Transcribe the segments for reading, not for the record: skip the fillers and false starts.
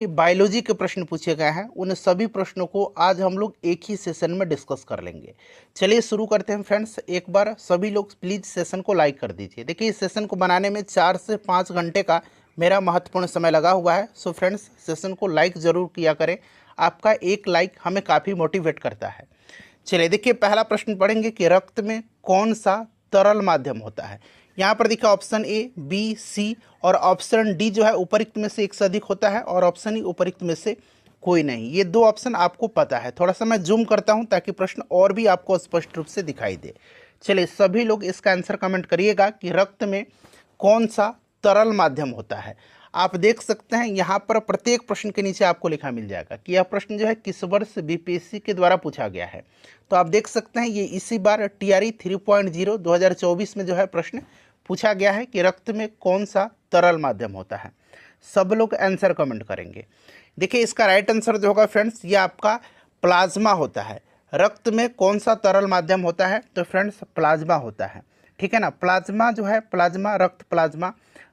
Biology के प्रश्न पूछे गए हैं, उन सभी प्रश्नों को आज हम लोग एक ही सेशन में डिस्कस कर लेंगे। चलिए शुरू करते हैं फ्रेंड्स। एक बार सभी लोग प्लीज़ सेशन को लाइक कर दीजिए। देखिए इस सेशन को बनाने में 4 से 5 घंटे का मेरा महत्वपूर्ण समय लगा हुआ है। सो फ्रेंड्स सेशन को लाइक ज़रूर किया करें, आपका एक लाइक हमें काफ़ी मोटिवेट करता है। चलिए देखिए पहला प्रश्न पढ़ेंगे कि रक्त में कौन सा तरल माध्यम होता है। यहाँ पर देखिए ऑप्शन ए, बी, सी और ऑप्शन डी जो है उपरोक्त में से एक से अधिक होता है और ऑप्शन ई उपरोक्त में से कोई नहीं। ये दो ऑप्शन आपको पता है। थोड़ा सा मैं जूम करता हूँ ताकि प्रश्न और भी आपको स्पष्ट रूप से दिखाई दे। चलिए सभी लोग इसका आंसर कमेंट करिएगा कि रक्त में कौन सा तरल माध्यम होता है। आप देख सकते हैं यहाँ पर प्रत्येक प्रश्न के नीचे आपको लिखा मिल जाएगा कि यह प्रश्न जो है किस वर्ष बीपीएससी के द्वारा पूछा गया है। तो आप देख सकते हैं ये इसी बार टीआरई 3.0 2024 में जो है प्रश्न पूछा गया है कि रक्त में कौन सा तरल माध्यम होता है। सब लोग आंसर कमेंट करेंगे। देखिए इसका राइट आंसर जो होगा फ्रेंड्स ये आपका प्लाज्मा होता है। रक्त में कौन सा तरल माध्यम होता है तो फ्रेंड्स प्लाज्मा होता है। ठीक है ना, प्लाज्मा जो है प्लाज्मा रक्त प्लाज्मा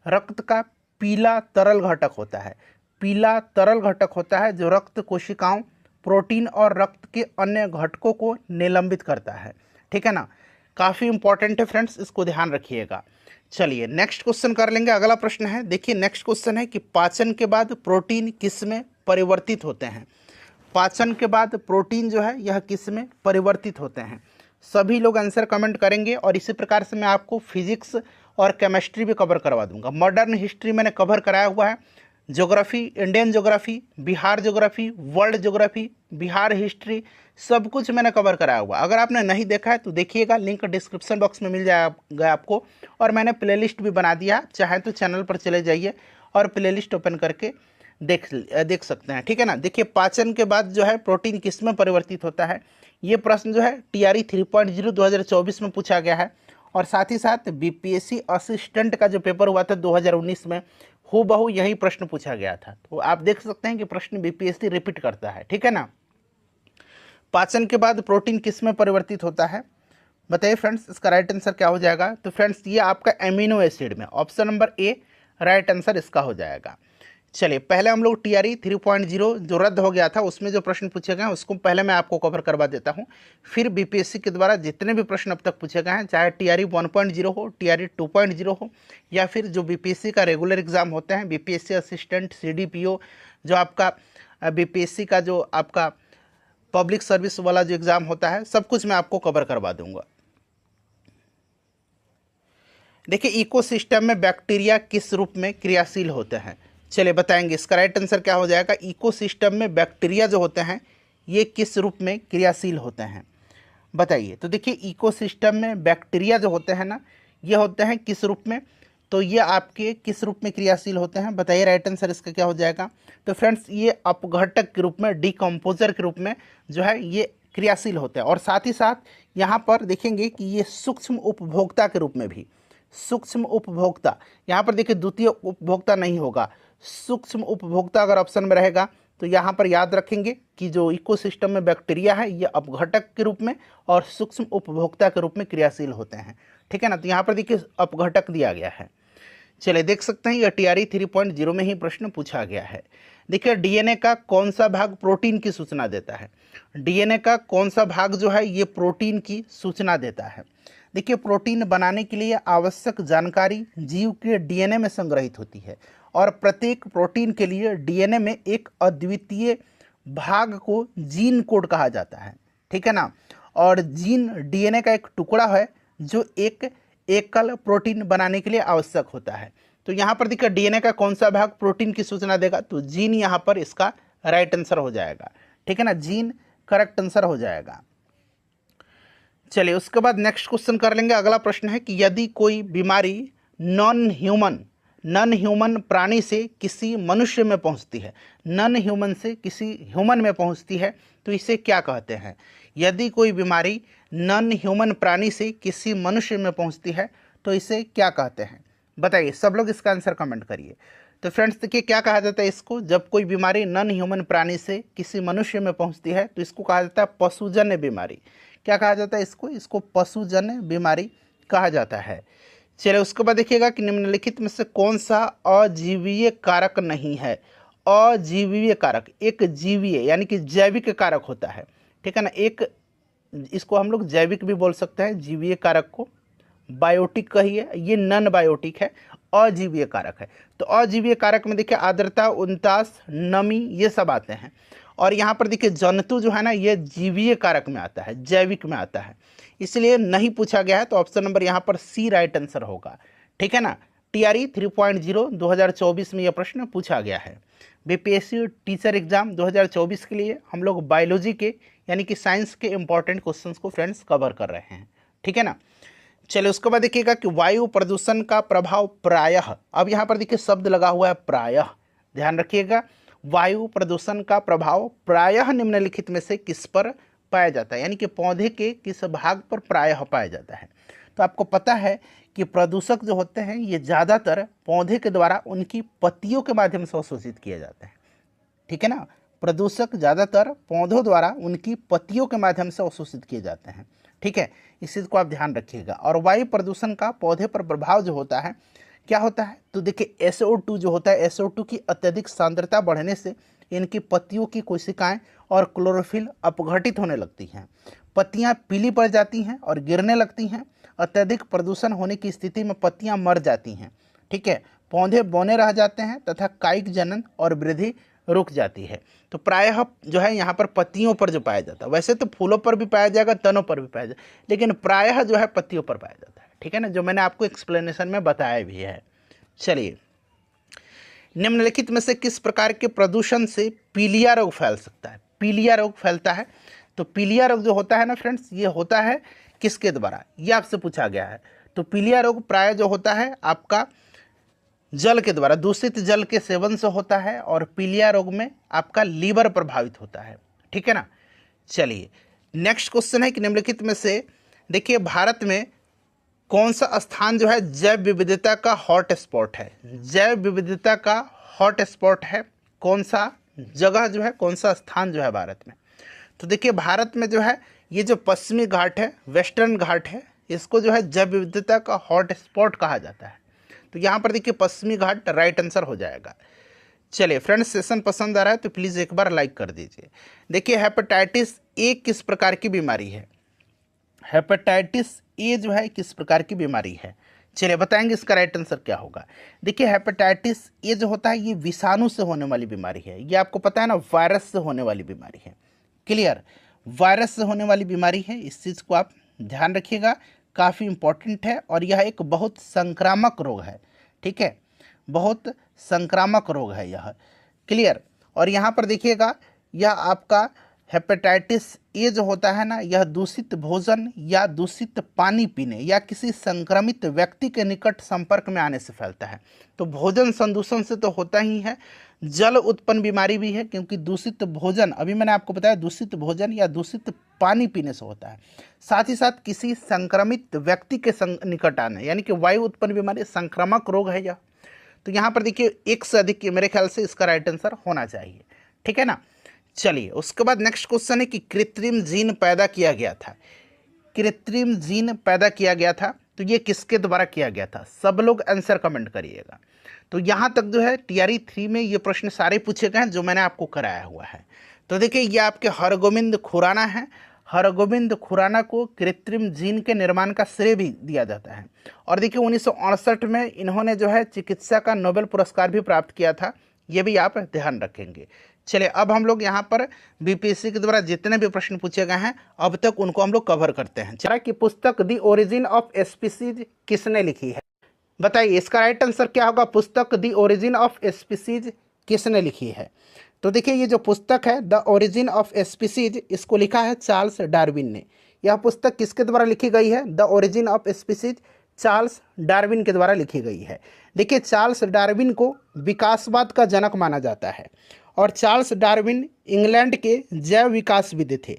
रक्त का पीला तरल घटक होता है। पीला तरल घटक होता है जो रक्त कोशिकाओं, प्रोटीन और रक्त के अन्य घटकों को निलंबित करता है। ठीक है ना, काफ़ी इंपॉर्टेंट है फ्रेंड्स, इसको ध्यान रखिएगा। चलिए नेक्स्ट क्वेश्चन कर लेंगे। अगला प्रश्न है, देखिए नेक्स्ट क्वेश्चन है कि पाचन के बाद प्रोटीन किस में परिवर्तित होते हैं। पाचन के बाद प्रोटीन जो है यह किस में परिवर्तित होते हैं। सभी लोग आंसर कमेंट करेंगे और इसी प्रकार से मैं आपको फिजिक्स और केमिस्ट्री भी कवर करवा दूंगा। मॉडर्न हिस्ट्री मैंने कवर कराया हुआ है, geography, Indian geography, Bihar geography, world geography, Bihar history, सब कुछ मैंने कवर कराया हुआ। अगर आपने नहीं देखा है तो देखिएगा, लिंक डिस्क्रिप्शन बॉक्स में मिल जाएगा आपको। और मैंने प्लेलिस्ट भी बना दिया, चाहे तो चैनल पर चले जाइए और प्लेलिस्ट ओपन करके देख सकते हैं। ठीक है ना, देखिए पाचन के बाद जो है प्रोटीन किस में परिवर्तित होता है। ये प्रश्न जो है टीआरई 3.0 2024 में पूछा गया है और साथ ही साथ बीपीएससी असिस्टेंट का जो पेपर हुआ था 2019 में हूबहू यही प्रश्न पूछा गया था। तो आप देख सकते हैं कि प्रश्न बीपीएससी रिपीट करता है। ठीक है ना, पाचन के बाद प्रोटीन किस में परिवर्तित होता है बताइए फ्रेंड्स, इसका राइट आंसर क्या हो जाएगा। तो फ्रेंड्स ये आपका एमिनो एसिड में, option number A right answer इसका हो जाएगा। चलिए पहले हम लोग टीआरई 3.0 जो रद्द हो गया था उसमें जो प्रश्न पूछे गए हैं उसको पहले मैं आपको कवर करवा देता हूं। फिर बीपीएससी के द्वारा जितने भी प्रश्न अब तक पूछे गए हैं, चाहे टीआरई 1.0 हो, टीआरई 2.0 हो, या फिर जो बीपीएससी का रेगुलर एग्जाम होते हैं, बीपीएससी असिस्टेंट, सीडीपीओ, जो आपका बीपीएससी का जो आपका पब्लिक सर्विस वाला जो एग्ज़ाम होता है, सब कुछ मैं आपको कवर करवा दूंगा। देखिए इकोसिस्टम में बैक्टीरिया किस रूप में क्रियाशील होते हैं। चलिए बताएंगे, इसका राइट आंसर क्या हो जाएगा। इकोसिस्टम में बैक्टीरिया जो होते हैं ये किस रूप में क्रियाशील होते हैं बताइए। तो देखिए इकोसिस्टम में बैक्टीरिया जो होते हैं ना, ये होते हैं किस रूप में, तो ये आपके किस रूप में क्रियाशील होते हैं बताइए। राइट आंसर इसका क्या हो जाएगा। तो फ्रेंड्स ये अपघटक के रूप में, डिकम्पोजर के रूप में जो है ये क्रियाशील होते हैं। और साथ ही साथ यहाँ पर देखेंगे कि ये सूक्ष्म उपभोक्ता के रूप में भी, सूक्ष्म उपभोक्ता, यहाँ पर देखिए द्वितीय उपभोक्ता नहीं होगा, सूक्ष्म उपभोक्ता अगर ऑप्शन में रहेगा तो यहाँ पर याद रखेंगे कि जो इकोसिस्टम में बैक्टीरिया है ये अपघटक के रूप में और सूक्ष्म उपभोक्ता के रूप में क्रियाशील होते हैं। ठीक है ना, तो यहाँ पर देखिए अपघटक दिया गया है। चलिए देख सकते हैं ये टीआरई 3.0 में ही प्रश्न पूछा गया है। देखिए डीएनए का कौन सा भाग प्रोटीन की सूचना देता है। डीएनए का कौन सा भाग जो है ये प्रोटीन की सूचना देता है। देखिए प्रोटीन बनाने के लिए आवश्यक जानकारी जीव के डीएनए में संग्रहित होती है और प्रत्येक प्रोटीन के लिए डीएनए में एक अद्वितीय भाग को जीन कोड कहा जाता है। ठीक है ना, और जीन डीएनए का एक टुकड़ा है जो एक एकल प्रोटीन बनाने के लिए आवश्यक होता है। तो यहाँ पर देखिए डीएनए का कौन सा भाग प्रोटीन की सूचना देगा, तो जीन यहाँ पर इसका राइट आंसर हो जाएगा। ठीक है ना, जीन करेक्ट आंसर हो जाएगा। चलिए उसके बाद नेक्स्ट क्वेश्चन कर लेंगे। अगला प्रश्न है कि यदि कोई बीमारी नॉन ह्यूमन प्राणी से किसी मनुष्य में पहुंचती है, नॉन ह्यूमन से किसी ह्यूमन में पहुंचती है, तो इसे क्या कहते हैं। यदि कोई बीमारी नॉन ह्यूमन प्राणी से किसी मनुष्य में पहुंचती है तो इसे क्या कहते हैं बताइए। सब लोग इसका आंसर कमेंट करिए। तो फ्रेंड्स देखिए क्या कहा जाता है इसको, जब कोई बीमारी नॉन ह्यूमन प्राणी से किसी मनुष्य में पहुंचती है तो इसको कहा जाता है पशुजन्य बीमारी। क्या कहा जाता है इसको, इसको पशुजन्य बीमारी कहा जाता है। चलिए उसके बाद देखिएगा कि निम्नलिखित में से कौन सा अजीवीय कारक नहीं है। अजीवीय कारक, एक जीवीय यानी कि जैविक कारक होता है, ठीक है ना। एक इसको हम लोग जैविक भी बोल सकते हैं, जीवीय कारक को बायोटिक कहिए, ये नॉन बायोटिक है, अजीवीय कारक है। तो अजीवीय कारक में देखिए आर्द्रता, उनतास, नमी, ये सब आते हैं। और यहाँ पर देखिए जंतु जो है ना, ये जीवीय कारक में आता है, जैविक में आता है, इसलिए नहीं पूछा गया है। तो ऑप्शन नंबर यहाँ पर सी राइट आंसर होगा, ठीक है ना। टीआरई 3.0 2024 में यह प्रश्न पूछा गया है। बीपीएससी टीचर एग्जाम 2024 के लिए हम लोग बायोलॉजी के यानी कि साइंस के इंपॉर्टेंट क्वेश्चंस को फ्रेंड्स कवर कर रहे हैं, ठीक है ना। चलिए उसके बाद देखिएगा कि वायु प्रदूषण का प्रभाव प्रायः, अब यहाँ पर देखिए शब्द लगा हुआ है प्रायः, ध्यान रखिएगा। वायु प्रदूषण का प्रभाव प्रायः निम्नलिखित में से किस पर पाया जाता है, यानी कि पौधे के किस भाग पर प्रायः पाया जाता है। तो आपको पता है कि प्रदूषक जो होते हैं ये ज़्यादातर पौधे के द्वारा उनकी पत्तियों के माध्यम से अवशोषित किए जाते हैं, ठीक है ना। प्रदूषक ज़्यादातर पौधों द्वारा उनकी पत्तियों के माध्यम से अवशोषित किए जाते हैं, ठीक है, इस चीज़ को आप ध्यान रखिएगा। और वायु प्रदूषण का पौधे पर प्रभाव जो होता है क्या होता है, तो देखिए SO2 जो होता है, SO2 की अत्यधिक सांद्रता बढ़ने से इनकी पत्तियों की कोशिकाएं और क्लोरोफिल अपघटित होने लगती हैं, पत्तियां पीली पड़ जाती हैं और गिरने लगती हैं। अत्यधिक प्रदूषण होने की स्थिति में पत्तियां मर जाती हैं, ठीक है, पौधे बौने रह जाते हैं तथा कायिक जनन और वृद्धि रुक जाती है। तो प्रायः जो है यहाँ पर पत्तियों पर जो पाया जाता है, वैसे तो फूलों पर भी पाया जाएगा, तनों पर भी पाया जाएगा, लेकिन प्रायः जो है पत्तियों पर पाया जाता है, ठीक है ना, जो मैंने आपको एक्सप्लेनेशन में बताया भी है। चलिए, निम्नलिखित में से किस प्रकार के प्रदूषण से पीलिया रोग फैल सकता है। पीलिया रोग फैलता है, तो पीलिया रोग जो होता है ना फ्रेंड्स, ये होता है किसके द्वारा, ये आपसे पूछा गया है। तो पीलिया रोग प्राय जो होता है आपका जल के द्वारा, दूषित जल के सेवन से होता है, और पीलिया रोग में आपका लीवर प्रभावित होता है, ठीक है ना। चलिए नेक्स्ट क्वेश्चन है कि निम्नलिखित में से देखिए भारत में कौन सा स्थान जो है जैव विविधता का हॉट स्पॉट है। जैव विविधता का हॉट स्पॉट है कौन सा जगह जो है, कौन सा स्थान जो है भारत में। तो देखिए भारत में जो है ये जो पश्चिमी घाट है, वेस्टर्न घाट है, इसको जो है जैव विविधता का हॉट स्पॉट कहा जाता है। तो यहाँ पर देखिए पश्चिमी घाट राइट आंसर हो जाएगा। चलिए फ्रेंड्स, सेशन पसंद आ रहा है तो प्लीज़ एक बार लाइक कर दीजिए। देखिए हेपेटाइटिस ए किस प्रकार की बीमारी है। हेपेटाइटिस ए जो है किस प्रकार की बीमारी है, चलिए बताएंगे इसका राइट आंसर क्या होगा। देखिए हेपेटाइटिस ए जो होता है ये विषाणु से होने वाली बीमारी है, ये आपको पता है ना, वायरस से होने वाली बीमारी है, क्लियर, वायरस से होने वाली बीमारी है, इस चीज़ को आप ध्यान रखिएगा, काफ़ी इंपॉर्टेंट है। और यह एक बहुत संक्रामक रोग है, ठीक है, बहुत संक्रामक रोग है यह, क्लियर। और यहाँ पर देखिएगा यह आपका हेपेटाइटिस ए जो होता है ना, यह दूषित भोजन या दूषित पानी पीने या किसी संक्रमित व्यक्ति के निकट संपर्क में आने से फैलता है। तो भोजन संदूषण से तो होता ही है, जल उत्पन्न बीमारी भी है, क्योंकि दूषित भोजन, अभी मैंने आपको बताया, दूषित भोजन या दूषित पानी पीने से होता है। साथ ही साथ किसी संक्रमित व्यक्ति के निकट आने, यानी कि वायु उत्पन्न बीमारी, संक्रामक रोग है यह। तो यहाँ पर देखिए एक से अधिक, मेरे ख्याल से इसका राइट आंसर होना चाहिए, ठीक है ना। चलिए उसके बाद नेक्स्ट क्वेश्चन है कि कृत्रिम जीन पैदा किया गया था। कृत्रिम जीन पैदा किया गया था, तो ये किसके द्वारा किया गया था, सब लोग आंसर कमेंट करिएगा। तो यहाँ तक जो है टीआरई 3 में ये प्रश्न सारे पूछे गए हैं जो मैंने आपको कराया हुआ है। तो देखिए ये आपके हरगोविंद खुराना है, हरगोविंद खुराना को कृत्रिम जीन के निर्माण का श्रेय भी दिया जाता है। और देखिए 1968 में इन्होंने जो है चिकित्सा का नोबेल पुरस्कार भी प्राप्त किया था, ये भी आप ध्यान रखेंगे। चलिए अब हम लोग यहाँ पर बीपीएससी के द्वारा जितने भी प्रश्न पूछे गए हैं अब तक उनको हम लोग कवर करते हैं। चला कि पुस्तक द ओरिजिन ऑफ स्पीसीज किसने लिखी है, बताइए इसका राइट आंसर क्या होगा। पुस्तक द ओरिजिन ऑफ स्पीसीज किसने लिखी है। तो देखिए ये जो पुस्तक है द ओरिजिन ऑफ स्पीसीज, इसको लिखा है चार्ल्स डार्विन ने। यह पुस्तक किसके द्वारा लिखी गई है, the origin of species Charles Darwin के द्वारा लिखी गई है। देखिए चार्ल्स डार्विन को विकासवाद का जनक माना जाता है, और चार्ल्स डार्विन इंग्लैंड के जैव विकासविद थे।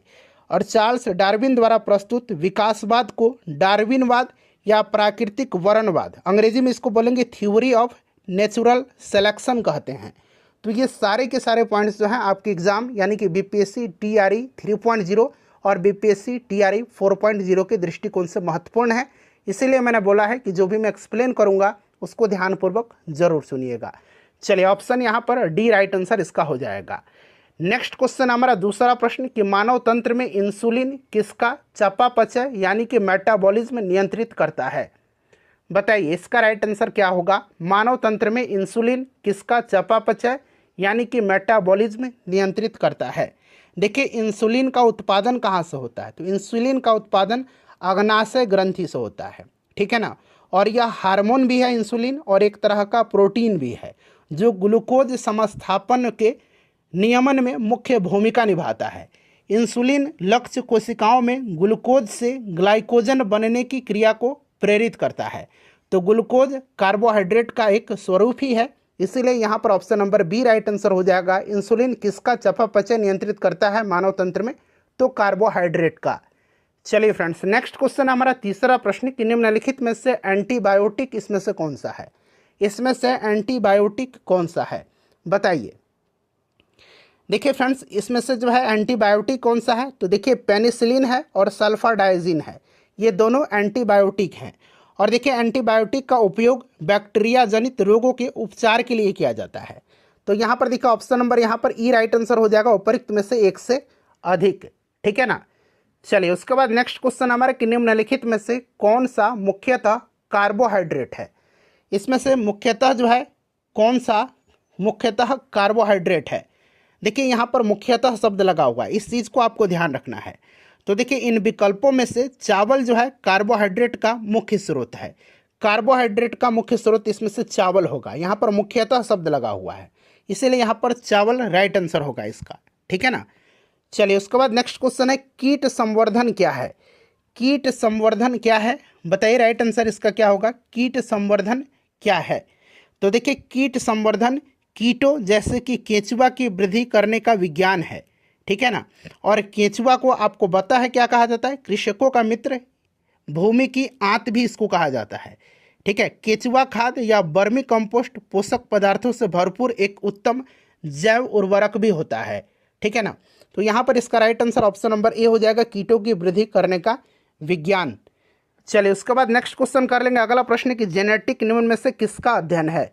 और चार्ल्स डार्विन द्वारा प्रस्तुत विकासवाद को डार्विनवाद या प्राकृतिक वर्णवाद, अंग्रेजी में इसको बोलेंगे थ्योरी ऑफ नेचुरल सिलेक्शन कहते हैं। तो ये सारे के सारे पॉइंट्स जो हैं आपके एग्जाम यानी कि बीपीएससी टीआरई 3.0 और बीपीएससी टीआरई 4.0 के दृष्टिकोण से महत्वपूर्ण है। इसीलिए मैंने बोला है कि जो भी मैं एक्सप्लेन करूंगा उसको ध्यानपूर्वक जरूर सुनिएगा। चलिए ऑप्शन यहाँ पर डी राइट आंसर इसका हो जाएगा। नेक्स्ट क्वेश्चन हमारा दूसरा प्रश्न कि मानव तंत्र में इंसुलिन किसका चयापचय यानी कि मेटाबॉलिज्म नियंत्रित करता है? बताइए इसका राइट आंसर क्या होगा। मानव तंत्र में इंसुलिन किसका चयापचय यानी कि मेटाबॉलिज्म नियंत्रित करता है? देखिए इंसुलिन का उत्पादन कहाँ से होता है? तो इंसुलिन का उत्पादन अग्नाशय ग्रंथि से होता है, ठीक है ना। और यह हार्मोन भी है इंसुलिन और एक तरह का प्रोटीन भी है जो ग्लूकोज समस्थापन के नियमन में मुख्य भूमिका निभाता है। इंसुलिन लक्ष्य कोशिकाओं में ग्लूकोज से ग्लाइकोजन बनने की क्रिया को प्रेरित करता है। तो ग्लूकोज कार्बोहाइड्रेट का एक स्वरूप ही है, इसीलिए यहाँ पर option number B right answer हो जाएगा। इंसुलिन किसका चयापचय नियंत्रित करता है मानव तंत्र में? तो कार्बोहाइड्रेट का। चलिए फ्रेंड्स नेक्स्ट क्वेश्चन हमारा तीसरा प्रश्न कि निम्नलिखित में से एंटीबायोटिक इसमें से कौन सा है? इसमें से एंटीबायोटिक कौन सा है बताइए। देखिए फ्रेंड्स इसमें से जो है एंटीबायोटिक कौन सा है? तो देखिए पेनिसिलिन है और सल्फाडाइजिन है, ये दोनों एंटीबायोटिक हैं। और देखिए एंटीबायोटिक का उपयोग बैक्टीरिया जनित रोगों के उपचार के लिए किया जाता है। तो यहाँ पर देखिए ऑप्शन नंबर यहाँ पर ई राइट आंसर हो जाएगा, उपरोक्त में से एक से अधिक, ठीक है ना। चलिए उसके बाद नेक्स्ट क्वेश्चन हमारे कि निम्नलिखित में से कौन सा मुख्यतः कार्बोहाइड्रेट है? इसमें से मुख्यतः जो है कौन सा मुख्यतः कार्बोहाइड्रेट है? देखिए यहाँ पर मुख्यतः शब्द लगा हुआ है, इस चीज़ को आपको ध्यान रखना है। तो देखिए इन विकल्पों में से चावल जो है कार्बोहाइड्रेट का मुख्य स्रोत है। कार्बोहाइड्रेट का मुख्य स्रोत इसमें से चावल होगा, यहाँ पर मुख्यतः शब्द लगा हुआ है, इसीलिए यहाँ पर चावल राइट आंसर होगा इसका, ठीक है ना। चलिए उसके बाद नेक्स्ट क्वेश्चन है कीट संवर्धन क्या है? कीट संवर्धन क्या है बताइए, राइट आंसर इसका क्या होगा? कीट संवर्धन क्या है? तो देखिए कीट संवर्धन कीटों जैसे कि केंचुआ की वृद्धि करने का विज्ञान है, ठीक है ना। और केंचुआ को आपको पता है क्या कहा जाता है? कृषकों का मित्र, भूमि की आंत भी इसको कहा जाता है, ठीक है। केंचुआ खाद या वर्मी कंपोस्ट पोषक पदार्थों से भरपूर एक उत्तम जैव उर्वरक भी होता है, ठीक है ना। तो यहाँ पर इसका right answer option number A हो जाएगा, कीटों की वृद्धि करने का विज्ञान। चलिए उसके बाद नेक्स्ट क्वेश्चन कर लेंगे अगला प्रश्न कि जेनेटिक निम्न में से किसका अध्ययन है?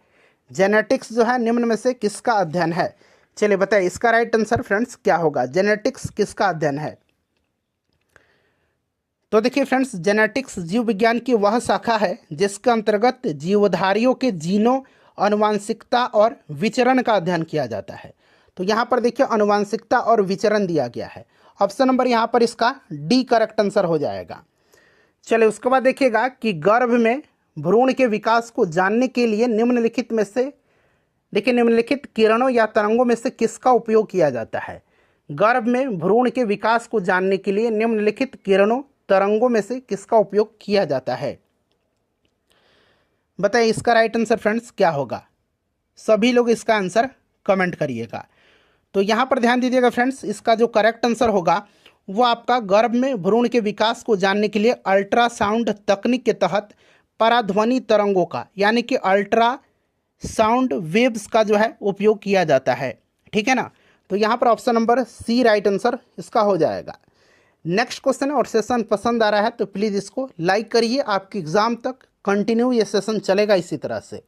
जेनेटिक्स जो है निम्न में से किसका अध्ययन है? चलिए बताइए इसका राइट आंसर फ्रेंड्स क्या होगा? जेनेटिक्स किसका अध्ययन है? तो देखिए फ्रेंड्स जेनेटिक्स जीव विज्ञान की वह शाखा है जिसके अंतर्गत जीवधारियों के जीनों, आनुवांशिकता और विचरण का अध्ययन किया जाता है। तो यहाँ पर देखिए आनुवांशिकता और विचरण दिया गया है, ऑप्शन नंबर यहाँ पर इसका डी करेक्ट आंसर हो जाएगा। चलिए उसके बाद देखिएगा कि गर्भ में भ्रूण के विकास को जानने के लिए निम्नलिखित में से देखिए निम्नलिखित किरणों या तरंगों में से किसका उपयोग किया जाता है? गर्भ में भ्रूण के विकास को जानने के लिए निम्नलिखित किरणों तरंगों में से किसका उपयोग किया जाता है? बताइए इसका राइट आंसर फ्रेंड्स क्या होगा? सभी लोग इसका आंसर कमेंट करिएगा। तो यहाँ पर ध्यान दीजिएगा फ्रेंड्स, इसका जो करेक्ट आंसर होगा वो आपका गर्भ में भ्रूण के विकास को जानने के लिए अल्ट्रासाउंड तकनीक के तहत पराध्वनि तरंगों का यानी कि अल्ट्रा साउंड वेव्स का जो है उपयोग किया जाता है, ठीक है ना। तो यहाँ पर option number C right answer इसका हो जाएगा। नेक्स्ट क्वेश्चन है और सेशन पसंद आ रहा है तो प्लीज़ इसको लाइक करिए, आपके एग्जाम तक कंटिन्यू ये सेशन चलेगा इसी तरह से।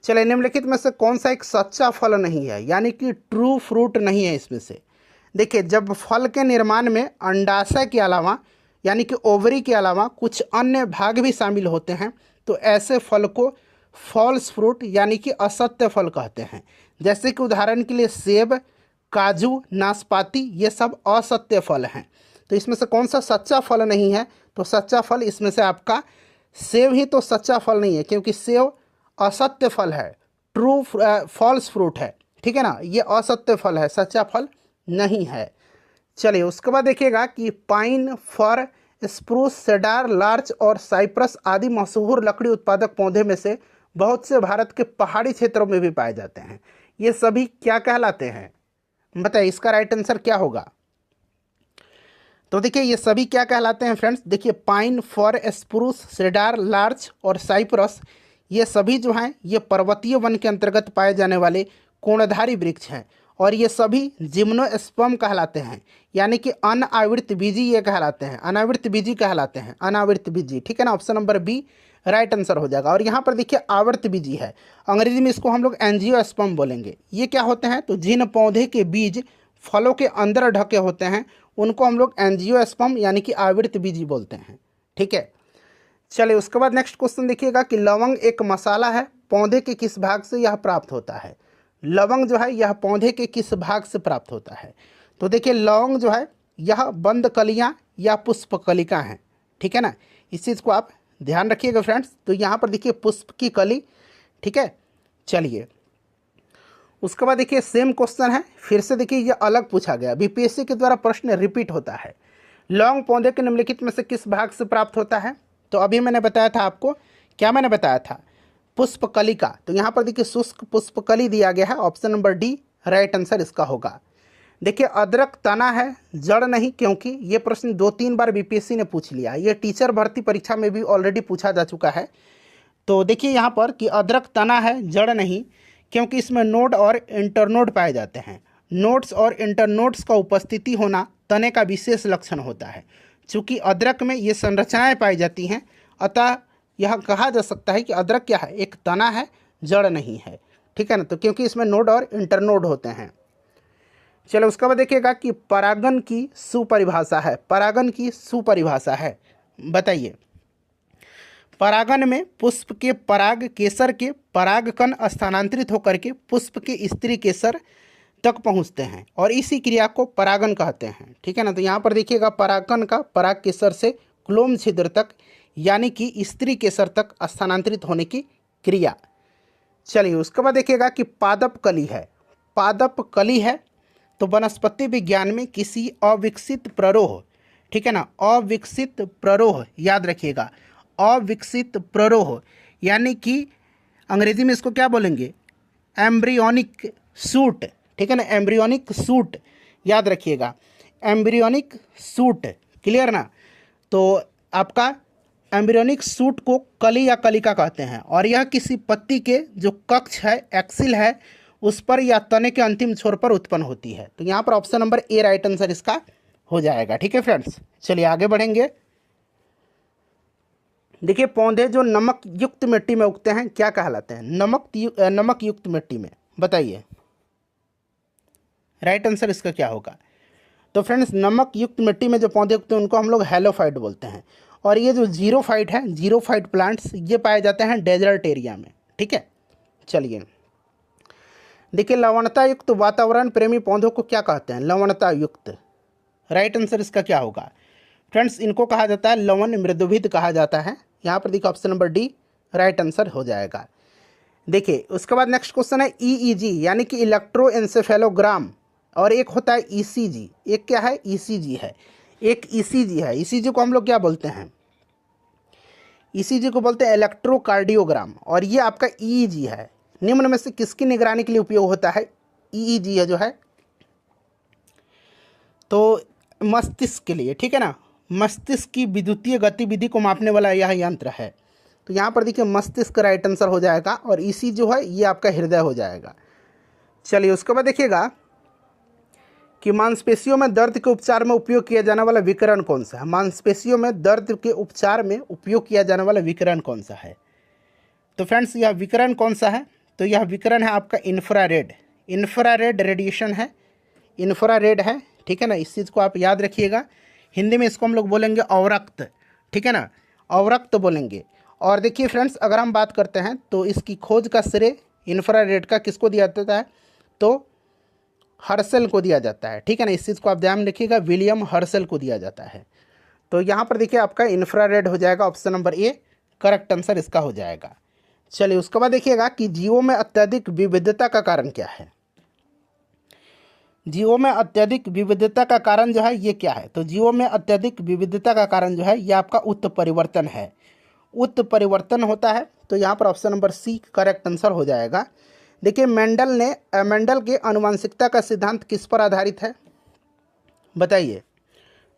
चलिए निम्नलिखित में से कौन सा एक सच्चा फल नहीं है यानी कि ट्रू फ्रूट नहीं है इसमें से? देखिए जब फल के निर्माण में अंडाशय के अलावा यानी कि ओवरी के अलावा कुछ अन्य भाग भी शामिल होते हैं तो ऐसे फल को फॉल्स फ्रूट यानी कि असत्य फल कहते हैं। जैसे कि उदाहरण के लिए सेब, काजू, नाशपाती ये सब असत्य फल हैं। तो इसमें से कौन सा सच्चा फल नहीं है? तो सच्चा फल इसमें से आपका सेब ही तो सच्चा फल नहीं है, क्योंकि सेब असत्य फल है, ट्रू फॉल्स फ्रूट है, ठीक है ना। ये असत्य फल है, सच्चा फल नहीं है। चलिए उसके बाद देखिएगा कि पाइन, फर, स्प्रूस, सेडार, लार्च और साइप्रस आदि मशहूर लकड़ी उत्पादक पौधे में से बहुत से भारत के पहाड़ी क्षेत्रों में भी पाए जाते हैं। ये सभी क्या कहलाते हैं? बताइए इसका राइट आंसर क्या होगा? तो देखिए ये सभी क्या कहलाते हैं फ्रेंड्स? देखिए पाइन, फर, स्प्रूस, सेडार, लार्च और साइप्रस ये सभी जो हैं ये पर्वतीय वन के अंतर्गत पाए जाने वाले कोणधारी वृक्ष हैं और ये सभी जिम्नोस्पर्म कहलाते हैं, यानी कि अनावृत बीजी ये कहलाते हैं, अनावृत बीजी कहलाते हैं, अनावृत बीजी, ठीक है ना। Option number B right answer हो जाएगा। और यहाँ पर देखिए आवर्तबीजी है, अंग्रेजी में इसको हम लोग एंजियोस्पर्म बोलेंगे। ये क्या होते हैं, तो जिन पौधे के बीज फलों के अंदर ढके होते हैं उनको हम लोग एंजियोस्पर्म यानी कि आवर्तबीजी बोलते हैं। ठीक है, चलिए उसके बाद नेक्स्ट क्वेश्चन देखिएगा कि लवंग एक मसाला है, पौधे के किस भाग से यह प्राप्त होता है। लवंग जो है यह पौधे के किस भाग से प्राप्त होता है। तो देखिए लवंग जो है यह बंद कलियां या पुष्प कलिका हैं। ठीक है ना, इस चीज़ को आप ध्यान रखिएगा फ्रेंड्स। तो यहाँ पर देखिए पुष्प की कली। ठीक है, चलिए उसके बाद देखिए सेम क्वेश्चन है, फिर से देखिए ये अलग पूछा गया, बीपीएससी के द्वारा प्रश्न रिपीट होता है। लौंग पौधे के निम्नलिखित में से किस भाग से प्राप्त होता है। तो अभी मैंने बताया था आपको, क्या मैंने बताया था, पुष्पकलिका। तो यहाँ पर देखिए शुष्क पुष्पकली दिया गया है, option number D right answer इसका होगा। देखिए अदरक तना है जड़ नहीं, क्योंकि ये प्रश्न 2-3 बार बीपीएससी ने पूछ लिया, ये टीचर भर्ती परीक्षा में भी ऑलरेडी पूछा जा चुका है। तो देखिए यहाँ पर कि अदरक तना है जड़ नहीं, क्योंकि इसमें नोड और इंटरनोड पाए जाते हैं। नोड्स और इंटरनोड्स का उपस्थिति होना तने का विशेष लक्षण होता है। चूँकि अदरक में ये संरचनाएं पाई जाती हैं, अतः यह कहा जा सकता है कि अदरक क्या है, एक तना है जड़ नहीं है। ठीक है ना, तो क्योंकि इसमें नोड और इंटरनोड होते हैं। चलो उसके बाद देखिएगा कि परागन की सुपरिभाषा है, परागन की सुपरिभाषा है, बताइए। परागन में पुष्प के पराग केसर के परागकण स्थानांतरित होकर के पुष्प के स्त्री केसर तक पहुंचते हैं और इसी क्रिया को परागन कहते हैं। ठीक है ना, तो यहाँ पर देखिएगा परागकण का पराग केसर से क्लोम छिद्र तक यानी कि स्त्री केसर तक स्थानांतरित होने की क्रिया। चलिए उसके बाद देखिएगा कि पादप कली है, पादप कली है तो वनस्पति विज्ञान में किसी अविकसित प्ररोह, ठीक है ना, अविकसित प्ररोह याद रखिएगा, अविकसित प्ररोह यानी कि अंग्रेजी में इसको क्या बोलेंगे, एम्ब्रियोनिक सूट। ठीक है ना, एम्ब्रियोनिक सूट याद रखिएगा, एम्ब्रियोनिक सूट, क्लियर ना। तो आपका एम्ब्रियोनिक सूट को कली या कलिका कहते हैं और यह किसी पत्ती के जो कक्ष है, एक्सिल है, उस पर या तने के अंतिम छोर पर उत्पन्न होती है। तो यहाँ पर option number A right answer इसका हो जाएगा। ठीक है फ्रेंड्स, चलिए आगे बढ़ेंगे। देखिए पौधे जो नमक युक्त मिट्टी में उगते हैं क्या कहलाते हैं, नमक युक्त मिट्टी में, बताइए राइट आंसर इसका क्या होगा। तो फ्रेंड्स नमक युक्त मिट्टी में जो पौधे उगते हैं उनको हम लोग हेलोफाइट बोलते हैं और ये जो जीरोफाइट है, जीरोफाइट प्लांट्स, ये पाए जाते हैं डेजर्ट एरिया में। ठीक है, चलिए देखिए लवणता युक्त वातावरण प्रेमी पौधों को क्या कहते हैं, लवणता युक्त, राइट आंसर इसका क्या होगा फ्रेंड्स, इनको कहा जाता है लवण मृदुभिद कहा जाता है। यहाँ पर देखिए option number D right answer हो जाएगा। देखिए उसके बाद नेक्स्ट क्वेश्चन है ईईजी यानी कि इलेक्ट्रोएंसेफेलोग्राम और एक होता है ईसीजी। एक क्या है, ईसीजी है, एक ईसीजी है। ईसीजी को हम लोग क्या बोलते हैं, ईसीजी को बोलते हैं इलेक्ट्रोकार्डियोग्राम और ये आपका ईईजी है। निम्न में से किसकी निगरानी के लिए उपयोग होता है, ईईजी है जो है तो मस्तिष्क के लिए। ठीक है ना, मस्तिष्क की विद्युतीय गतिविधि को मापने वाला यह यंत्र है। तो यहाँ पर देखिए मस्तिष्क राइट आंसर हो जाएगा और ईसी जो है ये आपका हृदय हो जाएगा। चलिए उसके बाद देखिएगा कि मांसपेशियों में दर्द के उपचार में उपयोग किया जाने वाला विकिरण कौन सा है, मांसपेशियों में दर्द के उपचार में उपयोग किया जाने वाला विकिरण कौन सा है। तो फ्रेंड्स यह विकिरण कौन सा है, तो यह विकिरण है आपका इंफ्रारेड, इंफ्रारेड रेडिएशन है, इंफ्रारेड है। ठीक है ना, इस चीज़ को आप याद रखिएगा। हिंदी में इसको हम लोग बोलेंगे अवरक्त, ठीक है ना, अवरक्त बोलेंगे। और देखिए फ्रेंड्स अगर हम बात करते हैं तो इसकी खोज का श्रेय इंफ्रारेड का किसको दिया जाता है, तो हर्शल को दिया जाता है। ठीक है ना, इस चीज़ को आप ध्यान रखिएगा, विलियम हर्शल को दिया जाता है। तो यहाँ पर देखिए आपका इंफ्रारेड हो जाएगा, option number A correct answer इसका हो जाएगा। चलिए उसके बाद देखिएगा कि जीवों में अत्यधिक विविधता का कारण क्या है, जीवों में अत्यधिक विविधता का कारण जो है ये क्या है, तो जीवों में अत्यधिक विविधता का कारण जो है ये आपका उत्परिवर्तन है, उत्परिवर्तन होता है। तो यहाँ पर option number C correct answer हो जाएगा। देखिए मेंडल के आनुवंशिकता का सिद्धांत किस पर आधारित है, बताइए।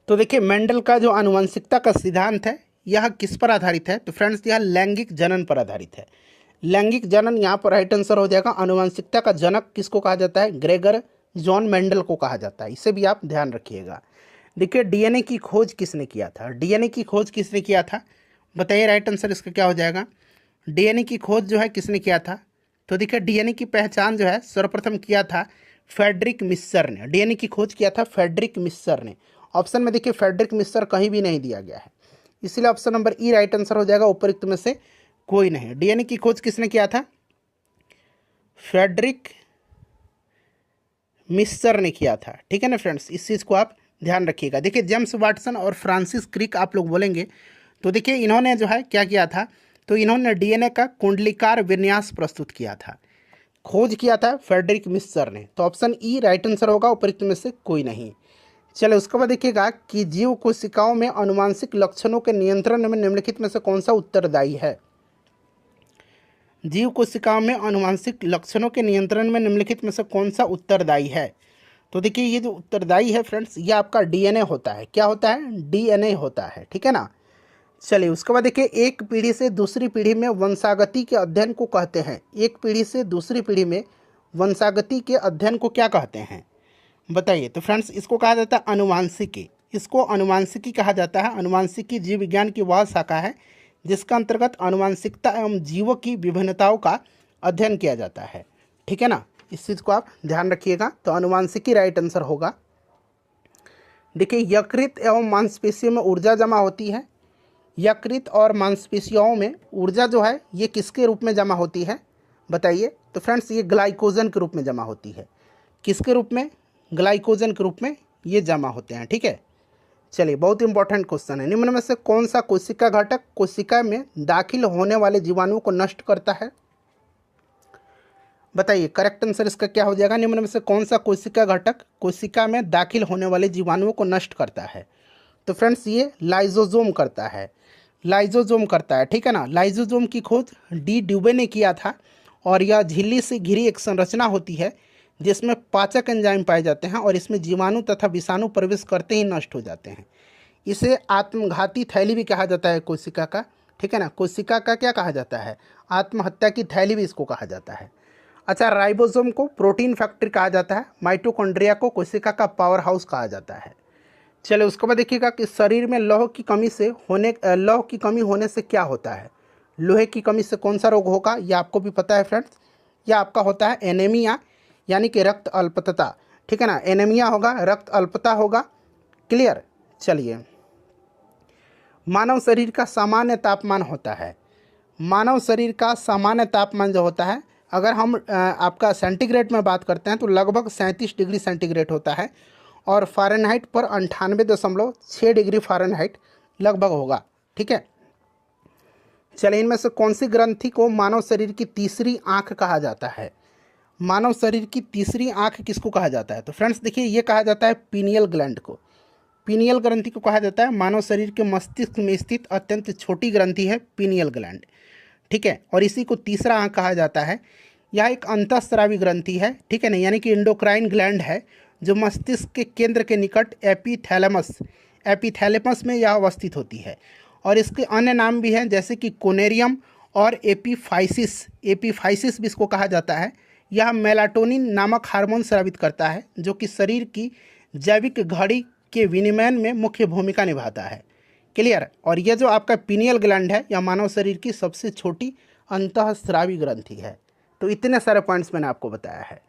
तो देखिए मेंडल का जो आनुवंशिकता का सिद्धांत है यह किस पर आधारित है, तो फ्रेंड्स यह लैंगिक जनन पर आधारित है। लैंगिक जनन यहाँ पर राइट आंसर हो जाएगा। आनुवंशिकता का जनक किसको कहा जाता है, ग्रेगर जॉन मेंडल को कहा जाता है, इसे भी आप ध्यान रखिएगा। देखिए डीएनए की खोज किसने किया था, डीएनए की खोज किसने किया था, बताइए राइट आंसर इसका क्या हो जाएगा। डीएनए की खोज जो है किसने किया था, तो देखिए डीएनए की पहचान जो है सर्वप्रथम किया था फ्रेडरिक मिस्सर ने। डीएनए की खोज किया था फ्रेडरिक मिस्सर ने। ऑप्शन में देखिए फ्रेडरिक मिस्सर कहीं भी नहीं दिया गया है, इसलिए ऑप्शन नंबर ई राइट आंसर हो जाएगा, उपरोक्त में से कोई नहीं। डीएनए की खोज किसने किया था, फ्रेडरिक मिस्सर ने किया था। ठीक है ना फ्रेंड्स, इस चीज़ को आप ध्यान रखिएगा। देखिए जेम्स वाटसन और फ्रांसिस क्रिक आप लोग बोलेंगे, तो देखिए इन्होंने जो है क्या किया था, तो इन्होंने डीएनए का कुंडलीकार विन्यास प्रस्तुत किया था। खोज किया था फ्रेडरिक मिस्सर ने, तो ऑप्शन ई राइट आंसर होगा, उपरोक्त में से कोई नहीं। चलो उसके बाद देखिएगा कि जीव कोशिकाओं में आनुवांशिक लक्षणों के नियंत्रण में निम्नलिखित में से कौन सा उत्तरदायी है। जीव कोशिकाओं में आनुवांशिक लक्षणों के नियंत्रण में निम्नलिखित में से कौन सा उत्तरदायी है। तो देखिए ये जो उत्तरदायी है फ्रेंड्स, ये आपका डीएनए होता है। क्या होता है, डीएनए होता है। ठीक है ना। चलिए उसके बाद देखिए एक पीढ़ी से दूसरी पीढ़ी में वंशागति के अध्ययन को कहते हैं। एक पीढ़ी से दूसरी पीढ़ी में वंशागति के अध्ययन को क्या कहते हैं, बताइए। तो फ्रेंड्स इसको कहा जाता है अनुवांशिकी। इसको अनुवांशिकी कहा जाता है। अनुवांशिकी जीव विज्ञान की वह शाखा है जिसका अंतर्गत अनुवांशिकता एवं जीवों की विभिन्नताओं का अध्ययन किया जाता है। ठीक है ना, इस चीज़ को आप ध्यान रखिएगा। तो अनुवांशिकी राइट आंसर होगा। देखिए यकृत एवं मांसपेशियों में ऊर्जा जमा होती है। यकृत और मांसपेशियों में ऊर्जा जो है ये किसके रूप में जमा होती है, बताइए। तो फ्रेंड्स ये ग्लाइकोजन के रूप में जमा होती है। किसके रूप में, ग्लाइकोजन के रूप में ये जमा होते हैं। ठीक है। चलिए बहुत इंपॉर्टेंट क्वेश्चन है। निम्न में से कौन सा कोशिका घटक कोशिका में दाखिल होने वाले जीवाणुओं को नष्ट करता है, बताइए। करेक्ट आंसर इसका क्या हो जाएगा। निम्न में से कौन सा कोशिका घटक कोशिका में दाखिल होने वाले जीवाणुओं को नष्ट करता है। तो फ्रेंड्स ये लाइजोजोम करता है। लाइजोजोम करता है। ठीक है ना। लाइजोजोम की खोज डी ड्यूबे ने किया था और यह झिल्ली से घिरी एक संरचना होती है जिसमें पाचक एंजाइम पाए जाते हैं और इसमें जीवाणु तथा विषाणु प्रवेश करते ही नष्ट हो जाते हैं। इसे आत्मघाती थैली भी कहा जाता है कोशिका का। ठीक है ना। कोशिका का क्या कहा जाता है, आत्महत्या की थैली भी इसको कहा जाता है। अच्छा, राइबोसोम को प्रोटीन फैक्ट्री कहा जाता है। माइटोकॉन्ड्रिया को कोशिका का पावर हाउस कहा जाता है। चलिए उसके बाद देखिएगा कि शरीर में लौह की कमी होने से क्या होता है। लोहे की कमी से कौन सा रोग होगा, ये आपको भी पता है फ्रेंड्स। यह आपका होता है एनीमिया, यानी कि रक्त अल्पता। ठीक है ना। एनीमिया होगा, रक्त अल्पता होगा। क्लियर। चलिए मानव शरीर का सामान्य तापमान होता है। मानव शरीर का सामान्य तापमान जो होता है, अगर हम आपका सेंटीग्रेड में बात करते हैं तो लगभग 37 डिग्री सेंटीग्रेड होता है और फ़ारेनहाइट पर 98.6 डिग्री फ़ारेनहाइट लगभग होगा। ठीक है। चलिए इनमें से कौन सी ग्रंथि को मानव शरीर की तीसरी आँख कहा जाता है। मानव शरीर की तीसरी आँख किसको कहा जाता है। तो फ्रेंड्स देखिए ये कहा जाता है पीनियल ग्लैंड को। पीनियल ग्रंथि को कहा जाता है मानव शरीर के मस्तिष्क में स्थित अत्यंत छोटी ग्रंथि है पीनियल ग्लैंड। ठीक है। और इसी को तीसरा आँख कहा जाता है। यह एक अंतःस्रावी ग्रंथि है। ठीक है ना, यानी कि इंडोक्राइन ग्लैंड है जो मस्तिष्क के केंद्र के निकट एपिथैलेमस में यह अवस्थित होती है। और इसके अन्य नाम भी हैं जैसे कि कोनेरियम और एपीफाइसिस भी इसको कहा जाता है। यह मेलाटोनिन नामक हार्मोन स्रावित करता है जो कि शरीर की जैविक घड़ी के विनियमन में मुख्य भूमिका निभाता है। क्लियर। और यह जो आपका पीनियल ग्लैंड है यह मानव शरीर की सबसे छोटी अंतःस्रावी ग्रंथि है। तो इतने सारे पॉइंट्स मैंने आपको बताया है।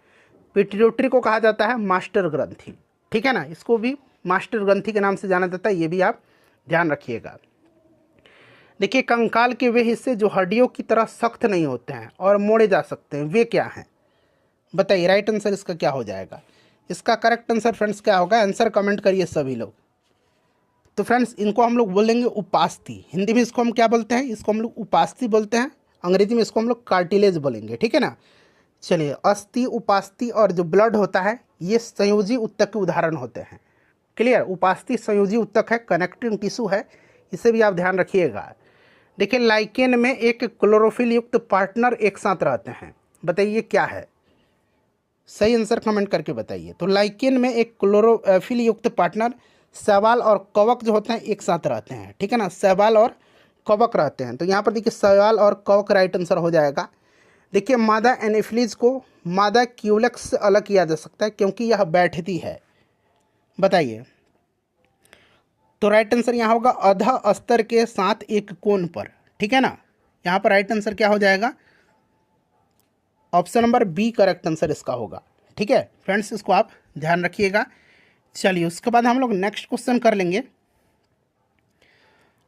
पिट्यूटरी को कहा जाता है मास्टर ग्रंथि। ठीक है ना, इसको भी मास्टर ग्रंथि के नाम से जाना जाता है, ये भी आप ध्यान रखिएगा। देखिए कंकाल के वे हिस्से जो हड्डियों की तरह सख्त नहीं होते हैं और मोड़े जा सकते हैं, वे क्या हैं, बताइए। राइट आंसर इसका क्या हो जाएगा। इसका करेक्ट आंसर फ्रेंड्स क्या होगा, आंसर कमेंट करिए सभी लोग। तो फ्रेंड्स इनको हम लोग बोलेंगे उपास्थि। हिंदी में इसको हम क्या बोलते हैं, इसको हम लोग उपास्थि बोलते हैं। अंग्रेजी में इसको हम लोग कार्टिलेज बोलेंगे। ठीक है ना। चलिए अस्थि, उपास्थि और जो ब्लड होता है ये संयोजी उत्तक के उदाहरण होते हैं। क्लियर। उपास्थि संयोजी उत्तक है, कनेक्टिंग टिश्यू है, इसे भी आप ध्यान रखिएगा। देखिए लाइकेन में एक क्लोरोफिल युक्त पार्टनर एक साथ रहते हैं, बताइए क्या है। सही आंसर कमेंट करके बताइए। तो लाइकेन में एक क्लोरोफिल युक्त पार्टनर शैवाल और कवक जो होते हैं एक साथ रहते हैं। ठीक है ना, शैवाल और कवक रहते हैं। तो यहाँ पर देखिए शैवाल और कवक राइट आंसर हो जाएगा। देखिए मादा एनेफिलीज को मादा क्यूलेक्स से अलग किया जा सकता है क्योंकि यह बैठती है, बताइए। तो राइट आंसर यहाँ होगा अध अस्तर के साथ एक कोण पर, ठीक है ना। यहाँ पर राइट आंसर क्या हो जाएगा, option number B correct answer इसका होगा, ठीक है फ्रेंड्स, इसको आप ध्यान रखिएगा। चलिए उसके बाद हम लोग नेक्स्ट क्वेश्चन कर लेंगे।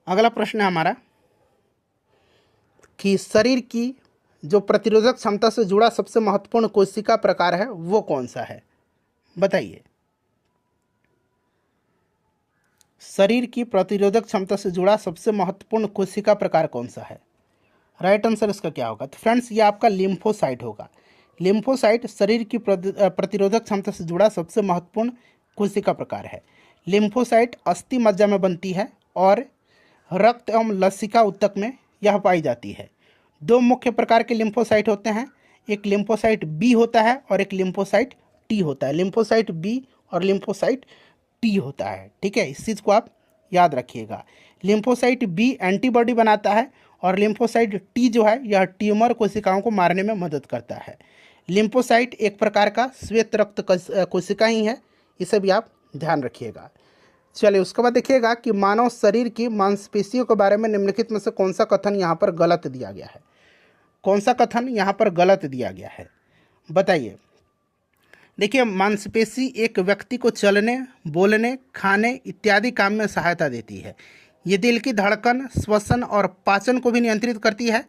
अगला प्रश्न है हमारा कि शरीर की जो प्रतिरोधक क्षमता से जुड़ा सबसे महत्वपूर्ण कोशिका प्रकार है वो कौन सा है, बताइए। शरीर की प्रतिरोधक क्षमता से जुड़ा सबसे महत्वपूर्ण कोशिका प्रकार कौन सा है, राइट आंसर इसका क्या होगा। तो फ्रेंड्स ये आपका लिम्फोसाइट होगा। लिम्फोसाइट शरीर की प्रतिरोधक क्षमता से जुड़ा सबसे महत्वपूर्ण कोशिका प्रकार है। लिम्फोसाइट अस्थि मज्जा में बनती है और रक्त एवं लसिका ऊतक में यह पाई जाती है। दो मुख्य प्रकार के लिम्फोसाइट होते हैं, एक लिम्फोसाइट बी होता है और एक लिम्फोसाइट टी होता है। लिम्फोसाइट बी और लिम्फोसाइट टी होता है, ठीक है, इस चीज़ को आप याद रखिएगा। लिम्फोसाइट बी एंटीबॉडी बनाता है और लिम्फोसाइट टी जो है यह ट्यूमर कोशिकाओं को मारने में मदद करता है। लिम्फोसाइट एक प्रकार का श्वेत रक्त कोशिका ही है, इसे भी आप ध्यान रखिएगा। चलिए उसके बाद देखिएगा कि मानव शरीर की मांसपेशियों के बारे में निम्नलिखित में से कौन सा कथन यहाँ पर गलत दिया गया है, कौन सा कथन यहाँ पर गलत दिया गया है, बताइए। देखिए मांसपेशी एक व्यक्ति को चलने, बोलने, खाने इत्यादि काम में सहायता देती है। ये दिल की धड़कन, श्वसन और पाचन को भी नियंत्रित करती है।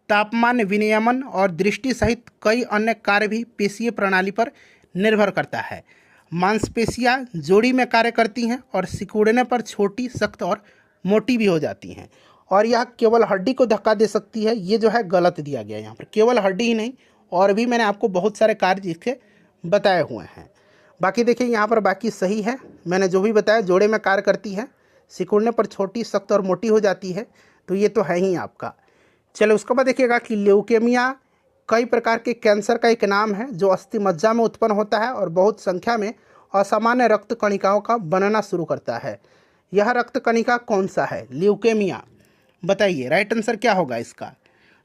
तापमान विनियमन और दृष्टि सहित कई अन्य कार्य भी पेशीय प्रणाली पर निर्भर करता है। मांसपेशियां जोड़ी में कार्य करती हैं और सिकुड़ने पर छोटी, सख्त और मोटी भी हो जाती हैं, और यह केवल हड्डी को धक्का दे सकती है। ये जो है गलत दिया गया है यहाँ पर, केवल हड्डी ही नहीं और भी मैंने आपको बहुत सारे कार्य इसके बताए हुए हैं। बाकी देखिए यहाँ पर बाकी सही है, मैंने जो भी बताया जोड़े में कार्य करती है, सिकुड़ने पर छोटी, सख्त और मोटी हो जाती है, तो ये तो है ही आपका। चलो उसके बाद देखिएगा कि ल्यूकेमिया कई प्रकार के कैंसर का एक नाम है जो अस्थि मज्जा में उत्पन्न होता है और बहुत संख्या में असामान्य रक्त कणिकाओं का बनना शुरू करता है। यह रक्त कणिका कौन सा है, ल्यूकेमिया, बताइए राइट आंसर क्या होगा इसका।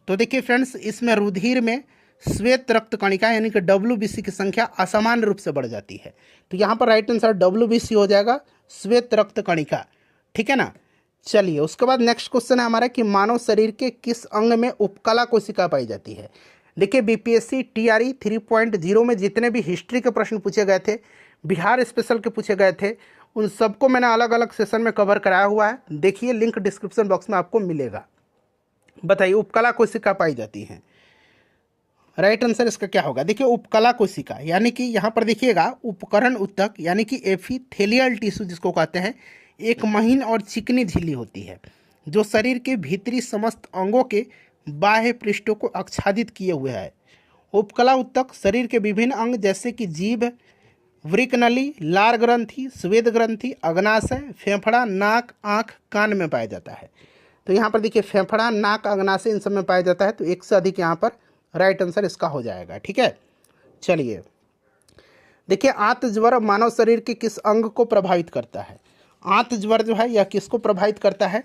तो देखिए फ्रेंड्स इसमें रुधिर में श्वेत रक्त कणिका यानी कि WBC की संख्या असामान्य रूप से बढ़ जाती है, तो यहाँ पर राइट आंसर WBC हो जाएगा, श्वेत रक्त कणिका, ठीक है ना। चलिए उसके बाद नेक्स्ट क्वेश्चन है हमारा कि मानव शरीर के किस अंग में उपकला कोशिका पाई जाती है। देखिए BPSC TRE 3.0 में जितने भी हिस्ट्री के प्रश्न पूछे गए थे, बिहार स्पेशल के पूछे गए थे, उन सबको मैंने अलग अलग सेशन में कवर कराया हुआ है, देखिए लिंक डिस्क्रिप्शन बॉक्स में आपको मिलेगा। बताइए उपकला कोशिका पाई जाती हैं, राइट आंसर इसका क्या होगा। देखिए उपकला कोशिका यानी कि यहाँ पर देखिएगा उपकरण ऊतक यानी कि एपिथेलियल टिश्यू जिसको कहते हैं, एक महीन और चिकनी झिल्ली होती है जो शरीर के भीतरी समस्त अंगों के बाह्य पृष्ठों को आच्छादित किए हुए है। उपकला ऊतक शरीर के विभिन्न अंग जैसे कि जीभ, वृक्कनली, लार ग्रंथि, स्वेद ग्रंथि, अग्नाशय, फेफड़ा, नाक, आँख, कान में पाया जाता है। तो यहाँ पर देखिए फेफड़ा, नाक, अग्नाशय इन सब में पाया जाता है, तो एक से अधिक यहाँ पर राइट आंसर इसका हो जाएगा, ठीक है। चलिए देखिए आंत ज्वर मानव शरीर के किस अंग को प्रभावित करता है। आंत ज्वर जो है यह किसको प्रभावित करता है,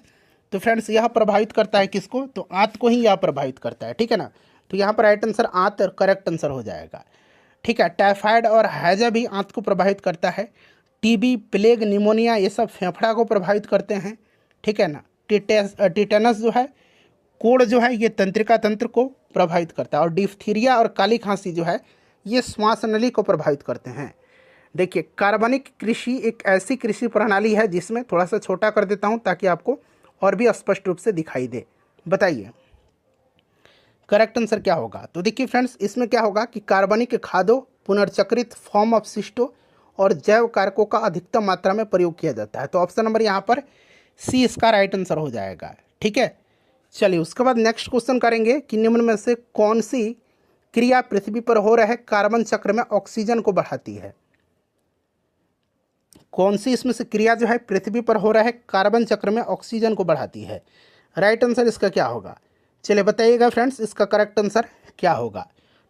तो फ्रेंड्स यह प्रभावित करता है किसको, तो आंत को ही यह प्रभावित करता है, ठीक है ना। तो यहाँ पर राइट आंसर आंत करेक्ट आंसर हो जाएगा, ठीक है। टाइफाइड और हैजा भी आंत को प्रभावित करता है। TB, प्लेग, निमोनिया ये सब फेफड़ा को प्रभावित करते हैं, ठीक है ना। टिटेनस जो है, कोढ़ जो है ये तंत्रिका तंत्र को प्रभावित करता है, और डिफ्थीरिया और काली खांसी जो है ये श्वास नली को प्रभावित करते हैं। देखिए कार्बनिक कृषि एक ऐसी कृषि प्रणाली है जिसमें, थोड़ा सा छोटा कर देता हूं ताकि आपको और भी स्पष्ट रूप से दिखाई दे, बताइए करेक्ट आंसर क्या होगा। तो देखिए फ्रेंड्स इसमें क्या होगा कि कार्बनिक खादों, पुनर्चक्रित फॉर्म अपशिष्टों और जैव कारकों का अधिकतम मात्रा में प्रयोग किया जाता है। तो ऑप्शन नंबर यहाँ पर सी इसका राइट आंसर हो जाएगा, ठीक है। चलिए उसके बाद नेक्स्ट क्वेश्चन करेंगे कि निम्न में से कौन सी क्रिया पृथ्वी पर हो रहे कार्बन चक्र में ऑक्सीजन को बढ़ाती है। कौन सी इसमें से क्रिया जो है पृथ्वी पर हो रहे कार्बन चक्र में ऑक्सीजन को बढ़ाती है, राइट आंसर इसका क्या होगा। चलिए बताइएगा फ्रेंड्स इसका करेक्ट आंसर क्या होगा।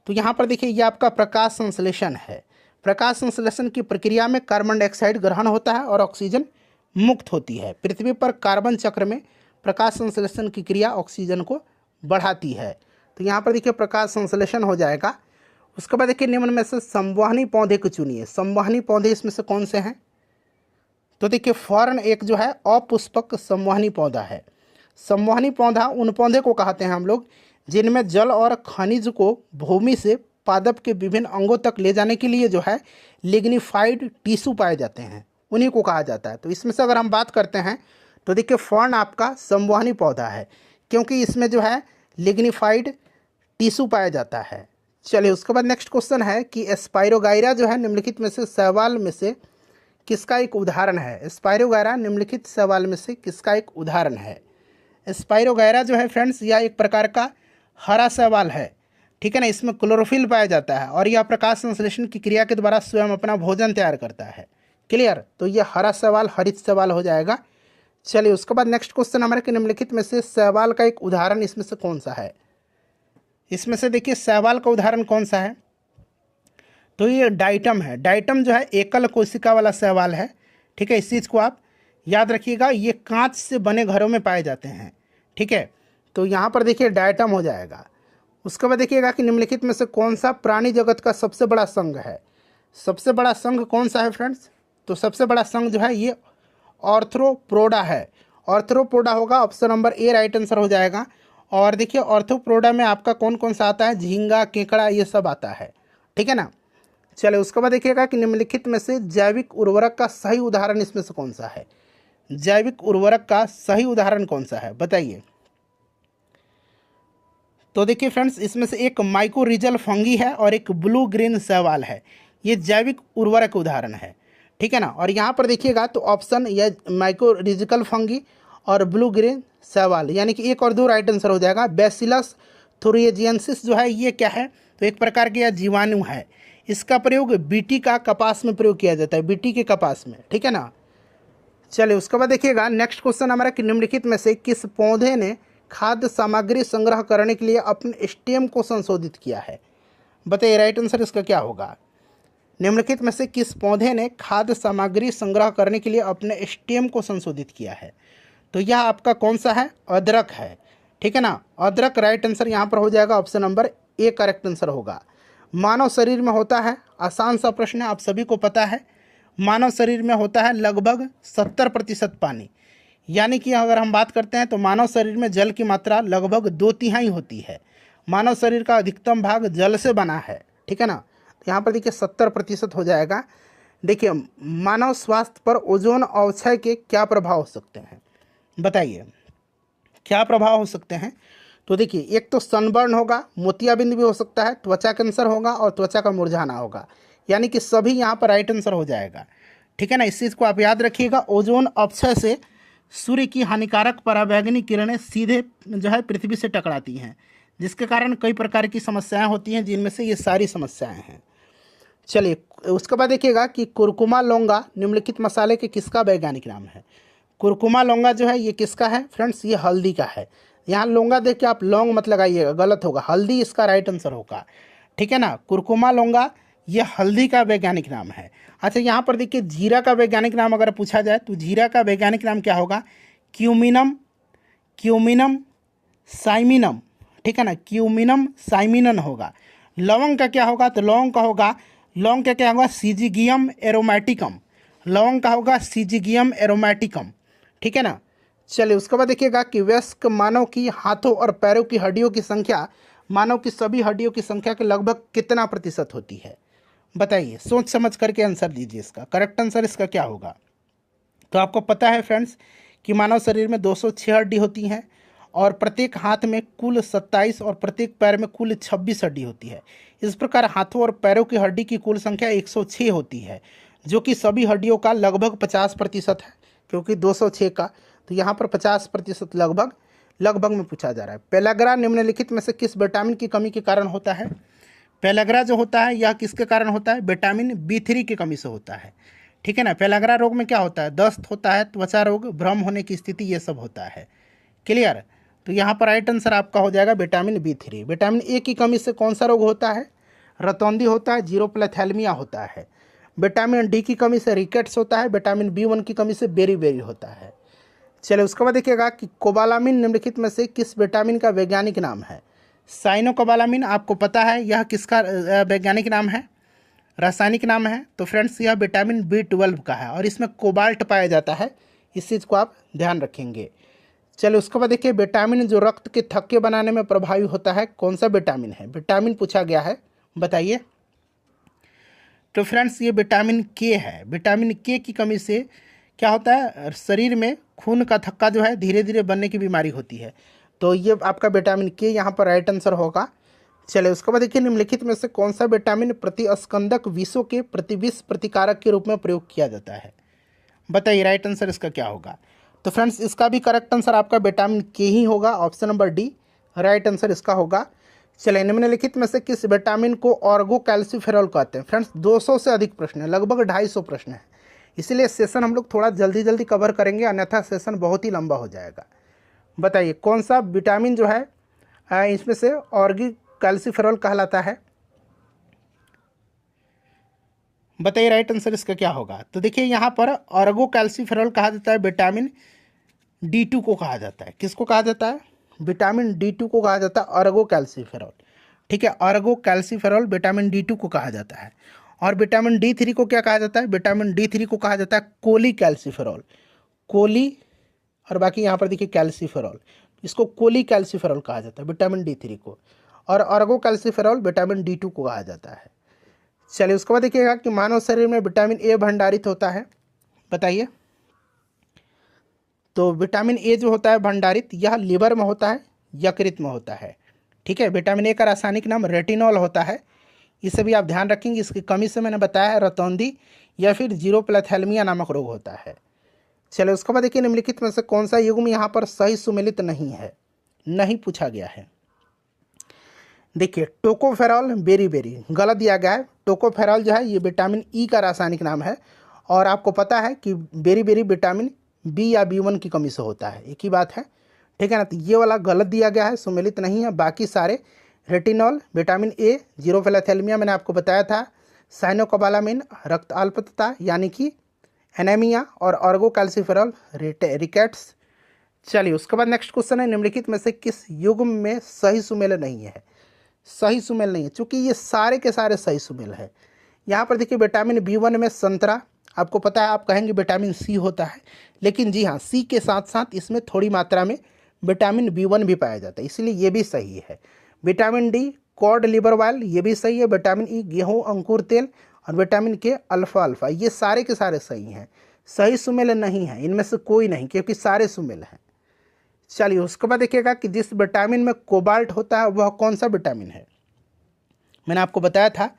तो यहाँ पर देखिए ये आपका प्रकाश संश्लेषण है। प्रकाश संश्लेषण की प्रक्रिया में कार्बन डाइऑक्साइड ग्रहण होता है और ऑक्सीजन मुक्त होती है। पृथ्वी पर कार्बन चक्र में प्रकाश संश्लेषण की क्रिया ऑक्सीजन को बढ़ाती है। तो यहाँ पर देखिए प्रकाश संश्लेषण हो जाएगा। उसके बाद देखिए निम्न में से संवहनी पौधे को चुनिए। संवहनी पौधे इसमें से कौन से हैं, तो देखिए फर्न एक जो है अपुष्पक संवहनी पौधा है। संवहनी पौधा उन पौधे को कहते हैं हम लोग जिनमें जल और खनिज को भूमि से पादप के विभिन्न अंगों तक ले जाने के लिए जो है लिग्निफाइड टिश्यू पाए जाते हैं, उन्हीं को कहा जाता है। तो इसमें से अगर हम बात करते हैं तो देखिए फर्न आपका संवहनी पौधा है, क्योंकि इसमें जो है लिग्निफाइड टिश्यू पाया जाता है। चलिए उसके बाद नेक्स्ट क्वेश्चन है कि स्पाइरोगाइरा जो है निम्नलिखित में से शैवाल में से किसका एक उदाहरण है। स्पाइरोगाइरा निम्नलिखित शैवाल में से किसका एक उदाहरण है। स्पाइरोगाइरा जो है फ्रेंड्स यह एक प्रकार का हरा शैवाल है, ठीक है ना। इसमें क्लोरोफिल पाया जाता है और यह प्रकाश संश्लेषण की क्रिया के द्वारा स्वयं अपना भोजन तैयार करता है। क्लियर, तो यह हरा शैवाल हरित शैवाल हो जाएगा। चलिए उसके बाद नेक्स्ट क्वेश्चन हमारे कि निम्नलिखित में से शैवाल का एक उदाहरण इसमें से कौन सा है। इसमें से देखिए शैवाल का उदाहरण कौन सा है, तो ये डाइटम है। डाइटम जो है एकल कोशिका वाला शैवाल है, ठीक है। इस चीज़ को आप याद रखिएगा, ये कांच से बने घरों में पाए जाते हैं, ठीक है। तो यहाँ पर देखिए डाइटम हो जाएगा। उसके बाद देखिएगा कि निम्नलिखित में से कौन सा प्राणी जगत का सबसे बड़ा संघ है। सबसे बड़ा संघ कौन सा है फ्रेंड्स, तो सबसे बड़ा संघ जो है ये ऑर्थ्रोपोडा है। ऑर्थ्रोपोडा होगा, option number A right answer हो जाएगा। और देखिए ऑर्थ्रोपोडा में आपका कौन कौन सा आता है, झींगा, केकड़ा, ये सब आता है, ठीक है ना। चलिए उसके बाद देखिएगा कि निम्नलिखित में से जैविक उर्वरक का सही उदाहरण इसमें से कौन सा है। जैविक उर्वरक का सही उदाहरण कौन सा है बताइए। तो देखिए फ्रेंड्स इसमें से एक माइकोरिजल फंगी है और एक ब्लू ग्रीन शैवाल है, ये जैविक उर्वरक उदाहरण है, ठीक है ना। और यहाँ पर देखिएगा तो ऑप्शन या माइकोरिजिकल फंगी और ब्लू ग्रीन शैवाल, यानी कि एक और दो राइट आंसर हो जाएगा। बैसिलस थुरिएजियंसिस जो है ये क्या है, तो एक प्रकार के यह जीवाणु है। इसका प्रयोग बीटी का कपास में प्रयोग किया जाता है, बीटी के कपास में, ठीक है ना। चलिए उसके बाद देखिएगा नेक्स्ट क्वेश्चन हमारा कि निम्नलिखित में से किस पौधे ने खाद्य सामग्री संग्रह करने के लिए अपने स्टेम को संशोधित किया है। बताइए राइट आंसर इसका क्या होगा। निम्नलिखित में से किस पौधे ने खाद्य सामग्री संग्रह करने के लिए अपने स्टेम को संशोधित किया है, तो यह आपका कौन सा है, अदरक है, ठीक है ना। अदरक राइट आंसर यहाँ पर हो जाएगा, option number A correct answer होगा। मानव शरीर में होता है, आसान सा प्रश्न है, आप सभी को पता है, मानव शरीर में होता है लगभग 70% पानी। यानी कि अगर हम बात करते हैं तो मानव शरीर में जल की मात्रा लगभग 2/3 होती है। मानव शरीर का अधिकतम भाग जल से बना है, ठीक है ना। तो यहाँ पर देखिए 70% हो जाएगा। देखिए मानव स्वास्थ्य पर ओजोन अवक्षय के क्या प्रभाव हो सकते हैं, बताइए क्या प्रभाव हो सकते हैं। तो देखिए एक तो सनबर्न होगा, मोतियाबिंद भी हो सकता है, त्वचा कैंसर होगा और त्वचा का मुरझाना होगा, यानी कि सभी यहाँ पर राइट आंसर हो जाएगा, ठीक है ना। इस चीज़ को आप याद रखिएगा। ओजोन अपक्षय से सूर्य की हानिकारक पराबैंगनी किरणें सीधे जो है पृथ्वी से टकराती हैं, जिसके कारण कई प्रकार की समस्याएं होती हैं, जिनमें से ये सारी समस्याएं हैं। चलिए उसके बाद देखिएगा कि कुरकुमा लौंगा निम्नलिखित मसाले के किसका वैज्ञानिक नाम है। कुरकुमा लौंगा जो है ये किसका है फ्रेंड्स, ये हल्दी का है। यहाँ लौंगा देख के आप लौंग मत लगाइएगा, गलत होगा, हल्दी इसका राइट आंसर होगा, ठीक है ना। कुरकुमा लौंगा ये हल्दी का वैज्ञानिक नाम है। अच्छा यहाँ पर देखिए जीरा का वैज्ञानिक नाम अगर पूछा जाए तो जीरा का वैज्ञानिक नाम क्या होगा, क्यूमिनम, क्यूमिनम साइमिनम, ठीक है ना, क्यूमिनम साइमिनन होगा। लवंग का क्या होगा, तो लौंग का होगा, लौंग का क्या होगा, सीजिगियम एरोमेटिकम, लौंग का होगा सीजिगियम एरोमेटिकम, ठीक है ना। चलिए उसके बाद देखिएगा कि वयस्क मानव की हाथों और पैरों की हड्डियों की संख्या मानव की सभी हड्डियों की संख्या के लगभग कितना प्रतिशत होती है, बताइए, सोच समझ करके आंसर दीजिए। इसका करेक्ट आंसर इसका क्या होगा। तो आपको पता है फ्रेंड्स कि मानव शरीर में 206 हड्डी होती हैं और प्रत्येक हाथ में कुल 27 और प्रत्येक पैर में कुल 26 हड्डी होती है। इस प्रकार हाथों और पैरों की हड्डी की कुल संख्या 106 होती है, जो कि सभी हड्डियों का लगभग 50% है, क्योंकि 206 का, तो यहाँ पर 50% लगभग में पूछा जा रहा है। पेलाग्रा निम्नलिखित में से किस विटामिन की कमी के कारण होता है। पेलाग्रा जो होता है यह किसके कारण होता है, विटामिन B3 की कमी से होता है, ठीक है ना। पेलाग्रा रोग में क्या होता है, दस्त होता है, त्वचा रोग, भ्रम होने की स्थिति, ये सब होता है। क्लियर, तो यहाँ पर राइट आंसर आपका हो जाएगा विटामिन B3। विटामिन ए की कमी से कौन सा रोग होता है, रतौंधी होता है, जीरोप्लेथैलेमिया होता है। विटामिन डी की कमी से रिकेट्स होता है। विटामिन B1 की कमी से बेरी होता है। चलिए उसके बाद देखिएगा कि कोबालामिन निम्नलिखित में से किस विटामिन का वैज्ञानिक नाम है। साइनोकोबालामिन आपको पता है यह किसका वैज्ञानिक नाम है, रासायनिक नाम है तो फ्रेंड्स यह विटामिन B12 का है और इसमें कोबाल्ट पाया जाता है, इस चीज़ को आप ध्यान रखेंगे। चलिए उसके बाद देखिए विटामिन जो रक्त के थक्के बनाने में प्रभावी होता है, कौन सा विटामिन है? विटामिन पूछा गया है, बताइए। तो फ्रेंड्स ये विटामिन के है। विटामिन के की कमी से क्या होता है, शरीर में खून का थक्का जो है धीरे धीरे बनने की बीमारी होती है। तो ये आपका विटामिन के यहाँ पर राइट आंसर होगा। चलिए उसके बाद देखिए निम्नलिखित में से कौन सा विटामिन प्रतिस्कंदक विषों के प्रतिविष प्रतिकारक के रूप में प्रयोग किया जाता है? बताइए राइट आंसर इसका क्या होगा। तो फ्रेंड्स इसका भी करेक्ट आंसर आपका विटामिन के ही होगा, option number D right answer इसका होगा। चलिए निम्नलिखित में से किस विटामिन को ऑर्गो कैल्सीफेरॉल कहते हैं? फ्रेंड्स 200 से अधिक प्रश्न है, लगभग 250 प्रश्न है, इसलिए सेशन हम लोग थोड़ा जल्दी जल्दी कवर करेंगे, अन्यथा सेशन बहुत ही लंबा हो जाएगा। बताइए कौन सा विटामिन जो है इसमें से ऑर्गो कैल्सीफेरॉल कहलाता है? बताइए राइट आंसर इसका क्या होगा। तो देखिए यहाँ पर ऑर्गो कैल्सीफेरॉल कहा जाता है विटामिन D2 को कहा जाता है। किसको कहा जाता है? विटामिन D2 को कहा जाता है ऑर्गो कैल्सीफेरॉल। ठीक है, ऑर्गो कैल्सीफेरॉल विटामिन D2 को कहा जाता है। और विटामिन D3 को क्या कहा जाता है? विटामिन D3 को कहा जाता है कोली कैल्सीफेरॉल। कोली और बाकी यहाँ पर देखिए कैल्सीफेरॉल, इसको कोली कैल्सीफेरॉल कहा जाता है विटामिन D3 को, और ऑर्गो कैल्सीफेरॉल विटामिन D2 को कहा जाता है। चलिए उसके बाद देखिएगा कि मानव शरीर में विटामिन ए भंडारित होता है, बताइए। तो विटामिन ए जो होता है भंडारित, यह लिवर में होता है, यकृत में होता है। ठीक है, विटामिन ए का रासायनिक नाम रेटिनॉल होता है, इसे भी आप ध्यान रखेंगे। इसकी कमी से मैंने बताया है रतौंधी या फिर जीरोप्लैथेलमिया नामक रोग होता है। चलिए उसके बाद देखिए निम्नलिखित में से कौन सा युग्म यहाँ पर सही सुमेलित नहीं है? नहीं पूछा गया है। देखिए टोकोफेरॉल बेरी बेरी गलत दिया गया है। टोकोफेरॉल जो है ये विटामिन ई का रासायनिक नाम है, और आपको पता है कि बेरी बेरी विटामिन बी या B1 की कमी से होता है, एक ही बात है। ठीक है ना, तो ये वाला गलत दिया गया है, सुमेलित नहीं है। बाकी सारे रेटिनॉल, विटामिन ए, जीरोप्लैथेलमिया मैंने आपको बताया था, साइनोकोबालामिन रक्त अल्पता यानी कि एनीमिया, और ऑर्गो कैल्सीफेरॉल रिकेट्स। चलिए उसके बाद नेक्स्ट क्वेश्चन है निम्नलिखित में से किस युग्म में सही सुमेल नहीं है? सही सुमेल नहीं है, चूँकि ये सारे के सारे सही सुमेल है। यहाँ पर देखिए विटामिन B1 में संतरा, आपको पता है, आप कहेंगे विटामिन सी होता है, लेकिन जी हाँ, सी के साथ साथ इसमें थोड़ी मात्रा में विटामिन B1 भी पाया जाता है, इसलिए ये भी सही है। Vitamin D cod liver oil, ये भी सही है। विटामिन ई गेहूँ अंकुर तेल, और विटामिन के अल्फा अल्फा, ये सारे के सारे सही हैं। सही सुमेल नहीं है इनमें से कोई नहीं, क्योंकि सारे सुमेल हैं। चलिए उसके बाद देखिएगा कि जिस विटामिन में कोबाल्ट होता है वह कौन सा विटामिन है? मैंने आपको बताया था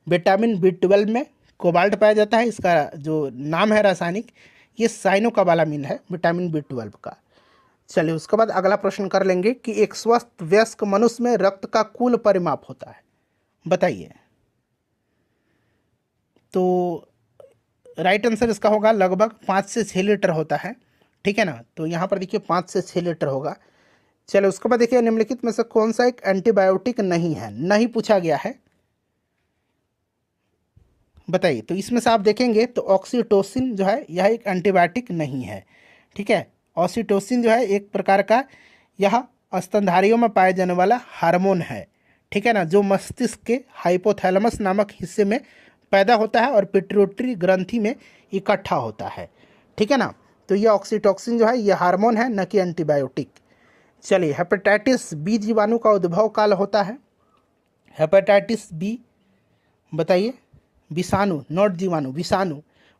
विटामिन B12 में कोबाल्ट पाया जाता है, इसका जो नाम है रासायनिक, ये साइनोकोबालामिन है विटामिन B12 का। चलिए उसके बाद अगला प्रश्न कर लेंगे कि एक स्वस्थ वयस्क मनुष्य में रक्त का कुल परिमाप होता है, बताइए। तो राइट आंसर इसका होगा लगभग 5 से 6 लीटर होता है। ठीक है ना, तो यहाँ पर देखिए 5 से 6 लीटर होगा। चलिए उसके बाद देखिए निम्नलिखित में से कौन सा एक एंटीबायोटिक नहीं है? नहीं पूछा गया है, बताइए। तो इसमें से आप देखेंगे तो ऑक्सीटोसिन जो है यह एक एंटीबायोटिक नहीं है। ठीक है, ऑक्सीटोसिन जो है एक प्रकार का यह स्तनधारियों में पाए जाने वाला हार्मोन है। ठीक है ना, जो मस्तिष्क के हाइपोथैलेमस नामक हिस्से में पैदा होता है और पिट्यूटरी ग्रंथि में इकट्ठा होता है। ठीक है ना, तो यह ऑक्सीटोसिन जो है यह हार्मोन है, न कि एंटीबायोटिक। चलिए हेपेटाइटिस बी जीवाणु का उद्भव काल होता है? हेपेटाइटिस बी, बताइए। विषाणु, नॉट जीवाणु, विषाणु,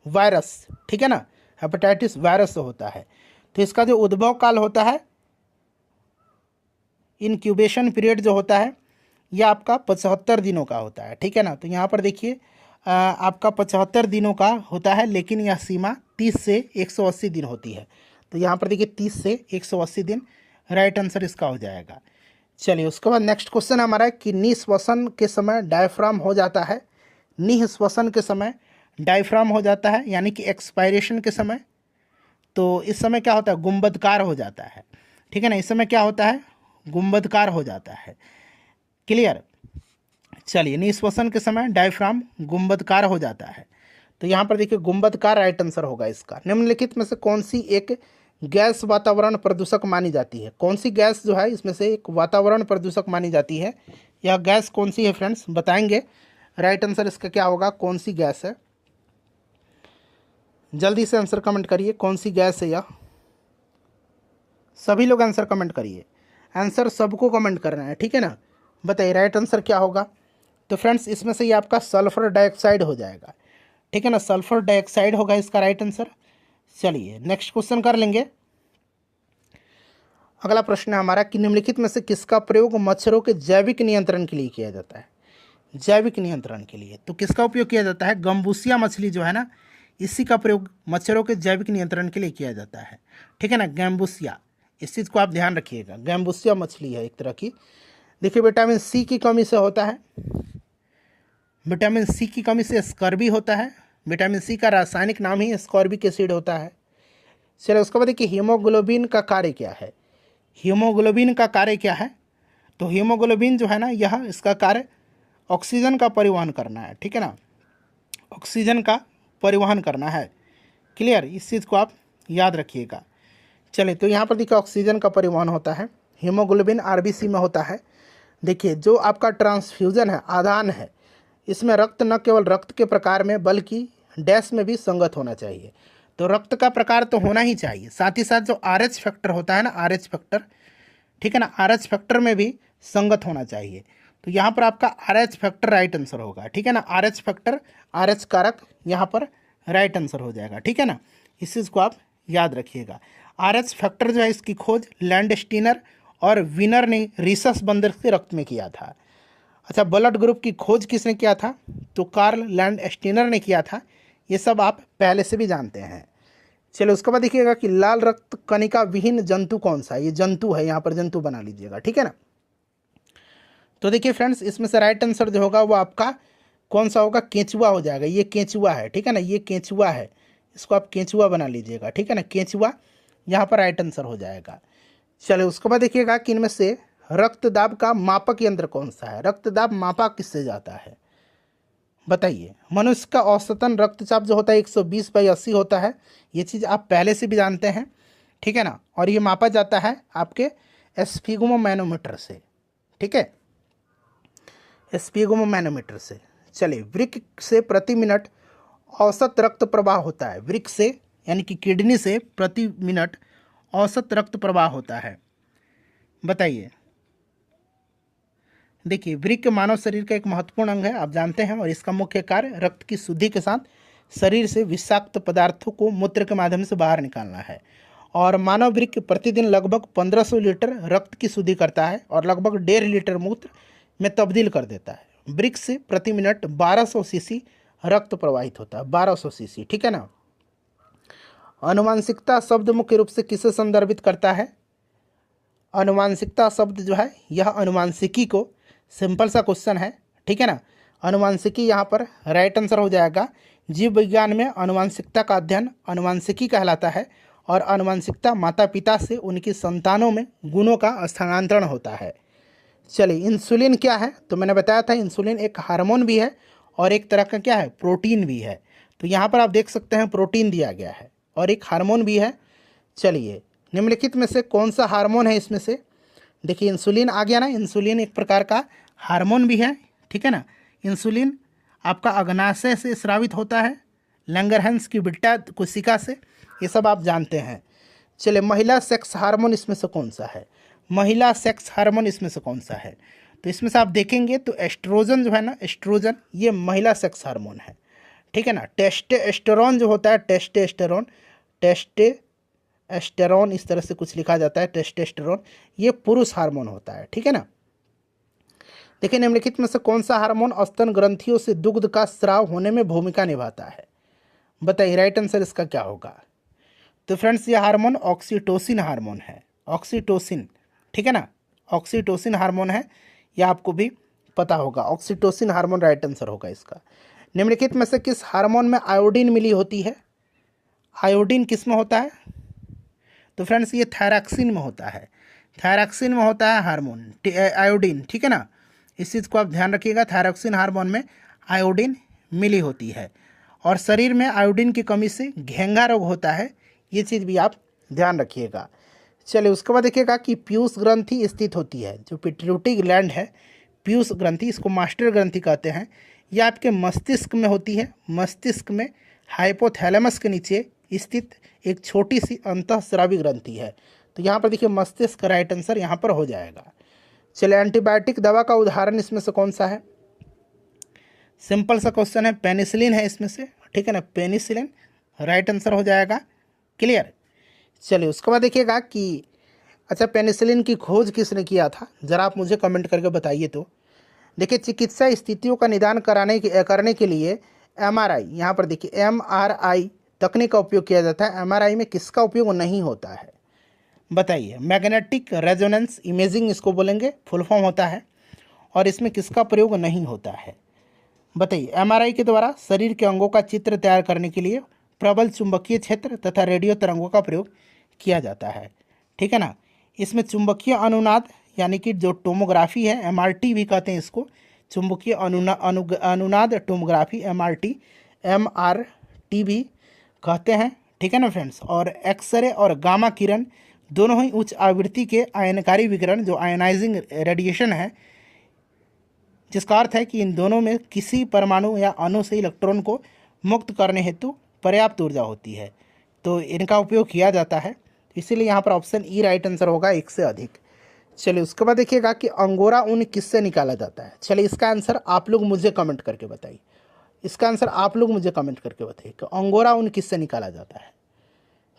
वायरस। ठीक है ना, हेपेटाइटिस वायरस से होता है। तो इसका जो उद्भव काल होता है, इनक्यूबेशन पीरियड जो होता है, यह आपका 75 दिनों का होता है। ठीक है ना, तो यहाँ पर देखिए आपका 75 दिनों का होता है, लेकिन यह सीमा 30 से 180 दिन होती है। तो यहाँ पर देखिए 30 से 180 दिन राइट आंसर इसका हो जाएगा। चलिए उसके बाद नेक्स्ट क्वेश्चन हमारा है कि निःश्वसन के समय डायफ्राम हो जाता है। निःश्वसन के समय डायफ्राम हो जाता है, यानी कि एक्सपायरेशन के समय। तो इस समय क्या होता है? गुंबदकार हो जाता है। ठीक है ना, इस समय क्या होता है? गुंबदकार हो जाता है। क्लियर? चलिए निःश्वसन के समय डायफ्राम गुंबदकार हो जाता है। तो यहाँ पर देखिए गुंबदकार राइट आंसर होगा इसका। निम्नलिखित में से कौन सी एक गैस वातावरण प्रदूषक मानी जाती है? कौन सी गैस जो है इसमें से एक वातावरण प्रदूषक मानी जाती है? यह गैस कौन सी है फ्रेंड्स, बताएंगे राइट आंसर इसका क्या होगा, कौन सी गैस है? जल्दी से आंसर कमेंट करिए, कौन सी गैस है यह? सभी लोग आंसर कमेंट करिए, आंसर सबको कमेंट करना है, ठीक है ना? बताइए राइट आंसर क्या होगा? तो फ्रेंड्स इसमें से ये आपका सल्फर डाइऑक्साइड हो जाएगा, ठीक है ना? सल्फर डाइऑक्साइड होगा इसका राइट आंसर। चलिए नेक्स्ट क्वेश्चन कर लेंगे। अगला प्रश्न है हमारा कि निम्नलिखित में से किसका प्रयोग मच्छरों के जैविक नियंत्रण के लिए किया जाता है? जैविक नियंत्रण के लिए तो किसका उपयोग किया जाता है? गम्बूसिया मछली जो है ना, इसी का प्रयोग मच्छरों के जैविक नियंत्रण के लिए किया जाता है, ठीक है ना? गैम्बूसिया, इस चीज़ को आप ध्यान रखिएगा, गैम्बूसिया मछली है एक तरह की। देखिए विटामिन सी की कमी से होता है, विटामिन सी की कमी से स्कर्वी होता है। विटामिन सी का रासायनिक नाम ही स्कॉर्बिक एसिड होता है। चलिए उसके बाद देखिए हीमोग्लोबिन का कार्य क्या है? हीमोग्लोबिन का कार्य क्या है? तो हीमोग्लोबिन जो है ना, यह इसका कार्य ऑक्सीजन का परिवहन करना है, ठीक है ना? ऑक्सीजन का परिवहन करना है। क्लियर, इस चीज़ को आप याद रखिएगा। चलिए तो यहाँ पर देखिए ऑक्सीजन का परिवहन होता है, हीमोग्लोबिन आरबीसी में होता है। देखिए जो आपका ट्रांसफ्यूज़न है, आदान है, इसमें रक्त न केवल रक्त के प्रकार में बल्कि डैश में भी संगत होना चाहिए। तो रक्त का प्रकार तो होना ही चाहिए, साथ ही साथ जो आरएच फैक्टर होता है ना, आरएच फैक्टर, ठीक है ना, आरएच फैक्टर में भी संगत होना चाहिए। तो यहाँ पर आपका आरएच फैक्टर राइट आंसर होगा, ठीक है ना? आरएच फैक्टर, आरएच कारक यहाँ पर राइट आंसर हो जाएगा, ठीक है ना? इस चीज़ को आप याद रखिएगा। आरएच फैक्टर जो है इसकी खोज लैंडस्टीनर और विनर ने रिसस बंदर के रक्त में किया था। अच्छा, ब्लड ग्रुप की खोज किसने किया था? तो कार्ल लैंडस्टीनर ने किया था। ये सब आप पहले से भी जानते हैं। चलो उसके बाद देखिएगा कि लाल रक्त कणिका विहीन जंतु कौन सा है? ये जंतु है, यहाँ पर जंतु बना लीजिएगा, ठीक है ना? तो देखिए फ्रेंड्स इसमें से राइट आंसर जो होगा वो आपका कौन सा होगा? केंचुआ हो जाएगा। ये केंचुआ है, ठीक है ना? ये केंचुआ है, इसको आप केंचुआ बना लीजिएगा, ठीक है ना? केंचुआ यहाँ पर राइट आंसर हो जाएगा। चलिए उसके बाद देखिएगा कि इनमें से रक्तदाब का मापक यंत्र कौन सा है? रक्तदाब मापा किससे जाता है? बताइए। मनुष्य का औसतन रक्तचाप जो होता है 120/80 होता है। ये चीज़ आप पहले से भी जानते हैं, ठीक है ना? और ये मापा जाता है आपके स्फिग्मोमैनोमीटर से, ठीक है? स्फिग्मोमैनोमीटर से। चलिए वृक्क से प्रति मिनट औसत रक्त प्रवाह होता है। वृक्क से यानी कि किडनी से प्रति मिनट औसत रक्त प्रवाह होता है, बताइए। देखिए वृक्क मानव शरीर का एक महत्वपूर्ण अंग है, आप जानते हैं, और इसका मुख्य कार्य रक्त की शुद्धि के साथ शरीर से विषाक्त पदार्थों को मूत्र के माध्यम से बाहर निकालना है। और मानव वृक्क प्रतिदिन लगभग 1500 लीटर रक्त की शुद्धि करता है और लगभग 1.5 लीटर मूत्र में तब्दील कर देता है। वृक्क से प्रति मिनट 1200 सीसी रक्त प्रवाहित होता है, 1200 सीसी, ठीक है ना? अनुवांशिकता शब्द मुख्य रूप से किसे संदर्भित करता है? अनुवांशिकता शब्द जो है यह अनुवांशिकी को, सिंपल सा क्वेश्चन है, ठीक है ना? अनुवांशिकी यहाँ पर राइट आंसर हो जाएगा। जीव विज्ञान में अनुवांशिकता का अध्ययन अनुवांशिकी कहलाता है और अनुवांशिकता माता पिता से उनकी संतानों में गुणों का स्थानांतरण होता है। चलिए इंसुलिन क्या है? तो मैंने बताया था इंसुलिन एक हार्मोन भी है और एक तरह का क्या है? प्रोटीन भी है। तो यहाँ पर आप देख सकते हैं प्रोटीन दिया गया है और एक हार्मोन भी है। चलिए निम्नलिखित में से कौन सा हार्मोन है इसमें से? देखिए इंसुलिन आ गया ना, इंसुलिन एक प्रकार का हार्मोन भी है, ठीक है ना? इंसुलिन आपका अग्नाशय से स्रावित होता है, लैंगरहैंस की बिट्टा कोशिका से, ये सब आप जानते हैं। चलिए महिला सेक्स हार्मोन इसमें से कौन सा है? महिला सेक्स हार्मोन इसमें से कौन सा है? तो इसमें से आप देखेंगे तो एस्ट्रोजन जो है ना, एस्ट्रोजन ये महिला सेक्स हार्मोन है, ठीक है ना? टेस्टोस्टेरोन जो होता है, टेस्टोस्टेरोन, टेस्टोस्टेरोन इस तरह से कुछ लिखा जाता है, टेस्टोस्टेरोन ये पुरुष हार्मोन होता है, ठीक है ना? देखिए निम्नलिखित में से कौन सा हार्मोन स्तन ग्रंथियों से दुग्ध का स्राव होने में भूमिका निभाता है? बताइए राइट आंसर इसका क्या होगा? तो फ्रेंड्स ये हार्मोन ऑक्सीटोसिन हार्मोन है, ऑक्सीटोसिन, ठीक है ना? ऑक्सीटोसिन हार्मोन है, यह आपको भी पता होगा। ऑक्सीटोसिन हार्मोन राइट आंसर होगा इसका। निम्नलिखित में से किस हार्मोन में आयोडीन मिली होती है? आयोडीन किस में होता है? तो फ्रेंड्स ये थायरॉक्सिन में होता है, थायरॉक्सिन में होता है हार्मोन आयोडीन, ठीक है ना? इस चीज़ को आप ध्यान रखिएगा, थायरॉक्सिन हार्मोन में आयोडीन मिली होती है और शरीर में आयोडीन की कमी से घेंघा रोग होता है, ये चीज़ भी आप ध्यान रखिएगा। चलिए उसके बाद देखिएगा कि पीयूष ग्रंथि स्थित होती है, जो पिट्यूटरी ग्लैंड है, पीयूष ग्रंथि, इसको मास्टर ग्रंथि कहते हैं, यह आपके मस्तिष्क में होती है। मस्तिष्क में हाइपोथैलेमस के नीचे स्थित एक छोटी सी अंतःस्रावी ग्रंथि है। तो यहाँ पर देखिए मस्तिष्क राइट आंसर यहाँ पर हो जाएगा। चलिए एंटीबायोटिक दवा का उदाहरण इसमें से कौन सा है? सिंपल सा क्वेश्चन है, पेनिसिलिन है इसमें से, ठीक है ना, पेनिसिलिन राइट आंसर हो जाएगा। क्लियर। चलिए उसके बाद देखिएगा कि अच्छा पेनिसिलिन की खोज किसने किया था, ज़रा आप मुझे कमेंट करके बताइए। तो देखिए चिकित्सा स्थितियों का निदान करने के लिए एमआरआई, यहाँ पर देखिए एमआरआई तकनीक का उपयोग किया जाता है। एमआरआई में किसका उपयोग नहीं होता है बताइए? मैग्नेटिक रेजोनेंस इमेजिंग इसको बोलेंगे, फुल फॉर्म होता है। और इसमें किसका प्रयोग नहीं होता है बताइए? एमआरआई के द्वारा शरीर के अंगों का चित्र तैयार करने के लिए प्रबल चुंबकीय क्षेत्र तथा रेडियो तरंगों का प्रयोग किया जाता है, ठीक है ना। इसमें चुंबकीय अनुनाद यानी कि जो टोमोग्राफी है, एमआरटी भी कहते हैं इसको, चुंबकीय अनुनाद टोमोग्राफी एमआरटी भी कहते हैं, ठीक है ना फ्रेंड्स। और एक्सरे और गामा किरण दोनों ही उच्च आवृत्ति के आयनकारी विकिरण जो आयनाइजिंग रेडिएशन है, जिसका अर्थ है कि इन दोनों में किसी परमाणु या अणु से इलेक्ट्रॉन को मुक्त करने हेतु पर्याप्त ऊर्जा होती है, तो इनका उपयोग किया जाता है। इसीलिए यहाँ पर ऑप्शन ई राइट आंसर होगा, एक से अधिक। चलिए उसके बाद देखिएगा कि अंगोरा ऊन किससे निकाला जाता है। चलिए इसका आंसर आप लोग मुझे कमेंट करके बताइए। इसका आंसर आप लोग मुझे कमेंट करके बताइए कि अंगोरा ऊन किससे निकाला जाता है।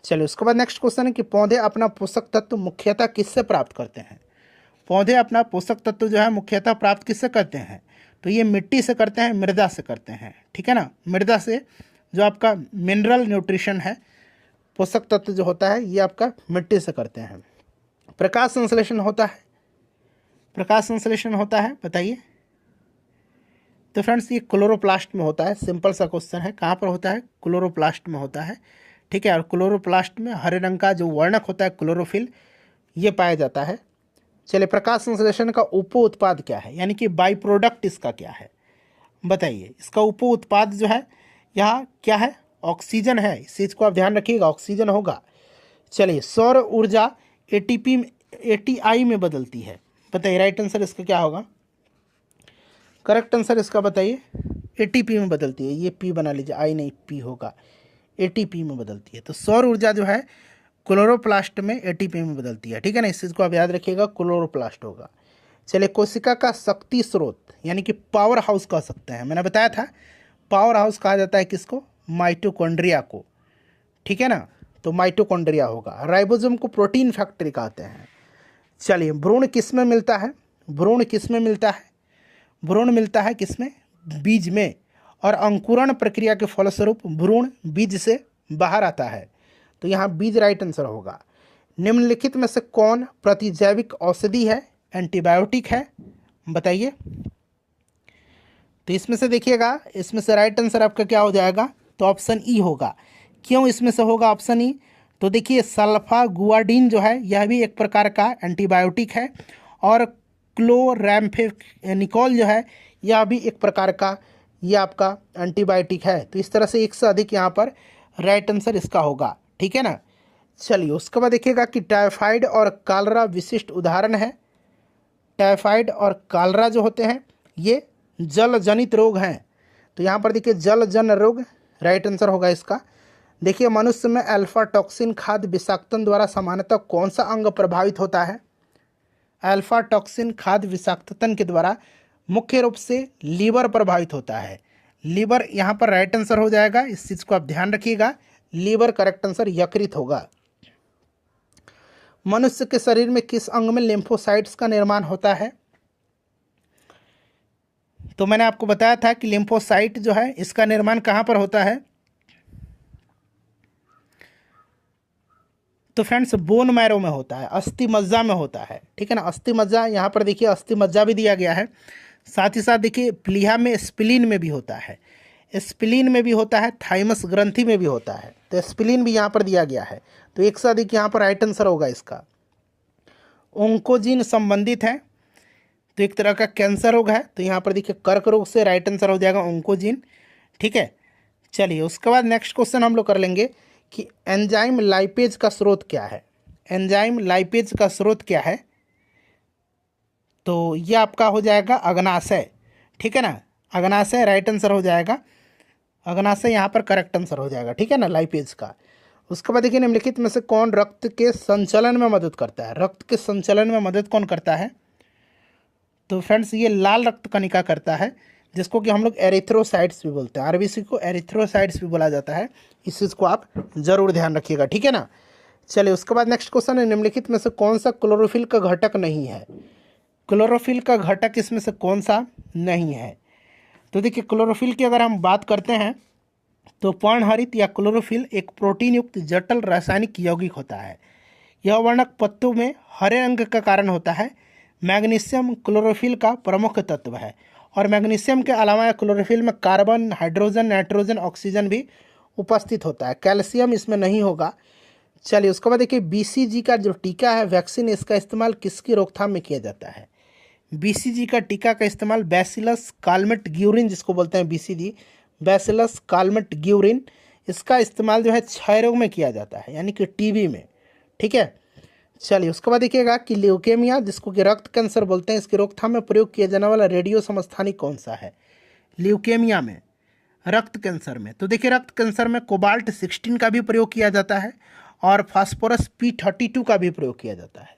चलिए उसके बाद नेक्स्ट क्वेश्चन है कि पौधे अपना पोषक तत्व मुख्यतः किससे प्राप्त करते हैं। पौधे अपना पोषक तत्व जो है मुख्यतः प्राप्त किससे करते हैं? तो ये मिट्टी से करते हैं, मृदा से करते हैं, ठीक है ना। मृदा से जो आपका मिनरल न्यूट्रिशन है, पोषक तत्व जो होता है, ये आपका मिट्टी से करते हैं। प्रकाश संश्लेषण होता है, प्रकाश संश्लेषण होता है बताइए? तो फ्रेंड्स ये क्लोरोप्लास्ट में होता है। सिंपल सा क्वेश्चन है, कहाँ पर होता है? क्लोरोप्लास्ट में होता है, ठीक है। और क्लोरोप्लास्ट में हरे रंग का जो वर्णक होता है क्लोरोफिल, ये पाया जाता है। चलिए प्रकाश संश्लेषण का उप उत्पाद क्या है, यानी कि बाई प्रोडक्ट इसका क्या है बताइए? इसका उप उत्पाद जो है यहाँ क्या है? ऑक्सीजन है। इस चीज़ को आप ध्यान रखिएगा, ऑक्सीजन होगा। चलिए सौर ऊर्जा एटीआई में बदलती है बताइए? राइट आंसर इसका क्या होगा? करेक्ट आंसर इसका बताइए? एटीपी में बदलती है। ये पी बना लीजिए, आई नहीं पी होगा, एटीपी में बदलती है। तो सौर ऊर्जा जो है क्लोरोप्लास्ट में एटीपी में बदलती है, ठीक है ना। इस चीज़ को आप याद रखिएगा, क्लोरोप्लास्ट होगा। चलिए कोशिका का शक्ति स्रोत यानी कि पावर हाउस कह सकते हैं। मैंने बताया था पावर हाउस कहा जाता है किसको? माइटोकॉन्ड्रिया को, ठीक है ना। तो माइटोकॉन्ड्रिया होगा। राइबोसोम को प्रोटीन फैक्ट्री कहते हैं। चलिए भ्रूण किस में मिलता है? भ्रूण किस में मिलता है? भ्रूण मिलता है किस में? बीज में। और अंकुरण प्रक्रिया के फलस्वरूप भ्रूण बीज से बाहर आता है, तो यहाँ बीज राइट आंसर होगा। निम्नलिखित में से कौन प्रतिजैविक औषधि है, एंटीबायोटिक है बताइए? तो इसमें से देखिएगा, इसमें से राइट आंसर आपका क्या हो जाएगा? तो ऑप्शन ई होगा। क्यों इसमें से होगा ऑप्शन ई? तो देखिए सल्फागुआडिन जो है यह भी एक प्रकार का एंटीबायोटिक है, और क्लोरैम्फेनिकोल जो है यह भी एक प्रकार का ये आपका एंटीबायोटिक है। तो इस तरह से एक से अधिक यहाँ पर राइट आंसर इसका होगा, ठीक है ना। चलिए उसके बाद देखिएगा कि टाइफाइड और कॉलरा विशिष्ट उदाहरण है। टाइफाइड और कॉलरा जो होते हैं ये जल जनित रोग हैं। तो यहाँ पर देखिए जल जन रोग राइट आंसर होगा इसका। देखिए मनुष्य में अल्फा टॉक्सिन खाद्य विषाक्तन द्वारा सामान्यतः कौन सा अंग प्रभावित होता है? अल्फा टॉक्सिन खाद्य विषाक्तन के द्वारा मुख्य रूप से लीवर प्रभावित होता है। लीवर यहाँ पर राइट आंसर हो जाएगा, इस चीज़ को आप ध्यान रखिएगा। लीवर करेक्ट आंसर यकृत होगा। मनुष्य के शरीर में किस अंग में लिम्फोसाइट्स का निर्माण होता है? तो मैंने आपको बताया था कि लिम्फोसाइट जो है इसका निर्माण कहाँ पर होता है? तो फ्रेंड्स बोन मैरो में होता है, अस्थि मज्जा में होता है, ठीक है ना। अस्थि मज्जा, यहाँ पर देखिए अस्थि मज्जा भी दिया गया है। साथ ही साथ देखिए प्लीहा में स्प्लीन में भी होता है, स्प्लीन में भी होता है, थाइमस ग्रंथि में भी होता है। तो स्प्लीन भी यहाँ पर दिया गया है। तो एक साथ देखिए यहाँ पर राइट आंसर होगा इसका। ओंकोजीन संबंधित है, तो एक तरह का कैंसर रोग है। तो यहाँ पर देखिए कर्क रोग से राइट आंसर हो जाएगा ओंकोजीन, ठीक है। चलिए उसके बाद नेक्स्ट क्वेश्चन हम लोग कर लेंगे कि एंजाइम लाइपेज का स्रोत क्या है। एंजाइम लाइपेज का स्रोत क्या है? तो ये आपका हो जाएगा अग्नाशय, ठीक है ना। अग्नाशय राइट आंसर हो जाएगा, अग्नाशय यहाँ पर करेक्ट आंसर हो जाएगा, ठीक है ना, लाइपेज का। उसके बाद देखिए निम्नलिखित में से कौन रक्त के संचलन में मदद करता है, रक्त के संचलन में मदद कौन करता है? तो फ्रेंड्स ये लाल रक्त कणिका करता है, जिसको कि हम लोग एरिथ्रोसाइट्स भी बोलते हैं, आरबीसी को एरिथ्रोसाइट्स भी बोला जाता है। इस चीज़ को आप जरूर ध्यान रखिएगा, ठीक है ना। चलिए उसके बाद नेक्स्ट क्वेश्चन है, निम्नलिखित में से कौन सा क्लोरोफिल का घटक नहीं है? क्लोरोफिल का घटक इसमें से कौन सा नहीं है? तो देखिए क्लोरोफिल की अगर हम बात करते हैं तो पर्णहरित या क्लोरोफिल एक प्रोटीन युक्त जटिल रासायनिक यौगिक होता है। यह वर्णक पत्तों में हरे रंग का कारण होता है। मैग्नीशियम क्लोरोफिल का प्रमुख तत्व है और मैग्नीशियम के अलावा क्लोरोफिल में कार्बन, हाइड्रोजन, नाइट्रोजन, ऑक्सीजन भी उपस्थित होता है। कैल्शियम इसमें नहीं होगा। चलिए उसके बाद देखिए बीसीजी का जो टीका है वैक्सीन, इसका इस्तेमाल किसकी रोकथाम में किया जाता है? बीसीजी का टीका का इस्तेमाल बैसिलस कालमेट ग्यूरिन, जिसको बोलते हैं बीसीजी, बैसिलस कालमेट ग्यूरिन, इसका इस्तेमाल जो है क्षय रोग में किया जाता है, यानी कि टीबी में, ठीक है। चलिए उसके बाद देखिएगा कि ल्यूकेमिया, जिसको कि रक्त कैंसर बोलते हैं, इसकी रोकथाम में प्रयोग किया जाने वाला रेडियो समस्थानिक कौन सा है? ल्यूकेमिया में, रक्त कैंसर में। तो देखिए रक्त कैंसर में कोबाल्ट 16 का भी प्रयोग किया जाता है और फास्फोरस P32 का भी प्रयोग किया जाता है।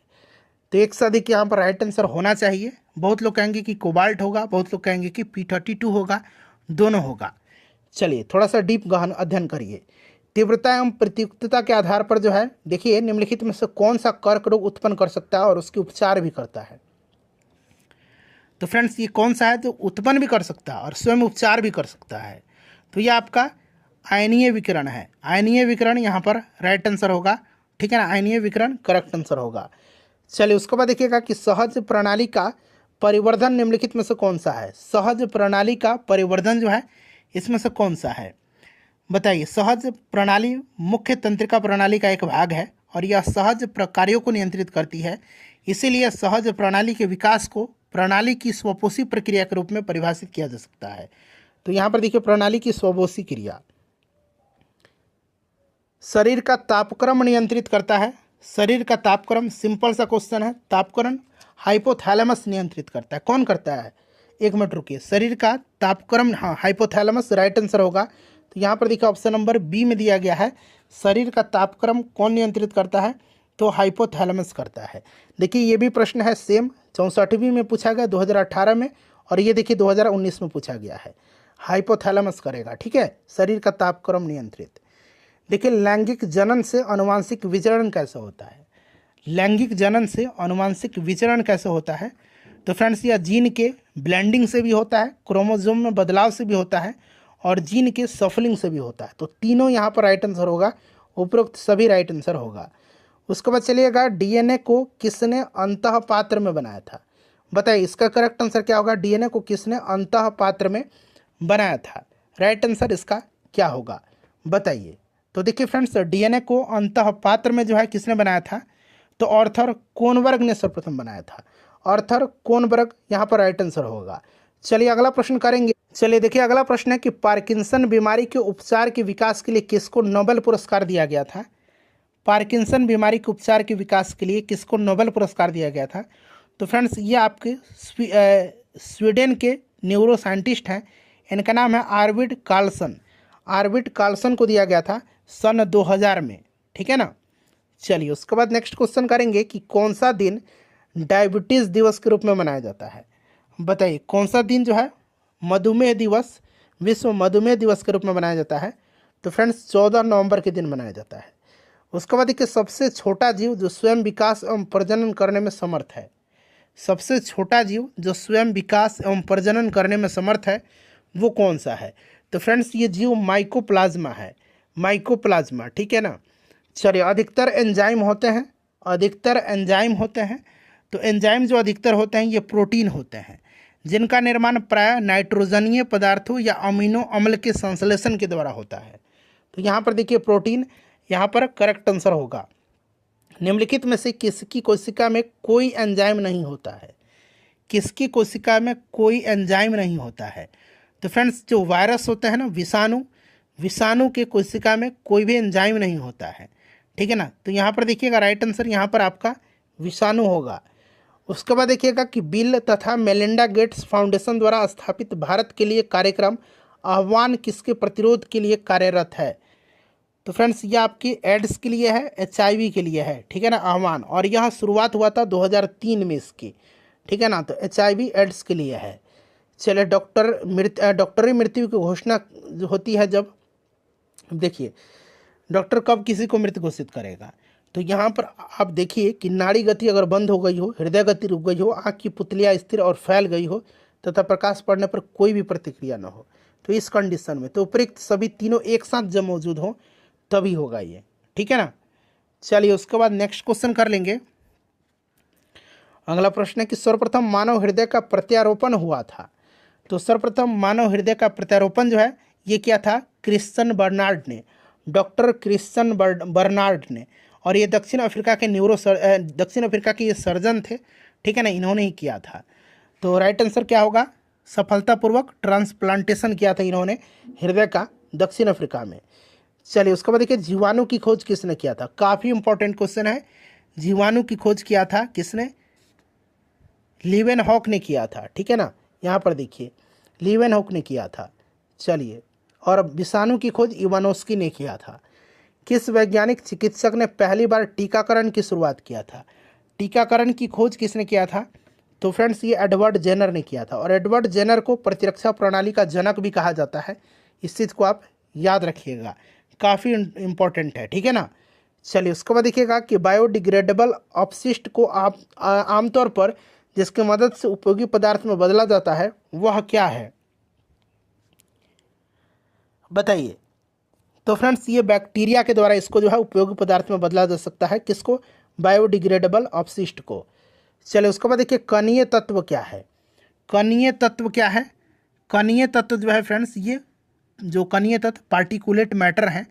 तो एक साथ देखिए यहाँ पर राइट आंसर होना चाहिए। बहुत लोग कहेंगे कि कोबाल्ट होगा, बहुत लोग कहेंगे कि P32 होगा, दोनों होगा। चलिए थोड़ा सा डीप गहन अध्ययन करिए। तीव्रता एवं प्रत्युक्तता के आधार पर जो है देखिए निम्नलिखित में से कौन सा कर्क रोग उत्पन्न कर सकता है और उसके उपचार भी करता है? तो फ्रेंड्स ये कौन सा है? तो उत्पन्न भी कर सकता है और स्वयं उपचार भी कर सकता है। तो ये आपका आयनीय विकिरण है। आयनीय विकिरण यहाँ पर राइट आंसर होगा, ठीक है ना, आयनीय विकिरण करेक्ट आंसर होगा। चलिए उसके बाद देखिएगा कि सहज प्रणाली का परिवर्धन निम्नलिखित में से कौन सा है? सहज प्रणाली का परिवर्धन जो है इसमें से कौन सा है? बताइए। सहज प्रणाली मुख्य तंत्रिका प्रणाली का एक भाग है और यह सहज कार्यों को नियंत्रित करती है। इसीलिए सहज प्रणाली के विकास को प्रणाली की स्वपोषी प्रक्रिया के रूप में परिभाषित किया जा सकता है। तो यहाँ पर देखिए प्रणाली की स्वपोषी क्रिया। शरीर का तापक्रम नियंत्रित करता है। शरीर का तापक्रम, सिंपल सा क्वेश्चन है, तापक्रम हाइपोथैलेमस नियंत्रित करता है। कौन करता है? एक मिनट रुकिए। शरीर का तापक्रम, हाँ हाइपोथैलेमस राइट आंसर होगा। तो यहाँ पर देखिए ऑप्शन नंबर बी में दिया गया है, शरीर का तापक्रम कौन नियंत्रित करता है? तो हाइपोथैलेमस करता है। देखिए ये भी प्रश्न है सेम, 64वीं में पूछा गया 2018 में, और ये देखिए 2019 में पूछा गया है। हाइपोथैलेमस करेगा, ठीक है, शरीर का तापक्रम नियंत्रित। देखिए लैंगिक जनन से अनुवांशिक विचरण कैसे होता है? लैंगिक जनन से अनुवांशिक विचरण कैसे होता है? तो फ्रेंड्स यह जीन के ब्लेंडिंग से भी होता है, क्रोमोसोम में बदलाव से भी होता है और जीन के सफलिंग से भी होता है। तो तीनों यहाँ पर राइट आंसर होगा, उपरोक्त सभी राइट आंसर होगा। उसके बाद चलिएगा डीएनए को किसने अंतः पात्र में बनाया था? बताइए इसका करेक्ट आंसर क्या होगा? डीएनए को किसने अंतः पात्र में बनाया था? राइट आंसर इसका क्या होगा बताइए। तो देखिए फ्रेंड्स डीएनए को अंतः पात्र में जो है किसने बनाया था? तो आर्थर कोनबर्ग ने सर्वप्रथम बनाया था। आर्थर कोनबर्ग यहाँ पर राइट आंसर होगा। चलिए अगला प्रश्न करेंगे। चलिए देखिए अगला प्रश्न है कि पार्किंसन बीमारी के उपचार के विकास के लिए किसको नोबेल पुरस्कार दिया गया था? पार्किंसन बीमारी के उपचार के विकास के लिए किसको नोबेल पुरस्कार दिया गया था? तो फ्रेंड्स ये आपके स्वीडन के न्यूरो साइंटिस्ट हैं, इनका नाम है आर्विड कार्लसन। आर्विड कार्लसन को दिया गया था सन 2000 में, ठीक है ना। चलिए उसके बाद नेक्स्ट क्वेश्चन करेंगे कि कौन सा दिन डायबिटीज़ दिवस के रूप में मनाया जाता है? बताइए कौन सा दिन जो है मधुमेह दिवस, विश्व मधुमेह दिवस के रूप में मनाया जाता है? तो फ्रेंड्स 14 नवंबर के दिन मनाया जाता है। उसके बाद देखिए सबसे छोटा जीव जो स्वयं विकास एवं प्रजनन करने में समर्थ है। सबसे छोटा जीव जो स्वयं विकास एवं प्रजनन करने में समर्थ है वो कौन सा है? तो फ्रेंड्स ये जीव माइकोप्लाज्मा है, माइकोप्लाज्मा, ठीक है ना। चलिए अधिकतर एंजाइम होते हैं, अधिकतर एंजाइम होते हैं। तो एंजाइम जो अधिकतर होते हैं ये प्रोटीन होते हैं, जिनका निर्माण प्रायः नाइट्रोजनीय पदार्थों या अमीनो अम्ल के संश्लेषण के द्वारा होता है। तो यहाँ पर देखिए प्रोटीन यहाँ पर करेक्ट आंसर होगा। निम्नलिखित में से किसकी कोशिका में कोई एंजाइम नहीं होता है? किसकी कोशिका में कोई एंजाइम नहीं होता है? तो फ्रेंड्स जो वायरस होते हैं ना, विषाणु, विषाणु के कोशिका में कोई भी एंजाइम नहीं होता है, ठीक है ना। तो यहाँ पर देखिएगा राइट आंसर यहाँ पर आपका विषाणु होगा। उसके बाद देखिएगा कि बिल तथा मेलिंडा गेट्स फाउंडेशन द्वारा स्थापित भारत के लिए कार्यक्रम आह्वान किसके प्रतिरोध के लिए कार्यरत है। तो फ्रेंड्स ये आपकी एड्स के लिए है, एचआईवी के लिए है, ठीक है ना, आह्वान। और यह शुरुआत हुआ था 2003 में इसकी, ठीक है ना। तो एचआईवी एड्स के लिए है। चलिए डॉक्टरी मृत्यु की घोषणा होती है जब, देखिए डॉक्टर कब किसी को मृत घोषित करेगा। तो यहाँ पर आप देखिए कि नाड़ी गति अगर बंद हो गई हो, हृदय गति रुक गई हो, आँख की पुतलियाँ स्थिर और फैल गई हो तथा प्रकाश पड़ने पर कोई भी प्रतिक्रिया न हो, तो इस कंडीशन में तो उपयुक्त सभी तीनों एक साथ जब मौजूद हो तभी होगा ये, ठीक है ना। चलिए उसके बाद नेक्स्ट क्वेश्चन कर लेंगे। अगला प्रश्न है कि सर्वप्रथम मानव हृदय का प्रत्यारोपण हुआ था। तो सर्वप्रथम मानव हृदय का प्रत्यारोपण जो है ये क्या था, क्रिश्चियन बर्नार्ड ने, डॉक्टर क्रिश्चियन बर्नार्ड ने। और ये दक्षिण अफ्रीका के ये सर्जन थे, ठीक है ना, इन्होंने ही किया था। तो राइट आंसर क्या होगा, सफलतापूर्वक ट्रांसप्लांटेशन किया था इन्होंने हृदय का दक्षिण अफ्रीका में। चलिए उसके बाद देखिए जीवाणु की खोज किसने किया था। काफ़ी इंपॉर्टेंट क्वेश्चन है। जीवाणु की खोज किया था किसने, लीवेनहॉक ने किया था, ठीक है ना। यहाँ पर देखिए लीवेनहॉक ने किया था। चलिए और विषाणु की खोज इवानोस्की ने किया था। किस वैज्ञानिक चिकित्सक ने पहली बार टीकाकरण की शुरुआत किया था। टीकाकरण की खोज किसने किया था, तो फ्रेंड्स ये एडवर्ड जेनर ने किया था। और एडवर्ड जेनर को प्रतिरक्षा प्रणाली का जनक भी कहा जाता है, इस चीज़ को आप याद रखिएगा, काफ़ी इंपॉर्टेंट है, ठीक है ना। चलिए उसके बाद देखिएगा कि बायोडिग्रेडेबल अपशिष्ट को आप आमतौर पर जिसकी मदद से उपयोगी पदार्थ में बदला जाता है वह क्या है, बताइए। तो फ्रेंड्स ये बैक्टीरिया के द्वारा इसको जो है उपयोगी पदार्थ में बदला जा सकता है, किसको, बायोडिग्रेडेबल अपशिष्ट को। चलिए उसके बाद देखिए कणीय तत्व क्या है। कणीय तत्व क्या है, कणीय तत्व जो है फ्रेंड्स ये जो कणीय तत्व पार्टिकुलेट मैटर है,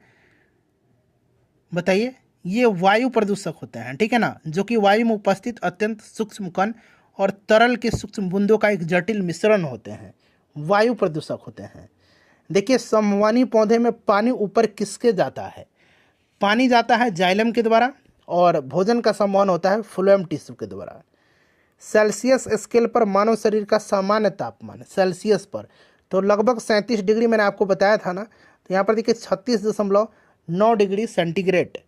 बताइए, ये वायु प्रदूषक होते हैं, ठीक है ना, जो कि वायु में उपस्थित अत्यंत सूक्ष्म कण और तरल के सूक्ष्म बूंदों का एक जटिल मिश्रण होते हैं, वायु प्रदूषक होते हैं। देखिए समवनी पौधे में पानी ऊपर किसके जाता है, पानी जाता है जाइलम के द्वारा और भोजन का संवहन होता है फ्लोएम टिश्यू के द्वारा। सेल्सियस स्केल पर मानव शरीर का सामान्य तापमान सेल्सियस पर तो लगभग 37 डिग्री मैंने आपको बताया था ना। तो यहाँ पर देखिए 36.9 डिग्री सेंटीग्रेड।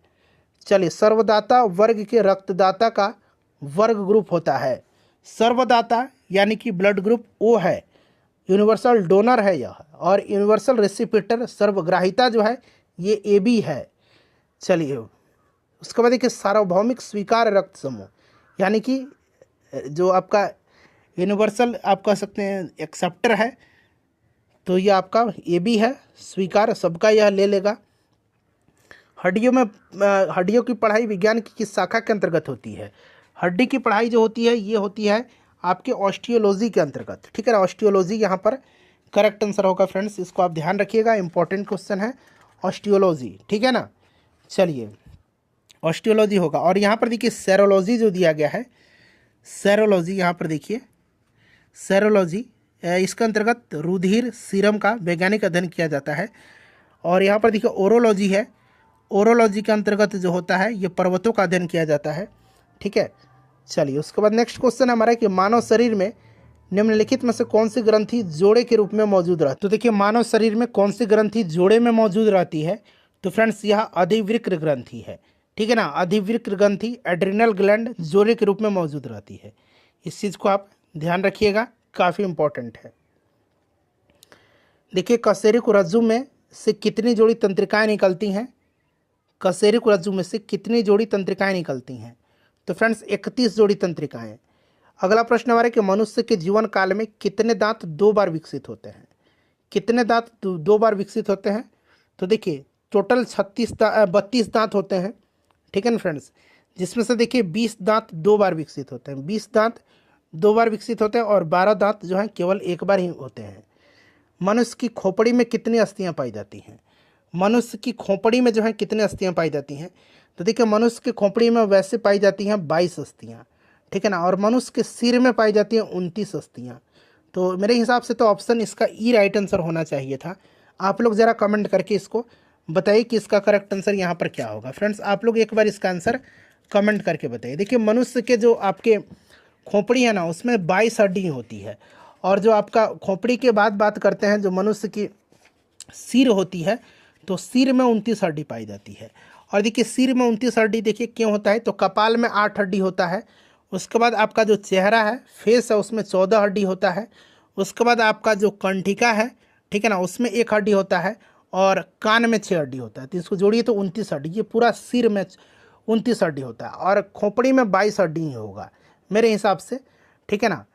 चलिए सर्वदाता वर्ग के रक्तदाता का वर्ग ग्रुप होता है। सर्वदाता यानी कि ब्लड ग्रुप ओ है, यूनिवर्सल डोनर है यह, और यूनिवर्सल रेसिपिटर सर्वग्राहिता जो है ये ए बी है। चलिए उसके बाद देखिए सार्वभौमिक स्वीकार रक्त समूह यानी कि जो आपका यूनिवर्सल आप कह सकते हैं एक्सेप्टर है, तो ये आपका ए बी है, स्वीकार सबका यह ले लेगा। हड्डियों की पढ़ाई विज्ञान की किस शाखा के अंतर्गत होती है। हड्डी की पढ़ाई जो होती है ये होती है आपके ऑस्टियोलॉजी के अंतर्गत, ठीक है ना। ऑस्टियोलॉजी यहाँ पर करेक्ट आंसर होगा फ्रेंड्स, इसको आप ध्यान रखिएगा, इंपॉर्टेंट क्वेश्चन है ऑस्टियोलॉजी, ठीक है ना। चलिए ऑस्टियोलॉजी होगा। और यहाँ पर देखिए सेरोलॉजी जो दिया गया है, सेरोलॉजी यहाँ पर देखिए सेरोलॉजी इसके अंतर्गत रुधिर सीरम का वैज्ञानिक अध्ययन किया जाता है। और यहाँ पर देखिए ओरोलॉजी है, ओरोलॉजी के अंतर्गत जो होता है ये पर्वतों का अध्ययन किया जाता है, ठीक है। चलिए उसके बाद नेक्स्ट क्वेश्चन हमारा कि मानव शरीर में निम्नलिखित में से कौन सी ग्रंथि जोड़े के रूप में मौजूद रहती है। तो देखिए मानव शरीर में कौन सी ग्रंथि जोड़े में मौजूद रहती है, तो फ्रेंड्स यह अधिवृक्क ग्रंथि है, ठीक है ना। अधिवृक्क ग्रंथि एड्रिनल ग्लैंड जोड़े के रूप में मौजूद रहती है, इस चीज़ को आप ध्यान रखिएगा, काफ़ी इंपॉर्टेंट है। देखिए कशेरुक रज्जु में से कितनी जोड़ी तंत्रिकाएँ निकलती हैं, कशेरुक रज्जु में से कितनी जोड़ी तंत्रिकाएँ निकलती हैं, तो फ्रेंड्स 31 जोड़ी तंत्रिकाएँ। अगला प्रश्न हमारा कि मनुष्य के जीवन काल में कितने दांत 2 बार विकसित होते हैं, कितने दांत 2 बार विकसित होते हैं, तो देखिए टोटल 32 दांत होते हैं, ठीक है ना फ्रेंड्स, जिसमें से देखिए 20 दांत 2 बार विकसित होते हैं, 20 दांत 2 बार विकसित होते हैं और 12 दांत जो हैं केवल 1 बार ही होते हैं। मनुष्य की खोपड़ी में कितनी अस्थियाँ पाई जाती हैं, मनुष्य की खोपड़ी में जो है कितनी अस्थियाँ पाई जाती हैं, तो देखिए मनुष्य की खोपड़ी में वैसे पाई जाती हैं 22 अस्थियाँ, ठीक है ना। और मनुष्य के सिर में पाई जाती हैं 29 अस्थियाँ। तो मेरे हिसाब से तो ऑप्शन इसका ई राइट आंसर होना चाहिए था। आप लोग ज़रा कमेंट करके इसको बताइए कि इसका करेक्ट आंसर यहाँ पर क्या होगा। फ्रेंड्स आप लोग एक बार इसका आंसर कमेंट करके बताइए। देखिए मनुष्य के जो आपके खोपड़ी है ना, उसमें 22 हड्डी होती है। और जो आपका खोपड़ी के बाद बात करते हैं, जो मनुष्य की सिर होती है, तो सिर में 29 हड्डी पाई जाती है। और देखिए सिर में 29 हड्डी देखिए क्यों होता है, तो कपाल में 8 हड्डी होता है। उसके बाद आपका जो चेहरा है, फेस है, उसमें 14 हड्डी होता है। उसके बाद आपका जो कंठिका है, ठीक है ना, उसमें 1 हड्डी होता है। और कान में 6 हड्डी होता है, तो इसको जोड़िए तो 29 हड्डी। ये पूरा सिर में 29 हड्डी होता है, और खोपड़ी में 22 हड्डी ही होगा मेरे हिसाब से, ठीक है ना।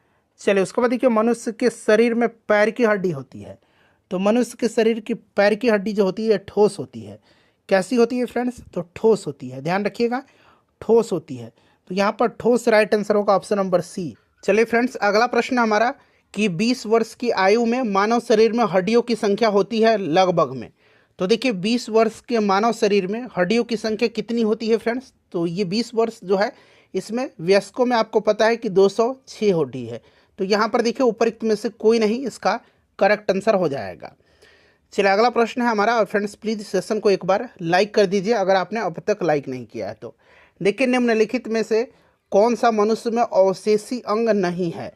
चलिए उसके बाद देखिए मनुष्य के शरीर में पैर की हड्डी होती है। तो मनुष्य के शरीर की पैर की हड्डी जो होती है ठोस होती है। कैसी होती है फ्रेंड्स, तो ठोस होती है, ध्यान रखिएगा, ठोस होती है। तो यहाँ पर ठोस राइट आंसर होगा ऑप्शन नंबर सी। चलिए फ्रेंड्स, अगला प्रश्न हमारा कि 20 वर्ष की आयु में मानव शरीर में हड्डियों की संख्या होती है लगभग में। तो देखिए 20 वर्ष के मानव शरीर में हड्डियों की संख्या कितनी होती है फ्रेंड्स, तो ये 20 वर्ष जो है, इसमें वयस्कों में आपको पता है कि 206 हड्डी है। तो यहाँ पर देखिए उपरोक्त में से कोई नहीं इसका करेक्ट आंसर हो जाएगा। चलिए अगला प्रश्न है हमारा, और फ्रेंड्स प्लीज़ सेशन को एक बार लाइक कर दीजिए अगर आपने अब तक लाइक नहीं किया है तो। देखिए निम्नलिखित में से कौन सा मनुष्य में अवशेषी अंग नहीं है।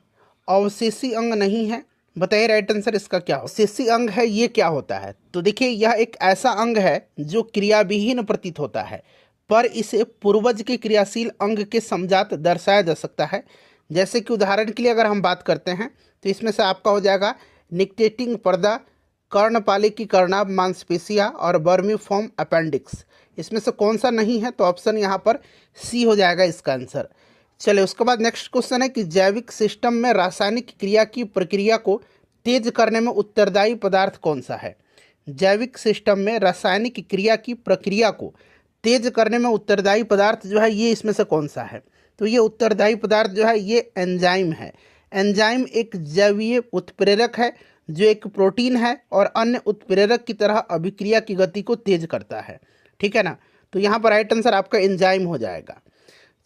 अवशेषी अंग नहीं है, बताइए राइट आंसर इसका क्या हो। अवशेषी अंग है, ये क्या होता है, तो देखिए यह एक ऐसा अंग है जो क्रियाविहीन प्रतीत होता है, पर इसे पूर्वज के क्रियाशील अंग के समजात दर्शाया जा सकता है। जैसे कि उदाहरण के लिए अगर हम बात करते हैं, तो इसमें से आपका हो जाएगा निक्टेटिंग पर्दा, कर्णपाली की कर्णाभ मांसपेशियाँ और वर्मीफॉर्म अपेंडिक्स। इसमें से कौन सा नहीं है, तो ऑप्शन यहाँ पर सी हो जाएगा इसका आंसर। चलिए उसके बाद नेक्स्ट क्वेश्चन है कि जैविक सिस्टम में रासायनिक क्रिया की प्रक्रिया को तेज करने में उत्तरदायी पदार्थ कौन सा है। जैविक सिस्टम में रासायनिक क्रिया की प्रक्रिया को तेज करने में उत्तरदायी पदार्थ जो है, ये इसमें से कौन सा है, तो ये उत्तरदायी पदार्थ जो है ये एंजाइम है। एंजाइम एक जैवीय उत्प्रेरक है जो एक प्रोटीन है और अन्य उत्प्रेरक की तरह अभिक्रिया की गति को तेज करता है, ठीक है ना। तो यहाँ पर राइट आंसर आपका एंजाइम हो जाएगा।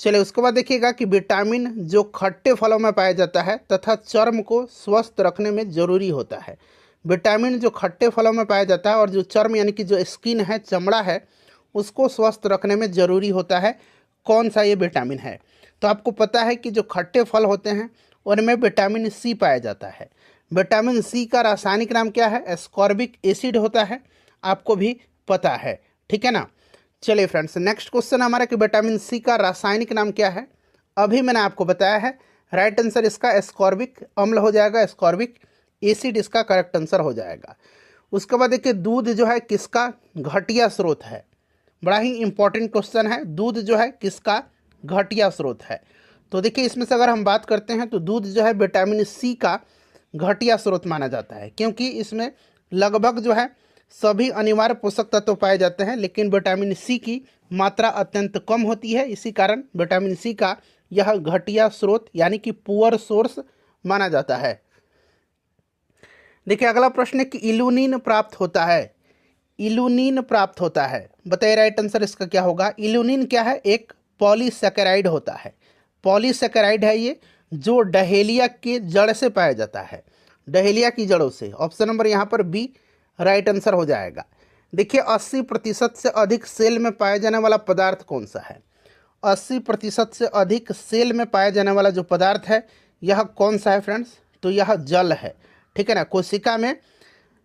चलिए उसके बाद देखिएगा कि विटामिन जो खट्टे फलों में पाया जाता है तथा चर्म को स्वस्थ रखने में जरूरी होता है। विटामिन जो खट्टे फलों में पाया जाता है और जो चर्म यानी कि जो स्किन है, चमड़ा है, उसको स्वस्थ रखने में ज़रूरी होता है, कौन सा ये विटामिन है। तो आपको पता है कि जो खट्टे फल होते हैं उनमें विटामिन सी पाया जाता है। विटामिन सी का रासायनिक नाम क्या है, एस्कॉर्बिक एसिड होता है, आपको भी पता है, ठीक है ना। चलिए फ्रेंड्स नेक्स्ट क्वेश्चन हमारा कि विटामिन सी का रासायनिक नाम क्या है। अभी मैंने आपको बताया है, राइट आंसर इसका एस्कॉर्बिक अम्ल हो जाएगा, एस्कॉर्बिक एसिड इसका करेक्ट आंसर हो जाएगा। उसके बाद देखिए दूध जो है किसका घटिया स्रोत है, बड़ा ही इंपॉर्टेंट क्वेश्चन है, दूध जो है किसका घटिया स्रोत है। तो देखिए इसमें से अगर हम बात करते हैं तो दूध जो है विटामिन सी का घटिया स्रोत माना जाता है, क्योंकि इसमें लगभग जो है सभी अनिवार्य पोषक तत्व पाए जाते हैं, लेकिन विटामिन सी की मात्रा अत्यंत कम होती है। इसी कारण विटामिन सी का यह घटिया स्रोत यानी कि पुअर सोर्स माना जाता है। देखिए अगला प्रश्न है कि इल्यूनिन प्राप्त होता है। इल्यूनिन प्राप्त होता है, बताइए राइट आंसर इसका क्या होगा। इल्यूनिन क्या है, एक पॉलीसैकेराइड होता है। पॉलीसैकेराइड है ये, जो डहेलिया के जड़ से पाया जाता है, डहेलिया की जड़ों से। ऑप्शन नंबर यहाँ पर बी राइट आंसर हो जाएगा। देखिए 80% से अधिक सेल में पाया जाने वाला पदार्थ कौन सा है। 80% से अधिक सेल में पाया जाने वाला जो पदार्थ है यह कौन सा है फ्रेंड्स, तो यह जल है, ठीक है ना। कोशिका में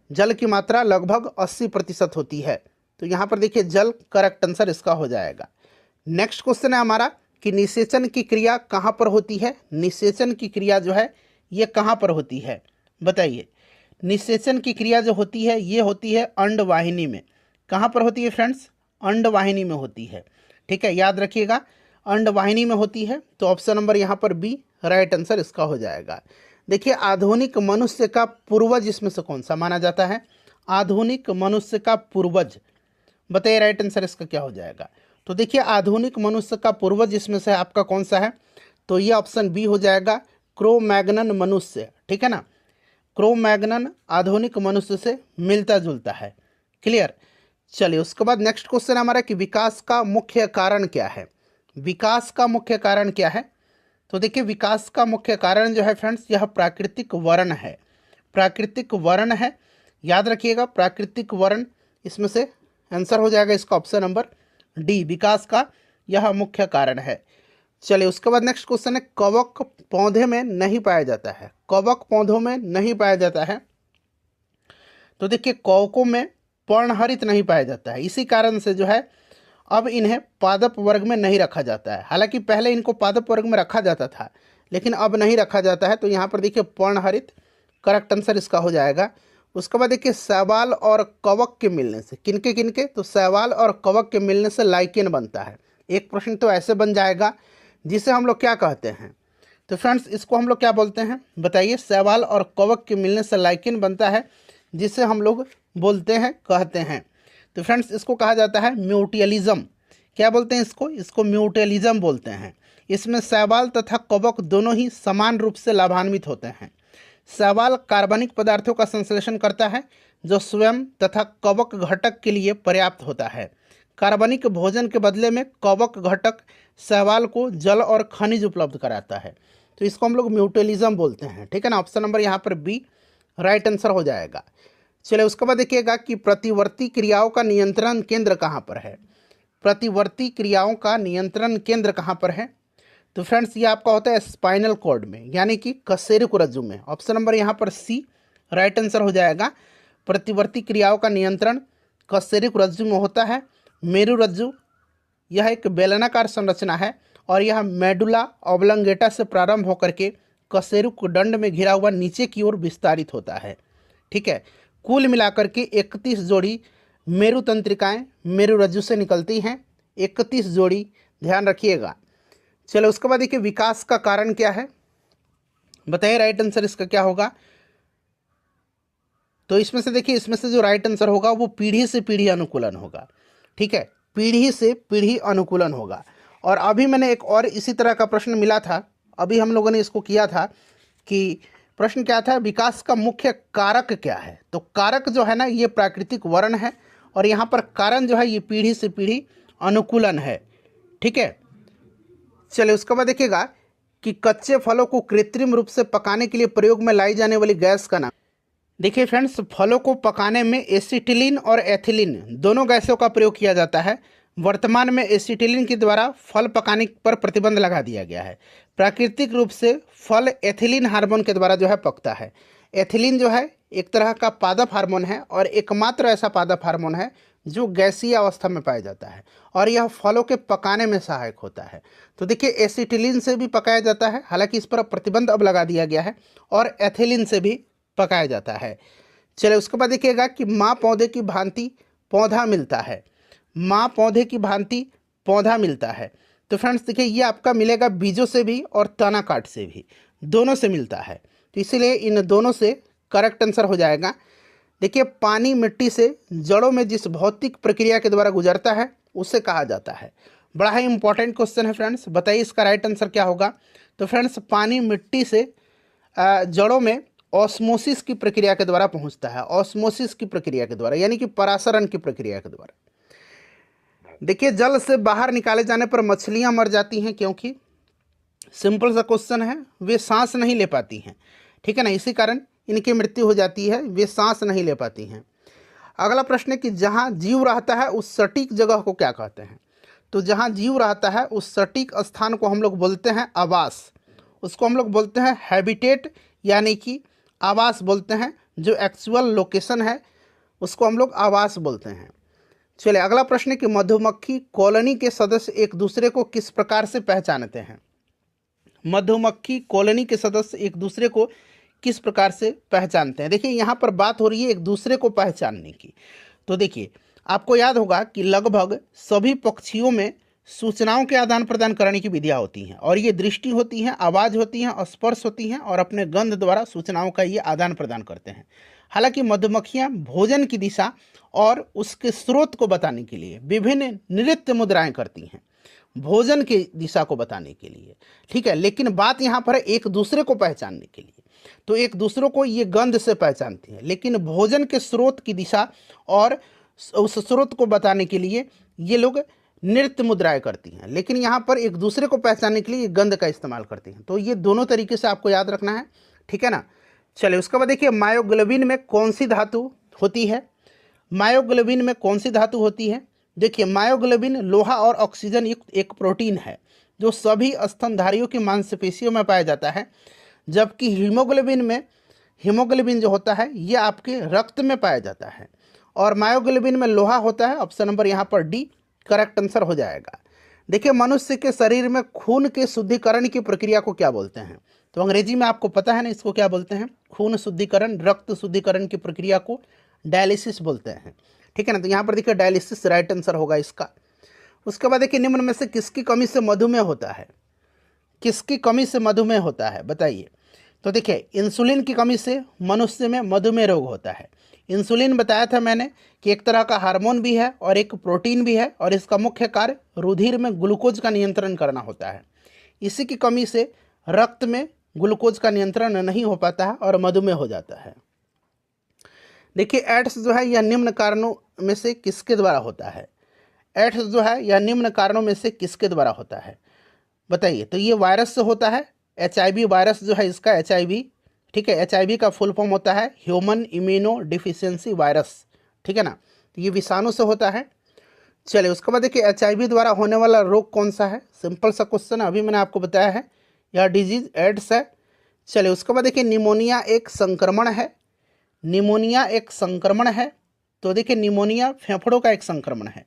जल की मात्रा लगभग 80% होती है, तो यहाँ पर देखिए जल करेक्ट आंसर इसका हो जाएगा। नेक्स्ट क्वेश्चन है हमारा कि निषेचन की क्रिया कहाँ पर होती है। निषेचन की क्रिया जो है ये कहाँ पर होती है, बताइए। निषेचन की क्रिया जो होती है ये होती है अंडवाहिनी में। कहाँ पर होती है फ्रेंड्स, अंडवाहिनी में होती है, ठीक है, याद रखिएगा अंडवाहिनी में होती है। तो ऑप्शन नंबर यहाँ पर बी राइट आंसर इसका हो जाएगा। देखिए आधुनिक मनुष्य का पूर्वज इसमें से कौन सा माना जाता है। आधुनिक मनुष्य का पूर्वज, बताइए राइट आंसर इसका क्या हो जाएगा। तो देखिए आधुनिक मनुष्य का पूर्वज इसमें से आपका कौन सा है, तो ये ऑप्शन बी हो जाएगा, क्रो-मैग्नन मनुष्य, ठीक है ना। क्रो-मैग्नन आधुनिक मनुष्य से मिलता जुलता है, क्लियर। चलिए उसके बाद नेक्स्ट क्वेश्चन हमारा कि विकास का मुख्य कारण क्या है। विकास का मुख्य कारण क्या है, तो देखिए विकास का मुख्य कारण जो है फ्रेंड्स यह प्राकृतिक वर्ण है। प्राकृतिक वर्ण है, याद रखिएगा प्राकृतिक वर्ण, इसमें से आंसर हो जाएगा इसका ऑप्शन नंबर डी, विकास का यह मुख्य कारण है। चलिए उसके बाद नेक्स्ट क्वेश्चन है, कवक पौधे में नहीं पाया जाता है। कवक पौधों में नहीं पाया जाता है। तो देखिए कवकों में पर्णहरित नहीं पाया जाता है, इसी कारण से जो है अब इन्हें पादप वर्ग में नहीं रखा जाता है। हालांकि पहले इनको पादप वर्ग में रखा जाता था, लेकिन अब नहीं रखा जाता है। तो यहाँ पर देखिए पर्णहरित करेक्ट आंसर इसका हो जाएगा। उसके बाद देखिए शैवाल और कवक के मिलने से, किनके किनके, तो शैवाल और कवक के मिलने से लाइकेन बनता है। एक प्रश्न तो ऐसे बन जाएगा जिसे हम लोग क्या कहते हैं, तो फ्रेंड्स इसको हम लोग क्या बोलते हैं बताइए। शैवाल और कवक के मिलने से लाइकेन बनता है, जिसे हम लोग बोलते हैं, कहते हैं। तो फ्रेंड्स इसको कहा जाता है म्यूटियलिज्म। क्या बोलते हैं इसको, इसको म्यूटियलिज्म बोलते हैं। इसमें शैवाल तथा कवक दोनों ही समान रूप से लाभान्वित होते हैं। शैवाल कार्बनिक पदार्थों का संश्लेषण करता है, जो स्वयं तथा कवक घटक के लिए पर्याप्त होता है। कार्बनिक भोजन के बदले में कवक घटक शैवाल को जल और खनिज उपलब्ध कराता है। तो इसको हम लोग म्यूटियलिज्म बोलते हैं, ठीक है ना। ऑप्शन नंबर यहाँ पर बी राइट आंसर हो जाएगा। चलिए उसके बाद देखिएगा कि प्रतिवर्ती क्रियाओं का नियंत्रण केंद्र कहाँ पर है। प्रतिवर्ती क्रियाओं का नियंत्रण केंद्र कहाँ पर है, तो फ्रेंड्स ये आपका होता है स्पाइनल कॉर्ड में, यानी कि कशेरुक रज्जु में। ऑप्शन नंबर यहाँ पर सी राइट आंसर हो जाएगा। प्रतिवर्ती क्रियाओं का नियंत्रण कशेरुक रज्जु में होता है। मेरु रज्जु यह एक बेलनाकार संरचना है और यह मेडुला ऑब्लंगेटा से प्रारंभ होकर के कशेरुक दंड में घिरा हुआ नीचे की ओर विस्तारित होता है, ठीक है। कुल मिलाकर के 31 जोड़ी मेरु तंत्रिकाएँ मेरु रज्जु से निकलती हैं, 31 जोड़ी, ध्यान रखिएगा। चलो उसके बाद देखिए विकास का कारण क्या है, बताइए राइट आंसर इसका क्या होगा। तो इसमें से देखिए, इसमें से जो राइट आंसर होगा वो पीढ़ी से पीढ़ी अनुकूलन होगा, ठीक है, पीढ़ी से पीढ़ी अनुकूलन होगा। और अभी मैंने एक और इसी तरह का प्रश्न मिला था, अभी हम लोगों ने इसको किया था कि प्रश्न क्या था, विकास का मुख्य कारक क्या है। तो कारक जो है ना ये प्राकृतिक वर्ण है, और यहाँ पर कारण जो है ये पीढ़ी से पीढ़ी अनुकूलन है, ठीक है। चलिए उसके बाद देखिएगा कि कच्चे फलों को कृत्रिम रूप से पकाने के लिए प्रयोग में लाई जाने वाली गैस का नाम। देखिए फ्रेंड्स, फलों को पकाने में एसिटिलीन और एथिलीन दोनों गैसों का प्रयोग किया जाता है। वर्तमान में एसिटिलीन के द्वारा फल पकाने पर प्रतिबंध लगा दिया गया है। प्राकृतिक रूप से फल एथिलीन हार्मोन के द्वारा जो है पकता है। एथिलीन जो है एक तरह का पादप हार्मोन है और एकमात्र ऐसा पादप हार्मोन है जो गैसीय अवस्था में पाया जाता है, और यह फलों के पकाने में सहायक होता है। तो देखिए एसिटिलीन से भी पकाया जाता है, हालांकि इस पर प्रतिबंध अब लगा दिया गया है, और एथिलीन से भी पकाया जाता है। चलिए उसके बाद देखिएगा कि माँ पौधे की भांति पौधा मिलता है। माँ पौधे की भांति पौधा मिलता है। तो फ्रेंड्स देखिए ये आपका मिलेगा बीजों से भी और तना काट से भी, दोनों से मिलता है। तो इसीलिए इन दोनों से करेक्ट आंसर हो जाएगा। देखिए पानी मिट्टी से जड़ों में जिस भौतिक प्रक्रिया के द्वारा गुजरता है उसे कहा जाता है। बड़ा ही इंपॉर्टेंट क्वेश्चन है फ्रेंड्स, बताइए इसका राइट आंसर क्या होगा। तो फ्रेंड्स पानी मिट्टी से जड़ों में ऑस्मोसिस की प्रक्रिया के द्वारा पहुंचता है। ऑस्मोसिस की प्रक्रिया के द्वारा, यानी कि परासरण की प्रक्रिया के द्वारा। देखिए जल से बाहर निकाले जाने पर मछलियां मर जाती हैं, क्योंकि सिंपल सा क्वेश्चन है, वे सांस नहीं ले पाती हैं, ठीक है ना, इसी कारण इनकी मृत्यु हो जाती है, वे सांस नहीं ले पाती हैं। अगला प्रश्न है कि जहाँ जीव रहता है उस सटीक जगह को क्या कहते हैं। तो जहाँ जीव रहता है उस सटीक स्थान को हम लोग बोलते हैं आवास। उसको हम लोग बोलते हैं हैबिटेट, यानी कि आवास बोलते हैं। जो एक्चुअल लोकेशन है उसको हम लोग आवास बोलते हैं। चलिए अगला प्रश्न है कि मधुमक्खी कॉलोनी के सदस्य एक दूसरे को किस प्रकार से पहचानते हैं। मधुमक्खी कॉलोनी के सदस्य एक दूसरे को किस प्रकार से पहचानते हैं। देखिए यहाँ पर बात हो रही है एक दूसरे को पहचानने की। तो देखिए आपको याद होगा कि लगभग सभी पक्षियों में सूचनाओं के आदान प्रदान करने की विधियाँ होती हैं, और ये दृष्टि होती हैं, आवाज़ होती हैं, स्पर्श होती हैं, और अपने गंध द्वारा सूचनाओं का ये आदान प्रदान करते हैं। हालांकि मधुमक्खियाँ भोजन की दिशा और उसके स्रोत को बताने के लिए विभिन्न नृत्य मुद्राएं करती हैं, भोजन की दिशा को बताने के लिए, ठीक है। लेकिन बात यहाँ पर है एक दूसरे को पहचानने के लिए। तो एक दूसरों को ये गंध से पहचानती है, लेकिन भोजन के स्रोत की दिशा और उस स्रोत को बताने के लिए ये लोग नृत्य मुद्राएं करती हैं, लेकिन यहाँ पर एक दूसरे को पहचानने के लिए गंध का इस्तेमाल करती हैं। तो ये दोनों तरीके से आपको याद रखना है, ठीक है ना। चलिए उसके बाद देखिए मायोग्लोबिन में कौन सी धातु होती है। मायोग्लोबिन में कौन सी धातु होती है। देखिए मायोग्लोबिन लोहा और ऑक्सीजन युक्त एक प्रोटीन है जो सभी स्तनधारियों की मांसपेशियों में पाया जाता है, जबकि हीमोग्लोबिन जो होता है ये आपके रक्त में पाया जाता है, और मायोग्लोबिन में लोहा होता है। ऑप्शन नंबर यहाँ पर डी करेक्ट आंसर हो जाएगा। देखिए, मनुष्य के शरीर में खून के शुद्धिकरण की प्रक्रिया को क्या बोलते हैं? तो अंग्रेजी में आपको पता है ना, इसको क्या बोलते हैं? खून शुद्धिकरण, रक्त शुद्धिकरण की प्रक्रिया को डायलिसिस बोलते हैं, ठीक है ना। तो यहाँ पर देखिए डायलिसिस राइट आंसर होगा इसका। उसके बाद देखिए, निम्न में से किसकी कमी से मधुमेह होता है? किसकी कमी से मधुमेह होता है, बताइए। तो देखिए, इंसुलिन की कमी से मनुष्य में मधुमेह रोग होता है। इंसुलिन बताया था मैंने कि एक तरह का हार्मोन भी है और एक प्रोटीन भी है, और इसका मुख्य कार्य रुधिर में ग्लूकोज का नियंत्रण करना होता है। इसी की कमी से रक्त में ग्लूकोज का नियंत्रण नहीं हो पाता है और मधुमेह हो जाता है। देखिए, एड्स जो है यह निम्न कारणों में से किसके द्वारा होता है? एड्स जो है यह निम्न कारणों में से किसके द्वारा होता है, बताइए। तो ये वायरस से होता है। HIV वायरस जो है इसका HIV, ठीक है, HIV का फुल फॉर्म होता है ह्यूमन इम्यूनो डिफिशियंसी वायरस, ठीक है ना। तो ये विषाणु से होता है। चलिए, उसके बाद देखिए, HIV द्वारा होने वाला रोग कौन सा है? सिंपल सा क्वेश्चन है, अभी मैंने आपको बताया है, यह डिजीज एड्स है। चलिए, उसके बाद देखिए, निमोनिया एक संक्रमण है। निमोनिया एक संक्रमण है। तो देखिए, निमोनिया फेफड़ों का एक संक्रमण है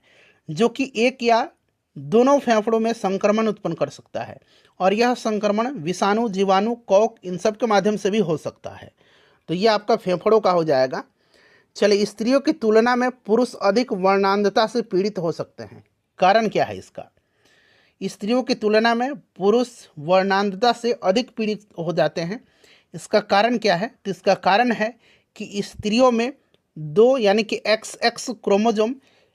जो कि एक या दोनों फेफड़ों में संक्रमण उत्पन्न कर सकता है, और यह संक्रमण विषाणु, जीवाणु, कॉक इन सब के माध्यम से भी हो सकता है। तो यह आपका फेफड़ों का हो जाएगा। चलिए, स्त्रियों की तुलना में पुरुष अधिक वर्णांधता से पीड़ित हो सकते हैं, कारण क्या है इसका? स्त्रियों की तुलना में पुरुष वर्णांधता से अधिक पीड़ित हो जाते हैं, इसका कारण क्या है? तो इसका कारण है कि स्त्रियों में 2 यानी कि XX क्रोमोजोम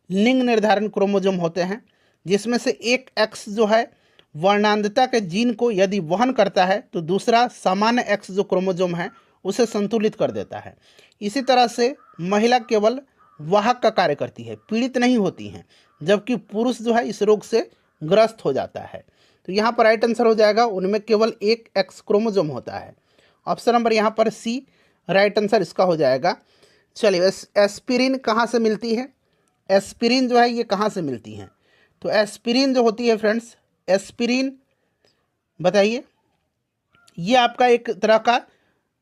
लिंग निर्धारण क्रोमोजोम होते हैं, जिसमें से एक X जो है वर्णांधता के जीन को यदि वहन करता है तो दूसरा सामान्य X जो क्रोमोजोम है उसे संतुलित कर देता है। इसी तरह से महिला केवल वाहक का कार्य करती है, पीड़ित नहीं होती हैं, जबकि पुरुष जो है इस रोग से ग्रस्त हो जाता है। तो यहाँ पर राइट आंसर हो जाएगा, उनमें केवल एक X क्रोमोजोम होता है। ऑप्शन नंबर यहाँ पर C राइट आंसर इसका हो जाएगा। चलिए, एस्पिरिन कहाँ से मिलती है? एस्पिरिन जो है ये कहाँ से मिलती है? तो एस्पिरिन जो होती है फ्रेंड्स, एस्पिरिन बताइए, ये आपका एक तरह का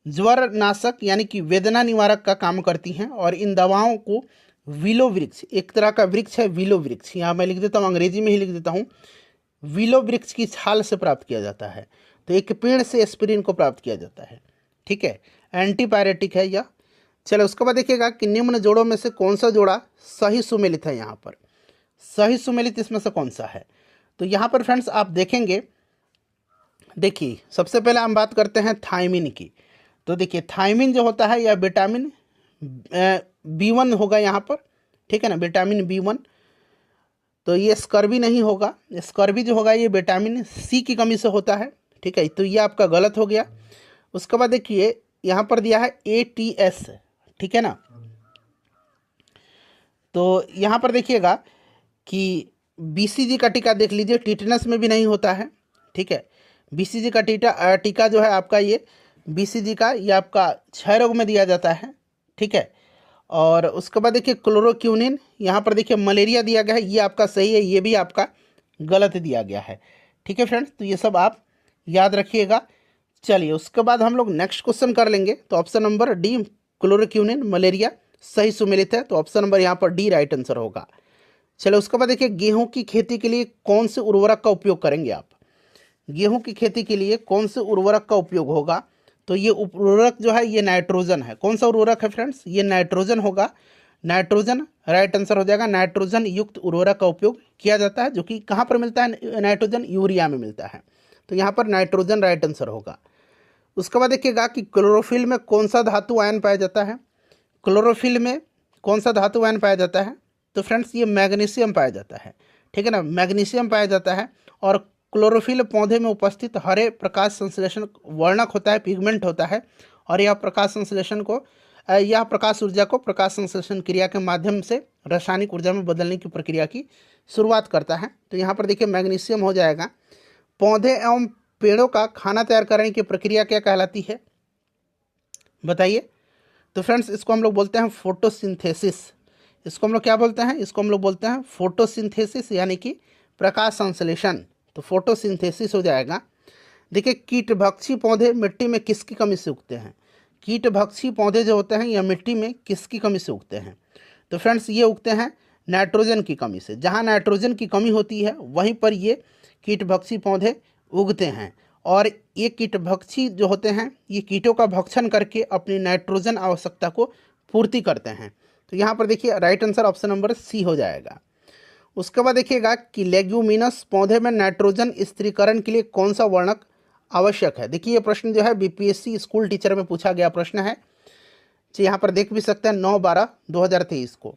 ज्वर नाशक यानी कि वेदना निवारक का काम करती हैं, और इन दवाओं को विलो वृक्ष, एक तरह का वृक्ष है विलो वृक्ष, यहाँ मैं लिख देता हूँ, अंग्रेजी में ही लिख देता हूँ, विलो वृक्ष की छाल से प्राप्त किया जाता है। तो एक पेड़ से एस्पिरिन को प्राप्त किया जाता है, ठीक है, एंटीपायरेटिक है यह। चलो, उसके बाद देखिएगा कि निम्न जोड़ों में से कौन सा जोड़ा सही सुमेलित है? यहाँ पर सही सुमेलित इसमें से कौन सा है? तो यहाँ पर फ्रेंड्स आप देखेंगे, देखिए सबसे पहले हम बात करते हैं थायमिन की। तो देखिए, थायमिन जो होता है यह विटामिन B1 होगा यहाँ पर, ठीक है ना, विटामिन B1। तो ये स्कर्वी नहीं होगा, स्कर्वी जो होगा ये विटामिन C की कमी से होता है, ठीक है। तो ये आपका गलत हो गया। उसके बाद देखिए, यहाँ पर दिया है ATS, ठीक है ना। तो यहाँ पर देखिएगा कि BCG का टीका देख लीजिए, टिटनस में भी नहीं होता है, ठीक है। BCG का टीका जो है आपका ये BCG का ये आपका क्षय रोग में दिया जाता है, ठीक है। और उसके बाद देखिए क्लोरोक्विनिन, यहाँ पर देखिए मलेरिया दिया गया है, ये आपका सही है, ये भी आपका गलत दिया गया है, ठीक है फ्रेंड्स। तो ये सब आप याद रखिएगा। चलिए, उसके बाद हम लोग नेक्स्ट क्वेश्चन कर लेंगे। तो ऑप्शन नंबर डी क्लोरोक्विनिन मलेरिया सही सुमेलित है, तो ऑप्शन नंबर यहाँ पर डी राइट आंसर होगा। चलो, उसके बाद देखिए, गेहूं की खेती के लिए कौन से उर्वरक का उपयोग करेंगे आप? गेहूं की खेती के लिए कौन से उर्वरक का उपयोग होगा? तो ये उर्वरक जो है ये नाइट्रोजन है। कौन सा उर्वरक है फ्रेंड्स? ये नाइट्रोजन होगा। नाइट्रोजन राइट आंसर हो जाएगा। नाइट्रोजन युक्त उर्वरक का उपयोग किया जाता है, जो कि कहाँ पर मिलता है? नाइट्रोजन यूरिया में मिलता है। तो यहाँ पर नाइट्रोजन राइट आंसर होगा। उसके बाद देखिएगा कि क्लोरोफिल में कौन सा धातु आयन पाया जाता है? क्लोरोफिल में कौन सा धातु आयन पाया जाता है? तो फ्रेंड्स ये मैग्नीशियम पाया जाता है, ठीक है ना, मैग्नीशियम पाया जाता है। और क्लोरोफिल पौधे में उपस्थित हरे प्रकाश संश्लेषण वर्णक होता है, पिगमेंट होता है, और यह प्रकाश संश्लेषण को यह प्रकाश ऊर्जा को प्रकाश संश्लेषण क्रिया के माध्यम से रासायनिक ऊर्जा में बदलने की प्रक्रिया की शुरुआत करता है। तो यहाँ पर देखिए मैग्नीशियम हो जाएगा। पौधे एवं पेड़ों का खाना तैयार करने की प्रक्रिया क्या कहलाती है, बताइए? तो फ्रेंड्स इसको हम लोग बोलते हैं फोटोसिंथेसिस। इसको हम लोग क्या बोलते हैं? इसको हम लोग बोलते हैं फोटोसिंथेसिस, यानी कि प्रकाश संश्लेषण, तो फोटोसिंथेसिस हो जाएगा। देखिए कीटभक्षी पौधे मिट्टी में किसकी कमी से उगते हैं? कीटभक्षी पौधे जो होते हैं यह मिट्टी में किसकी कमी से उगते हैं? तो फ्रेंड्स ये उगते हैं नाइट्रोजन की कमी से। जहाँ नाइट्रोजन की कमी होती है वहीं पर ये कीटभक्षी पौधे उगते हैं। और ये कीटभक्षी जो होते हैं ये कीटों का भक्षण करके अपनी नाइट्रोजन आवश्यकता को पूर्ति करते हैं। तो यहाँ पर देखिए right answer option number C हो जाएगा। उसके बाद देखिएगा कि लेग्यूमिनस पौधे में नाइट्रोजन स्थिरीकरण के लिए कौन सा वर्णक आवश्यक है? देखिए ये प्रश्न जो है बीपीएससी स्कूल टीचर में पूछा गया प्रश्न है। तो यहाँ पर देख भी सकते हैं 9/12/2023 को।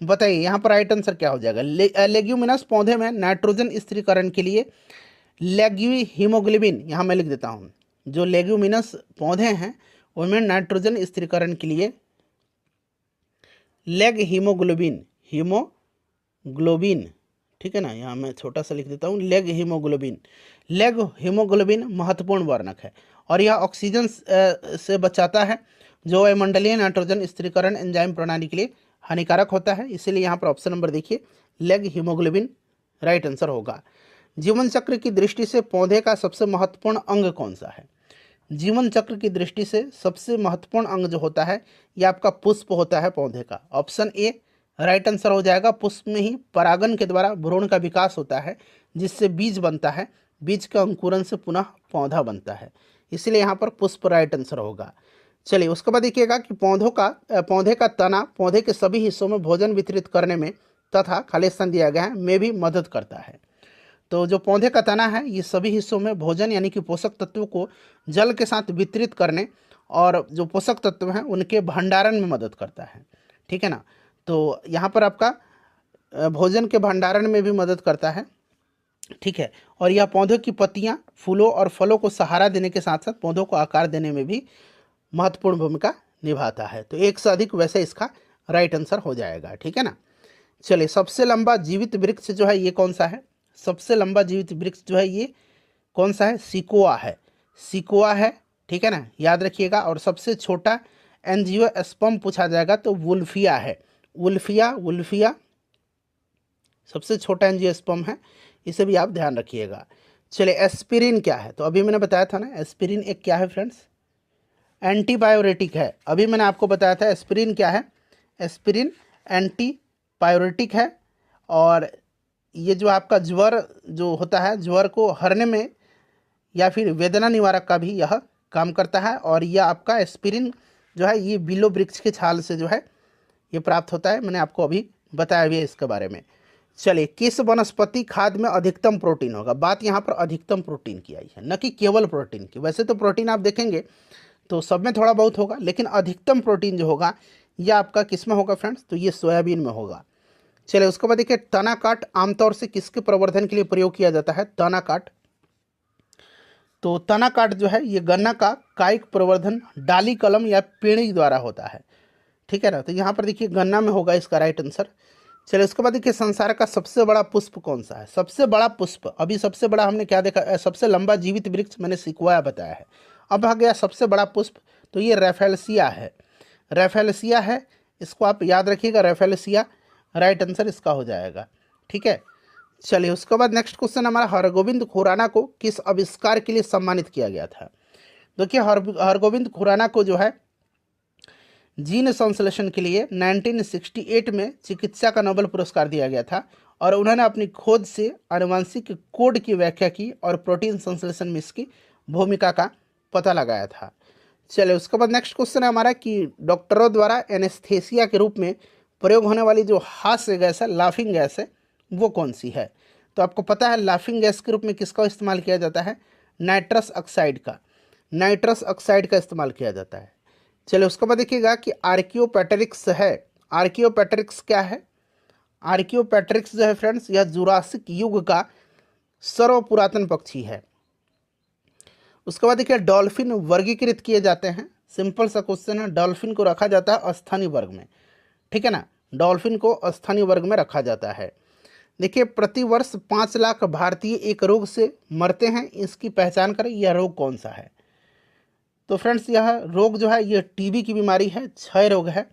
बताइए यहाँ पर राइट आंसर क्या हो जाएगा? लेग्यूमिनस पौधे में नाइट्रोजन स्थिरीकरण के लिए लेग्यू हीमोग्लोबिन, यहाँ मैं लिख देता हूँ, जो लेग्यूमिनस पौधे हैं उनमें नाइट्रोजन स्थिरीकरण के लिए लेग हीमोग्लोबिन, हीमोग्लोबिन, ठीक है ना, यहाँ मैं छोटा सा लिख देता हूँ लेग हीमोग्लोबिन। लेग हीमोग्लोबिन महत्वपूर्ण वर्णक है और यह ऑक्सीजन से बचाता है जो वायुमंडलीय नाइट्रोजन स्थिरीकरण एंजाइम प्रणाली के लिए हानिकारक होता है। इसीलिए यहाँ पर ऑप्शन नंबर देखिए लेग हीमोग्लोबिन राइट आंसर होगा। जीवन चक्र की दृष्टि से पौधे का सबसे महत्वपूर्ण अंग कौन सा है? जीवन चक्र की दृष्टि से सबसे महत्वपूर्ण अंग जो होता है यह आपका पुष्प होता है पौधे का। ऑप्शन ए राइट आंसर हो जाएगा। पुष्प में ही परागन के द्वारा भ्रूण का विकास होता है जिससे बीज बनता है, बीज के अंकुरन से पुनः पौधा बनता है, इसलिए यहाँ पर पुष्प राइट आंसर होगा। चलिए उसके बाद देखिएगा कि पौधे का तना पौधे के सभी हिस्सों में भोजन वितरित करने में तथा खाली स्थान दिया गया है में भी मदद करता है। तो जो पौधे का तना है ये सभी हिस्सों में भोजन यानी कि पोषक तत्वों को जल के साथ वितरित करने और जो पोषक तत्व हैं उनके भंडारण में मदद करता है, ठीक है ना। तो यहाँ पर आपका भोजन के भंडारण में भी मदद करता है, ठीक है। और यह पौधों की पत्तियाँ, फूलों और फलों को सहारा देने के साथ साथ पौधों को आकार देने में भी महत्वपूर्ण भूमिका निभाता है। तो एक से अधिक वैसे इसका राइट आंसर हो जाएगा, ठीक है ना। चलिए सबसे लंबा जीवित वृक्ष जो है ये कौन सा है? सबसे लंबा जीवित वृक्ष जो है ये कौन सा है? सिकोआ है, सिकोआ है, ठीक है ना, याद रखिएगा। और सबसे छोटा एंजियोस्पर्म पूछा जाएगा तो वुल्फिया है, वुल्फिया सबसे छोटा एंजियोस्पर्म है, इसे भी आप ध्यान रखिएगा। चलिए एस्पिरिन क्या है? तो अभी मैंने बताया था ना एस्पिरिन एक क्या है फ्रेंड्स? एंटीबायोटिक है। अभी मैंने आपको बताया था एस्पिरिन क्या है? एस्पिरिन एंटीबायोटिक है और ये जो आपका ज्वर जो होता है, ज्वर को हरने में या फिर वेदना निवारक का भी यह काम करता है। और यह आपका एस्पिरिन जो है ये बिलो वृक्ष के छाल से जो है ये प्राप्त होता है, मैंने आपको अभी बताया भी है इसके बारे में। चलिए किस वनस्पति खाद्य में अधिकतम प्रोटीन होगा? बात यहाँ पर अधिकतम प्रोटीन की आई है, न कि केवल प्रोटीन की। वैसे तो प्रोटीन आप देखेंगे तो सब में थोड़ा बहुत होगा, लेकिन अधिकतम प्रोटीन जो होगा यह आपका किस में होगा फ्रेंड्स? तो ये सोयाबीन में होगा। चलिए उसके बाद देखिए तना काट आमतौर से किसके प्रवर्धन के लिए प्रयोग किया जाता है? तना काट। तो तना काट जो है ये गन्ना का कायिक प्रवर्धन डाली, कलम या पेड़ी द्वारा होता है, ठीक है ना। तो यहाँ पर देखिए गन्ना में होगा इसका राइट आंसर। चलिए उसके बाद देखिए संसार का सबसे बड़ा पुष्प कौन सा है? सबसे बड़ा पुष्प, अभी सबसे बड़ा हमने क्या देखा? सबसे लंबा जीवित वृक्ष मैंने सिक्वाया बताया है। अब आ गया सबसे बड़ा पुष्प, तो ये रेफेलसिया है, रेफेलसिया है, इसको आप याद रखिएगा, रेफेलसिया राइट आंसर इसका हो जाएगा, ठीक है। चलिए उसके बाद नेक्स्ट क्वेश्चन हमारा, हरगोविंद खुराना को किस आविष्कार के लिए सम्मानित किया गया था? देखिए हरगोविंद खुराना को जो है जीन संश्लेषण के लिए 1968 में चिकित्सा का नोबेल पुरस्कार दिया गया था और उन्होंने अपनी खोज से आनुवंशिक कोड की व्याख्या की और प्रोटीन संश्लेषण में इसकी भूमिका का पता लगाया था। चलिए उसके बाद नेक्स्ट क्वेश्चन है हमारा कि डॉक्टरों द्वारा एनेस्थेसिया के रूप में प्रयोग होने वाली जो हास्य गैस है, लाफिंग गैस है, वो कौन सी है? तो आपको पता है लाफिंग गैस के रूप में किसका इस्तेमाल किया जाता है? नाइट्रस ऑक्साइड का, नाइट्रस ऑक्साइड का इस्तेमाल किया जाता है। चलिए उसके बाद देखिएगा कि आर्कियोपेटेरिक्स है, आर्कियोपेटेरिक्स क्या है? आर्कियोपेटेरिक्स जो है फ्रेंड्स यह जुरासिक युग का सर्वपुरातन पक्षी है। उसके बाद देखिए डॉल्फिन वर्गीकृत किए जाते हैं, सिंपल सा क्वेश्चन है। डॉल्फिन को रखा जाता है अस्थानी वर्ग में, ठीक है ना, डॉल्फिन को अस्थानी वर्ग में रखा जाता है। देखिए प्रतिवर्ष 5 लाख भारतीय एक रोग से मरते हैं, इसकी पहचान करें, यह रोग कौन सा है? तो फ्रेंड्स यह रोग जो है ये टीबी की बीमारी है, क्षय रोग है,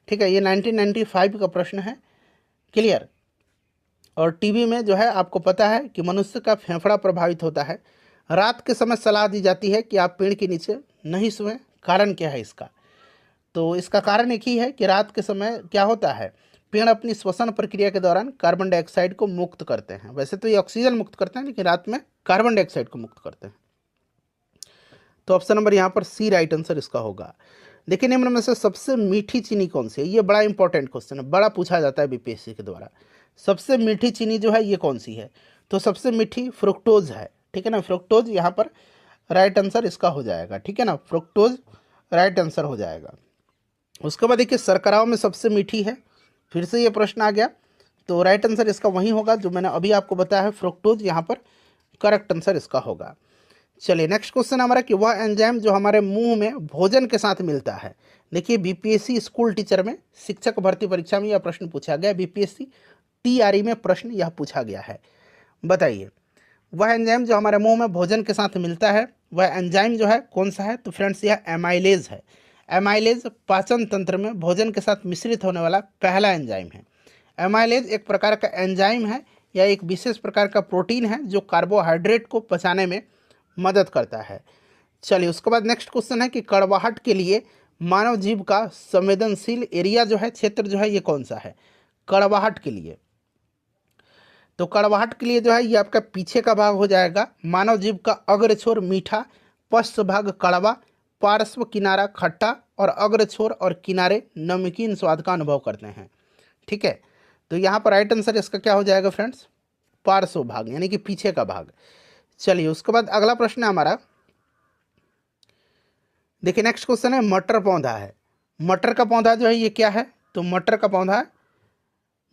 ठीक है। ये 1995 का प्रश्न है, क्लियर। और टीबी में जो है आपको पता है कि मनुष्य का फेफड़ा प्रभावित होता है। रात के समय सलाह दी जाती है कि आप पेड़ के नीचे नहीं सोएं। कारण क्या है इसका? तो इसका कारण एक ही है कि रात के समय क्या होता है, पेड़ अपनी श्वसन प्रक्रिया के दौरान कार्बन डाइऑक्साइड को मुक्त करते हैं। वैसे तो ये ऑक्सीजन मुक्त करते हैं, लेकिन रात में कार्बन डाइऑक्साइड को मुक्त करते हैं। तो ऑप्शन नंबर यहाँ पर सी राइट आंसर इसका होगा। देखिए निम्न में से सबसे मीठी चीनी कौन सी है? ये बड़ा इंपॉर्टेंट क्वेश्चन है, बड़ा पूछा जाता है बीपीएससी के द्वारा। सबसे मीठी चीनी जो है ये कौन सी है? तो सबसे मीठी फ्रुक्टोज है, ठीक है ना। फ्रुक्टोज यहाँ पर राइट आंसर इसका हो जाएगा, ठीक है ना। फ्रुक्टोज राइट आंसर हो जाएगा। उसके बाद देखिए शर्कराओं में सबसे मीठी है, फिर से ये प्रश्न आ गया, तो राइट आंसर इसका वही होगा जो मैंने अभी आपको बताया है, फ्रुक्टोज यहाँ पर करेक्ट आंसर इसका होगा। चलिए नेक्स्ट क्वेश्चन हमारा कि वह एंजाइम जो हमारे मुंह में भोजन के साथ मिलता है। देखिए बीपीएससी स्कूल टीचर में शिक्षक भर्ती परीक्षा में यह प्रश्न पूछा गया, बीपीएससी टीआरई में प्रश्न यह पूछा गया है। बताइए वह एंजाइम जो हमारे मुंह में भोजन के साथ मिलता है, वह एंजाइम जो है कौन सा है? तो फ्रेंड्स यह एमाइलेज है। एमाइलेज पाचन तंत्र में भोजन के साथ मिश्रित होने वाला पहला एंजाइम है। एमाइलेज एक प्रकार का एंजाइम है या एक विशेष प्रकार का प्रोटीन है जो कार्बोहाइड्रेट को पचाने में मदद करता है। चलिए उसके बाद नेक्स्ट क्वेश्चन है कि कड़वाहट के लिए मानव जीभ का संवेदनशील एरिया जो है, क्षेत्र जो है ये कौन सा है? कड़वाहट के लिए, तो कड़वाहट के लिए जो है ये आपका पीछे का भाग हो जाएगा। मानव जीभ का अग्र छोर मीठा, पश्च भाग कड़वा, पार्श्व किनारा खट्टा और अग्र छोर और किनारे नमकीन स्वाद का अनुभव करते हैं, ठीक है। तो यहाँ पर राइट आंसर इसका क्या हो जाएगा फ्रेंड्स? पार्श्व भाग यानी कि पीछे का भाग। चलिए उसके बाद अगला प्रश्न है हमारा, देखिए नेक्स्ट क्वेश्चन है मटर पौधा है। मटर का पौधा जो है ये क्या है? तो मटर का पौधा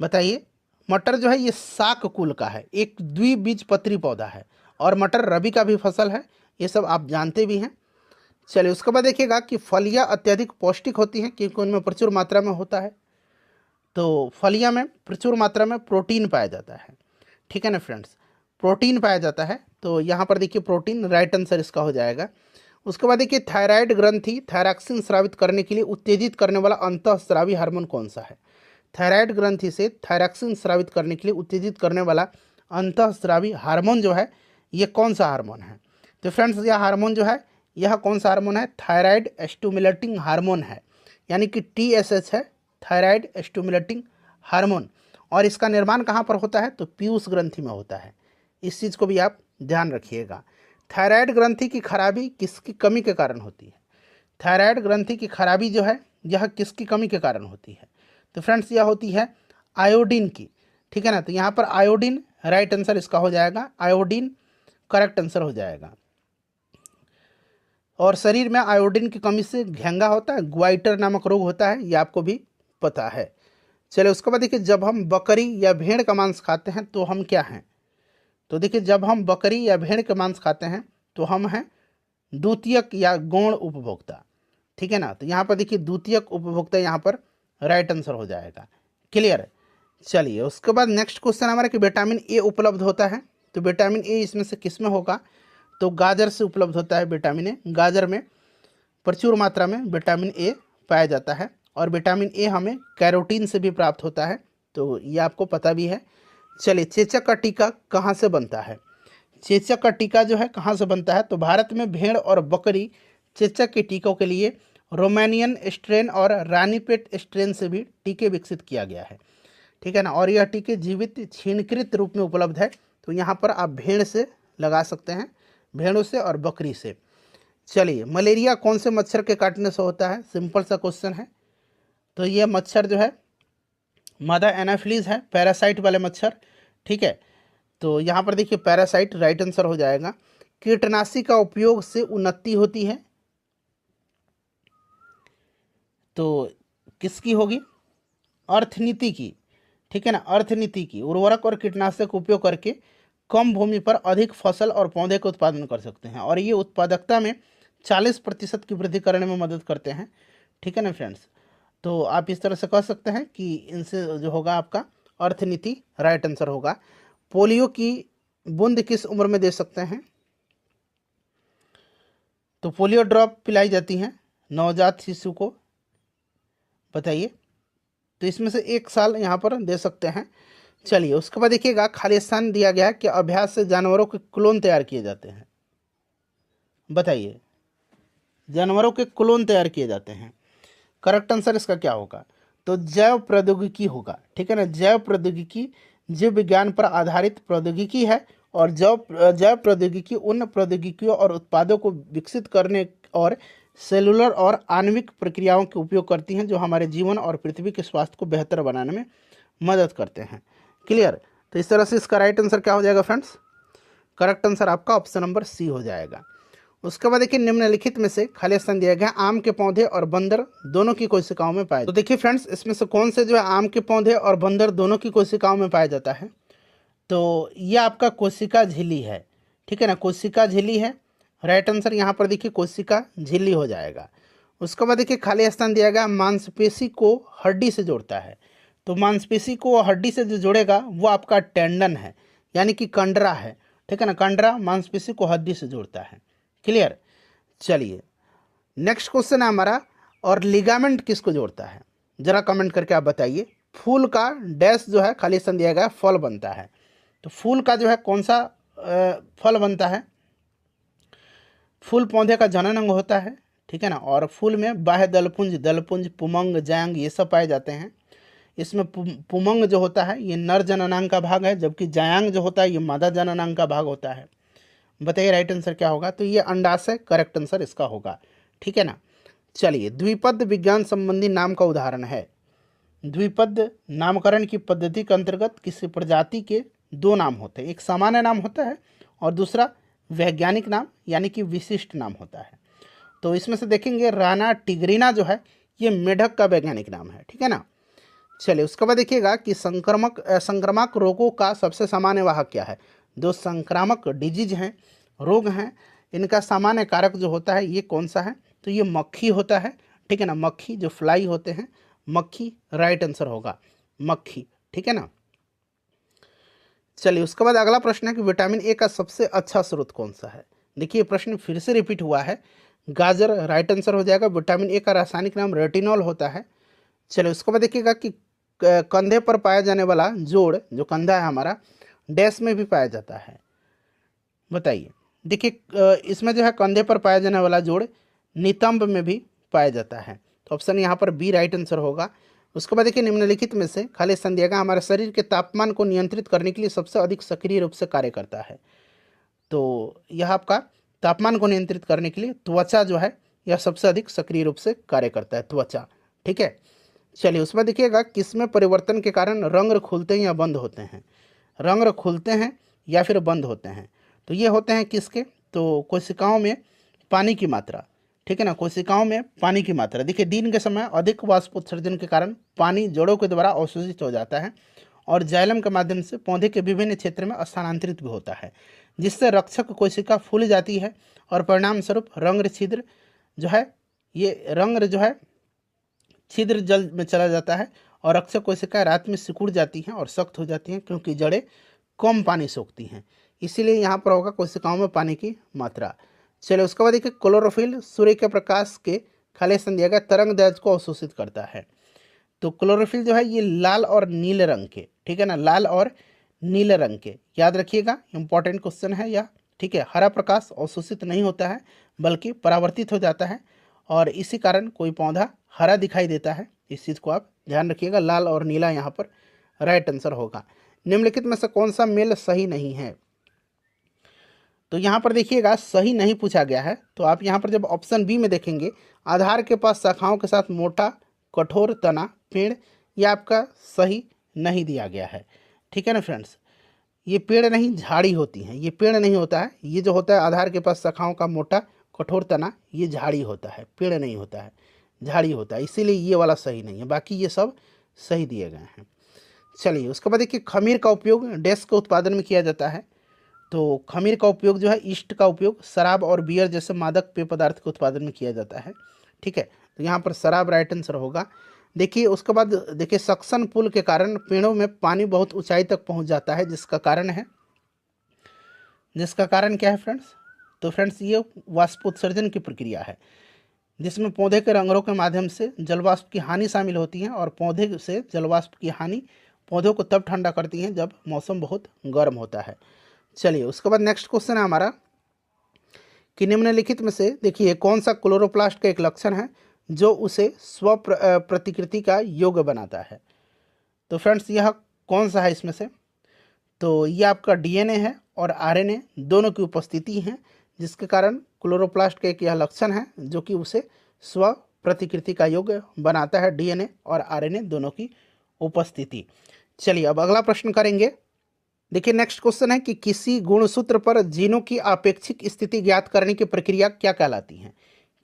बताइए। मटर जो है ये शाक कुल का है, एक द्विबीजपत्री पौधा है और मटर रबी का भी फसल है, ये सब आप जानते भी हैं। चलिए उसके बाद देखिएगा कि फलियां अत्यधिक पौष्टिक होती हैं क्योंकि उनमें प्रचुर मात्रा में होता है। तो फलियां में प्रचुर मात्रा में प्रोटीन पाया जाता है, ठीक है ना फ्रेंड्स, प्रोटीन पाया जाता है। तो यहाँ पर देखिए प्रोटीन राइट आंसर इसका हो जाएगा। उसके बाद देखिए थायराइड ग्रंथि थायरॉक्सिन स्रावित करने के लिए उत्तेजित करने वाला अंतःस्रावी हार्मोन कौन सा है? थायराइड ग्रंथि से थायरॉक्सिन स्रावित करने के लिए उत्तेजित करने वाला अंतःस्रावी हार्मोन जो है ये कौन सा हार्मोन है? तो फ्रेंड्स यह हार्मोन जो है यह कौन सा हार्मोन है? थायराइड स्टिमुलेटिंग हार्मोन है, यानी कि TSH है, थायराइड स्टिमुलेटिंग हार्मोन। और इसका निर्माण कहाँ पर होता है? तो पीयूष ग्रंथि में होता है। इस चीज़ को भी आप ध्यान रखिएगा। थायराइड ग्रंथि की खराबी किसकी कमी के कारण होती है? थायराइड ग्रंथि की खराबी जो है यह किसकी कमी के कारण होती है? तो फ्रेंड्स यह होती है आयोडीन की, ठीक है ना। तो यहाँ पर आयोडीन राइट आंसर इसका हो जाएगा, आयोडीन करेक्ट आंसर हो जाएगा। और शरीर में आयोडीन की कमी से घेंगा होता है, ग्वाइटर नामक रोग होता है, ये आपको भी पता है। चलिए उसके बाद देखिए जब हम बकरी या भेड़ का मांस खाते हैं तो हम क्या हैं? तो देखिए जब हम बकरी या भेड़ का मांस खाते हैं तो हम हैं द्वितीयक या गौण उपभोक्ता, ठीक है ना। तो यहाँ पर देखिए द्वितीयक उपभोक्ता यहाँ पर राइट आंसर हो जाएगा। क्लियर? चलिए उसके बाद नेक्स्ट क्वेश्चन हमारा कि विटामिन ए उपलब्ध होता है। तो विटामिन ए इसमें से किस में होगा? तो गाजर से उपलब्ध होता है विटामिन ए। गाजर में प्रचुर मात्रा में विटामिन ए पाया जाता है और विटामिन ए हमें कैरोटीन से भी प्राप्त होता है, तो ये आपको पता भी है। चलिए चेचक का टीका कहाँ से बनता है? चेचक का टीका जो है कहाँ से बनता है? तो भारत में भेड़ और बकरी चेचक के टीकों के लिए रोमानियन स्ट्रेन और रानीपेट स्ट्रेन से भी टीके विकसित किया गया है, ठीक है ना। और यह टीके जीवित छीणकृत रूप में उपलब्ध है। तो यहाँ पर आप भेड़ से लगा सकते हैं, भेड़ों से और बकरी से। चलिए मलेरिया कौन से मच्छर के काटने से होता है? सिंपल सा क्वेश्चन है। तो यह मच्छर जो है मादा एनाफिलीज है, पैरासाइट वाले मच्छर, ठीक है। तो यहाँ पर देखिए पैरासाइट राइट आंसर हो जाएगा। कीटनाशी का उपयोग से उन्नति होती है, तो किसकी होगी? अर्थनीति की, ठीक है ना। अर्थनीति की उर्वरक और कीटनाशक उपयोग करके कम भूमि पर अधिक फसल और पौधे का उत्पादन कर सकते हैं और ये उत्पादकता में 40% की वृद्धि करने में मदद करते हैं, ठीक है ना फ्रेंड्स। तो आप इस तरह से कह सकते हैं कि इनसे जो होगा आपका अर्थनीति राइट आंसर होगा। पोलियो की बूंद किस उम्र में दे सकते हैं? तो पोलियो ड्रॉप पिलाई जाती हैं नवजात शिशु को, बताइए। तो इसमें से 1 साल यहाँ पर दे सकते हैं। चलिए उसके बाद देखिएगा खाली स्थान दिया गया है कि अभ्यास से जानवरों के क्लोन तैयार किए जाते हैं। बताइए, जानवरों के क्लोन तैयार किए जाते हैं। करेक्ट आंसर इसका क्या होगा? तो जैव प्रौद्योगिकी होगा। ठीक है ना, जैव प्रौद्योगिकी जीव विज्ञान पर आधारित प्रौद्योगिकी है और जैव प्रौद्योगिकी उन प्रौद्योगिकियों और उत्पादों को विकसित करने और सेलुलर और आणविक प्रक्रियाओं के उपयोग करती हैं जो हमारे जीवन और पृथ्वी के स्वास्थ्य को बेहतर बनाने में मदद करते हैं। क्लियर? तो इस तरह से इसका राइट आंसर क्या हो जाएगा फ्रेंड्स? करेक्ट आंसर आपका ऑप्शन नंबर सी हो जाएगा। उसके बाद देखिए निम्नलिखित में से खाली स्थान दिया गया आम के पौधे और बंदर दोनों की कोशिकाओं में पाए। तो देखिए फ्रेंड्स, इसमें से कौन से जो है आम के पौधे और बंदर दोनों की कोशिकाओं में पाया जाता है? तो यह आपका कोशिका झिल्ली है। ठीक है ना, कोशिका झिल्ली है। राइट आंसर यहाँ पर देखिए कोशिका झिल्ली हो जाएगा। उसके बाद देखिए खाली स्थान दिया गया मांसपेशी को हड्डी से जोड़ता है। तो मांसपेशी को हड्डी से जो जोड़ेगा वो आपका टेंडन है, यानी कि कंडरा है। ठीक है ना, कंडरा मांसपेशी को हड्डी से जोड़ता है। क्लियर? चलिए नेक्स्ट क्वेश्चन है हमारा, और लिगामेंट किसको जोड़ता है? जरा कमेंट करके आप बताइए। फूल का डैश जो है खाली स्थान दिया गया फल बनता है। तो फूल का जो है कौन सा फल बनता है? फूल पौधे का जनन अंग होता है। ठीक है ना, और फूल में बाह्य दलपुंज, पुमंग, जांग ये सब पाए जाते हैं। इसमें पुमंग जो होता है ये नर जननांग का भाग है, जबकि जायांग जो होता है ये मादा जननांग का भाग होता है। बताइए राइट आंसर क्या होगा? तो ये अंडाशय करेक्ट आंसर इसका होगा। ठीक है ना। चलिए द्विपद विज्ञान संबंधी नाम का उदाहरण है। द्विपद नामकरण की पद्धति के अंतर्गत किसी प्रजाति के दो नाम होते हैं, एक सामान्य नाम होता है और दूसरा वैज्ञानिक नाम यानी कि विशिष्ट नाम होता है। तो इसमें से देखेंगे राना टिग्रिना जो है ये मेढक का वैज्ञानिक नाम है। ठीक है ना। चलिए उसके बाद देखिएगा कि संक्रामक रोगों का सबसे सामान्य वाहक क्या है? जो संक्रामक डिजीज हैं, रोग हैं, इनका सामान्य कारक जो होता है ये कौन सा है? तो ये मक्खी होता है। ठीक है ना, मक्खी जो फ्लाई होते हैं, मक्खी राइट आंसर होगा, मक्खी। ठीक है ना। चलिए उसके बाद अगला प्रश्न है कि विटामिन ए का सबसे अच्छा स्रोत कौन सा है? देखिए प्रश्न फिर से रिपीट हुआ है। गाजर राइट आंसर हो जाएगा। विटामिन ए का रासायनिक नाम रेटिनॉल होता है। चलिए उसके बाद देखिएगा कि कंधे पर पाया जाने वाला जोड़, जो कंधा है हमारा, डैश में भी पाया जाता है। बताइए। देखिए इसमें जो है कंधे पर पाया जाने वाला जोड़ नितंब में भी पाया जाता है। तो ऑप्शन यहाँ पर बी राइट आंसर होगा। उसके बाद देखिए निम्नलिखित में से खाली स्थान दिया गया हमारे शरीर के तापमान को नियंत्रित करने के लिए सबसे अधिक सक्रिय रूप से कार्य करता है। तो यह आपका तापमान को नियंत्रित करने के लिए त्वचा जो है यह सबसे अधिक सक्रिय रूप से कार्य करता है, त्वचा। ठीक है। चलिए उसमें देखिएगा किसमें परिवर्तन के कारण रंग खुलते हैं या बंद होते हैं? रंग खुलते हैं या फिर बंद होते हैं? तो ये होते हैं किसके? तो कोशिकाओं में पानी की मात्रा। ठीक है ना, कोशिकाओं में पानी की मात्रा। देखिए दिन के समय अधिक वाष्पोत्सर्जन के कारण पानी जड़ों के द्वारा अवशोषित हो जाता है और जाइलम के माध्यम से पौधे के विभिन्न क्षेत्र में स्थानांतरित भी होता है, जिससे रक्षक कोशिका फूल जाती है और परिणाम स्वरूप रंग छिद्र जो है, ये रंग जो है छिद्र जल में चला जाता है और रक्षक कोशिकाएं रात में सिकुड़ जाती हैं और सख्त हो जाती हैं क्योंकि जड़ें कम पानी सोखती हैं। इसीलिए यहाँ पर होगा कोशिकाओं में पानी की मात्रा। चलिए उसके बाद देखिए क्लोरोफिल सूर्य के प्रकाश के खाली स्थान दिया गया तरंग दैर्ध्य को अवशोषित करता है। तो क्लोरोफिल जो है ये लाल और नीले रंग के, ठीक है ना, लाल और नीले रंग के, याद रखिएगा इंपॉर्टेंट क्वेश्चन है यह। ठीक है, हरा प्रकाश अवशोषित नहीं होता है बल्कि परावर्तित हो जाता है और इसी कारण कोई पौधा हरा दिखाई देता है। इस चीज़ को आप ध्यान रखिएगा, लाल और नीला यहाँ पर राइट आंसर होगा। निम्नलिखित में से कौन सा मेल सही नहीं है? तो यहाँ पर देखिएगा सही नहीं पूछा गया है। तो आप यहाँ पर जब ऑप्शन बी में देखेंगे, आधार के पास शाखाओं के साथ मोटा कठोर तना पेड़, ये आपका सही नहीं दिया गया है। ठीक है ना फ्रेंड्स, ये पेड़ नहीं झाड़ी होती हैं, ये पेड़ नहीं होता है। ये जो होता है आधार के पास शाखाओं का मोटा कठोर तना, ये झाड़ी होता है, पेड़ नहीं होता है, झाड़ी होता है। इसीलिए ये वाला सही नहीं है, बाकी ये सब सही दिए गए हैं। चलिए उसके बाद देखिए खमीर का उपयोग डैश के उत्पादन में किया जाता है। तो खमीर का उपयोग जो है ईस्ट का उपयोग शराब और बियर जैसे मादक पेय पदार्थ के उत्पादन में किया जाता है। ठीक है, तो यहाँ पर शराब राइट आंसर होगा। देखिए उसके बाद देखिए सक्शन पुल के कारण पेड़ों में पानी बहुत ऊंचाई तक पहुँच जाता है, जिसका कारण क्या है फ्रेंड्स? तो फ्रेंड्स ये वाष्पोत्सर्जन की प्रक्रिया है जिसमें पौधे के रंगरों के माध्यम से जलवाष्प की हानि शामिल होती है और पौधे से जलवाष्प की हानि पौधों को तब ठंडा करती हैं जब मौसम बहुत गर्म होता है। चलिए उसके बाद नेक्स्ट क्वेश्चन है हमारा कि निम्नलिखित में से देखिए कौन सा क्लोरोप्लास्ट का एक लक्षण है जो उसे स्व प्रतिकृति का योग्य बनाता है। तो फ्रेंड्स यह कौन सा है इसमें से, तो ये आपका डीएनए है और आरएनए दोनों की उपस्थिति है, जिसके कारण क्लोरोप्लास्ट का एक यह लक्षण है जो कि उसे स्व प्रतिकृति का योग्य बनाता है, डीएनए और आरएनए दोनों की उपस्थिति। चलिए अब अगला प्रश्न करेंगे। देखिए नेक्स्ट क्वेश्चन है कि किसी गुणसूत्र पर जीनों की आपेक्षिक स्थिति ज्ञात करने की प्रक्रिया क्या कहलाती है।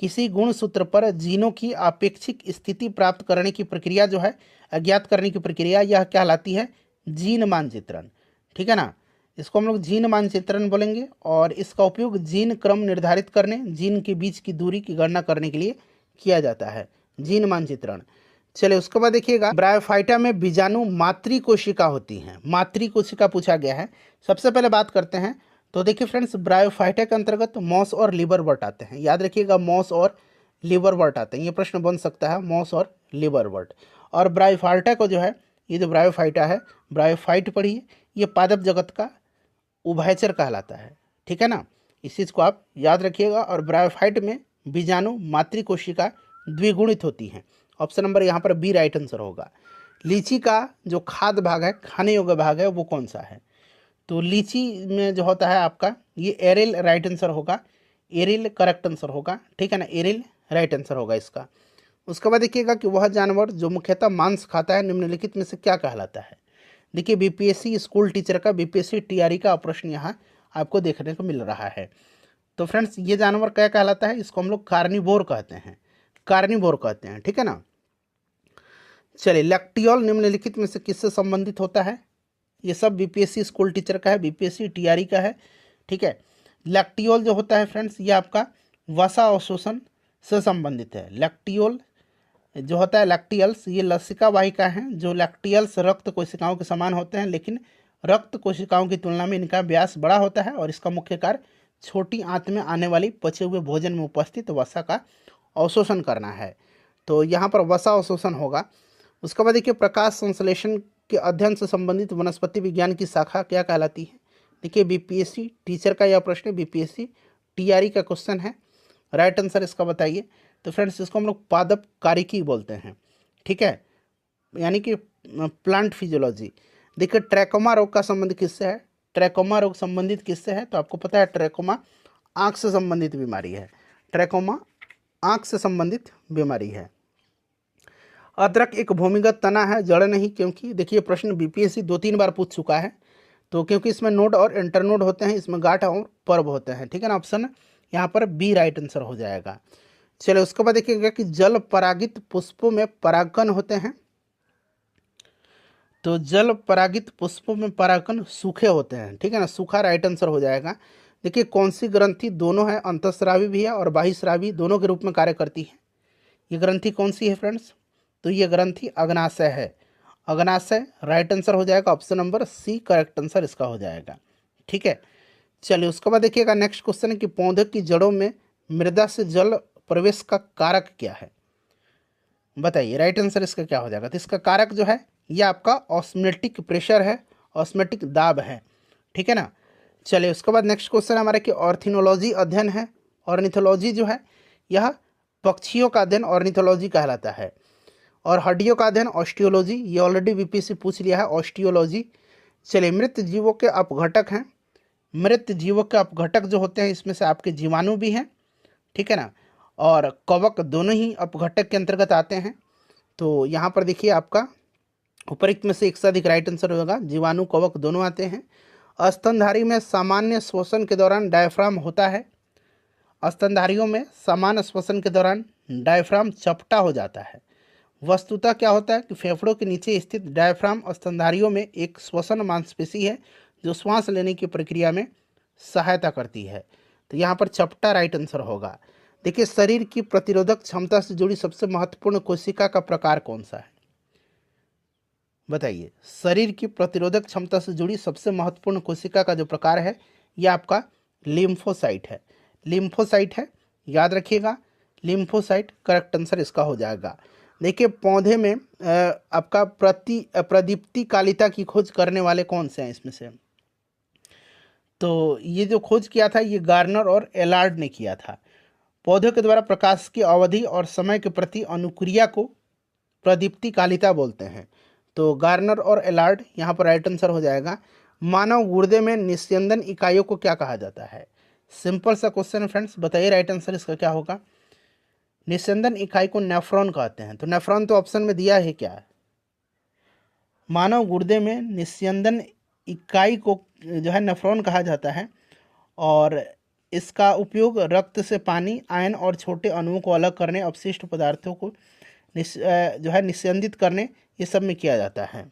किसी गुणसूत्र पर जीनों की आपेक्षिक स्थिति प्राप्त करने की प्रक्रिया जो है, ज्ञात करने की प्रक्रिया, यह कहलाती है जीन मानचित्रण। ठीक है ना, इसको हम लोग जीन मानचित्रण बोलेंगे और इसका उपयोग जीन क्रम निर्धारित करने, जीन के बीच की दूरी की गणना करने के लिए किया जाता है, जीन मानचित्रण। चलिए उसके बाद देखिएगा ब्रायोफाइटा में बीजाणु मातृ कोशिका होती हैं, मातृ कोशिका पूछा गया है। सबसे पहले बात करते हैं तो देखिए फ्रेंड्स ब्रायोफाइटा के अंतर्गत मॉस और लिवरवर्ट आते हैं, याद रखिएगा मॉस और लिवरवर्ट आते हैं, ये प्रश्न बन सकता है मॉस और लिवरवर्ट। और ब्रायोफाइटा को जो है, ये जो ब्रायोफाइटा है, ब्रायोफाइट पढ़िए, ये पादप जगत का उभयचर कहलाता है। ठीक है ना, इस चीज़ को आप याद रखिएगा। और ब्रायोफाइट में बीजाणु मातृ कोशिका द्विगुणित होती हैं। ऑप्शन नंबर यहाँ पर बी राइट आंसर होगा। लीची का जो खाद्य भाग है, खाने योग्य भाग है, वो कौन सा है, तो लीची में जो होता है आपका ये एरिल राइट आंसर होगा, एरिल करेक्ट आंसर होगा। ठीक है ना, एरिल राइट आंसर होगा इसका। उसके बाद देखिएगा कि वह जानवर जो मुख्यतः मांस खाता है निम्नलिखित में से क्या कहलाता है। देखिए बीपीएससी स्कूल टीचर का, बीपीएससी टीआरई का प्रश्न यहाँ आपको देखने को मिल रहा है। तो फ्रेंड्स ये जानवर क्या कहलाता है, इसको हम लोग कार्निवोर कहते हैं, कार्निवोर कहते हैं। ठीक है ना। चलिए लैक्टियोल निम्नलिखित में से किससे संबंधित होता है, ये सब बीपीएससी स्कूल टीचर का है, बीपीएससी टीआरई का है। ठीक है, लैक्टियोल जो होता है फ्रेंड्स ये आपका वसा अवशोषण से संबंधित है। लैक्टियोल जो होता है, लैक्टियल्स, ये लसिका वाहिका हैं। जो लैक्टियल्स रक्त कोशिकाओं के समान होते हैं, लेकिन रक्त कोशिकाओं की तुलना में इनका व्यास बड़ा होता है और इसका मुख्य कार्य छोटी आंत में आने वाली पचे हुए भोजन में उपस्थित वसा का अवशोषण करना है। तो यहाँ पर वसा अवशोषण होगा। उसके बाद देखिए प्रकाश संश्लेषण के अध्ययन से संबंधित वनस्पति विज्ञान की शाखा क्या कहलाती है। देखिए बीपीएससी टीचर का यह प्रश्न, बीपीएससी टीआरई का क्वेश्चन है, राइट आंसर इसका बताइए। तो फ्रेंड्स इसको हम लोग पादप कारिकी बोलते हैं। ठीक है, यानी कि प्लांट फिजियोलॉजी। देखिए ट्रैकोमा रोग का संबंध किससे है, ट्रैकोमा रोग संबंधित किससे है, तो आपको पता है ट्रैकोमा आँख से संबंधित बीमारी है, ट्रैकोमा आँख से संबंधित बीमारी है। अदरक एक भूमिगत तना है, जड़ नहीं, क्योंकि देखिए प्रश्न बीपीएससी 2-3 बार पूछ चुका है। तो क्योंकि इसमें नोड और इंटरनोड होते हैं, इसमें गांठ और पर्व होते हैं। ठीक है ना, ऑप्शन यहाँ पर बी राइट आंसर हो जाएगा। चलिए उसके बाद देखिएगा कि जल परागित पुष्पों में परागकण होते हैं। तो जल परागित पुष्पों में परागकण सूखे होते हैं। ठीक है ना, सूखा राइट आंसर हो जाएगा। देखिए कौन सी ग्रंथि दोनों है, अंतःस्रावी भी है और बाह्यस्रावी दोनों के रूप में कार्य करती है। ये ग्रंथि कौन सी है फ्रेंड्स, तो ये ग्रंथि अग्नाशय है, अग्नाशय राइट आंसर हो जाएगा। Option number C correct answer इसका हो जाएगा। ठीक है, चलिए उसके बाद देखिएगा नेक्स्ट क्वेश्चन है कि पौधे की जड़ों में मृदा से जल प्रवेश का कारक क्या है, बताइए राइट आंसर इसका क्या हो जाएगा। तो इसका कारक जो है ये आपका ऑस्मोटिक प्रेशर है, ऑस्मोटिक दाब है। ठीक है ना। चलिए उसके बाद नेक्स्ट क्वेश्चन हमारा कि ऑर्निथोलॉजी अध्ययन है। ऑर्निथोलॉजी जो है यह पक्षियों का अध्ययन ऑर्निथोलॉजी कहलाता है, और हड्डियों का अध्ययन ऑस्टियोलॉजी, ये ऑलरेडी बीपीएससी पूछ लिया है ऑस्टियोलॉजी। चलिए मृत जीवों के अपघटक हैं, मृत जीवों के अपघटक जो होते हैं इसमें से आपके जीवाणु भी हैं। ठीक है ना, और कवक दोनों ही अपघटक के अंतर्गत आते हैं। तो यहाँ पर देखिए आपका उपरोक्त में से एक से अधिक राइट आंसर होगा, जीवाणु कवक दोनों आते हैं। स्तनधारी में सामान्य श्वसन के दौरान डायफ्राम होता है, स्तनधारियों में सामान्य श्वसन के दौरान डायफ्राम चपटा हो जाता है। वस्तुतः क्या होता है कि फेफड़ों के नीचे स्थित डायफ्राम स्तनधारियों में एक श्वसन मांसपेशी है जो श्वास लेने की प्रक्रिया में सहायता करती है। तो यहाँ पर चपटा राइट आंसर होगा। देखिए शरीर की प्रतिरोधक क्षमता से जुड़ी सबसे महत्वपूर्ण कोशिका का प्रकार कौन सा है, बताइए। शरीर की प्रतिरोधक क्षमता से जुड़ी सबसे महत्वपूर्ण कोशिका का जो प्रकार है यह आपका लिम्फोसाइट है, लिम्फोसाइट है, याद रखिएगा लिम्फोसाइट करेक्ट आंसर इसका हो जाएगा। देखिए पौधे में आपका प्रदीप्ति कालिता की खोज करने वाले कौन से हैं इसमें से? तो ये जो खोज किया था ये गार्नर और एलार्ड ने किया था। पौधों के द्वारा प्रकाश की अवधि और समय के प्रति अनुक्रिया को प्रदीप्ति कालिता बोलते हैं। तो गार्नर और एलार्ड यहाँ पर राइट आंसर हो जाएगा। मानव गुर्दे में निस्यंदन इकाइयों को क्या कहा जाता है? सिंपल सा क्वेश्चन है फ्रेंड्स, बताइए राइट आंसर इसका क्या होगा। निस्यंदन इकाई को नेफ्रॉन कहते हैं। तो नेफ्रॉन तो ऑप्शन में दिया है क्या है? मानव गुर्दे में निस्यंदन इकाई को जो है नेफ्रॉन कहा जाता है और इसका उपयोग रक्त से पानी, आयन और छोटे अणुओं को अलग करने, अपशिष्ट पदार्थों को जो है निस्यंदित करने, ये सब में किया जाता है।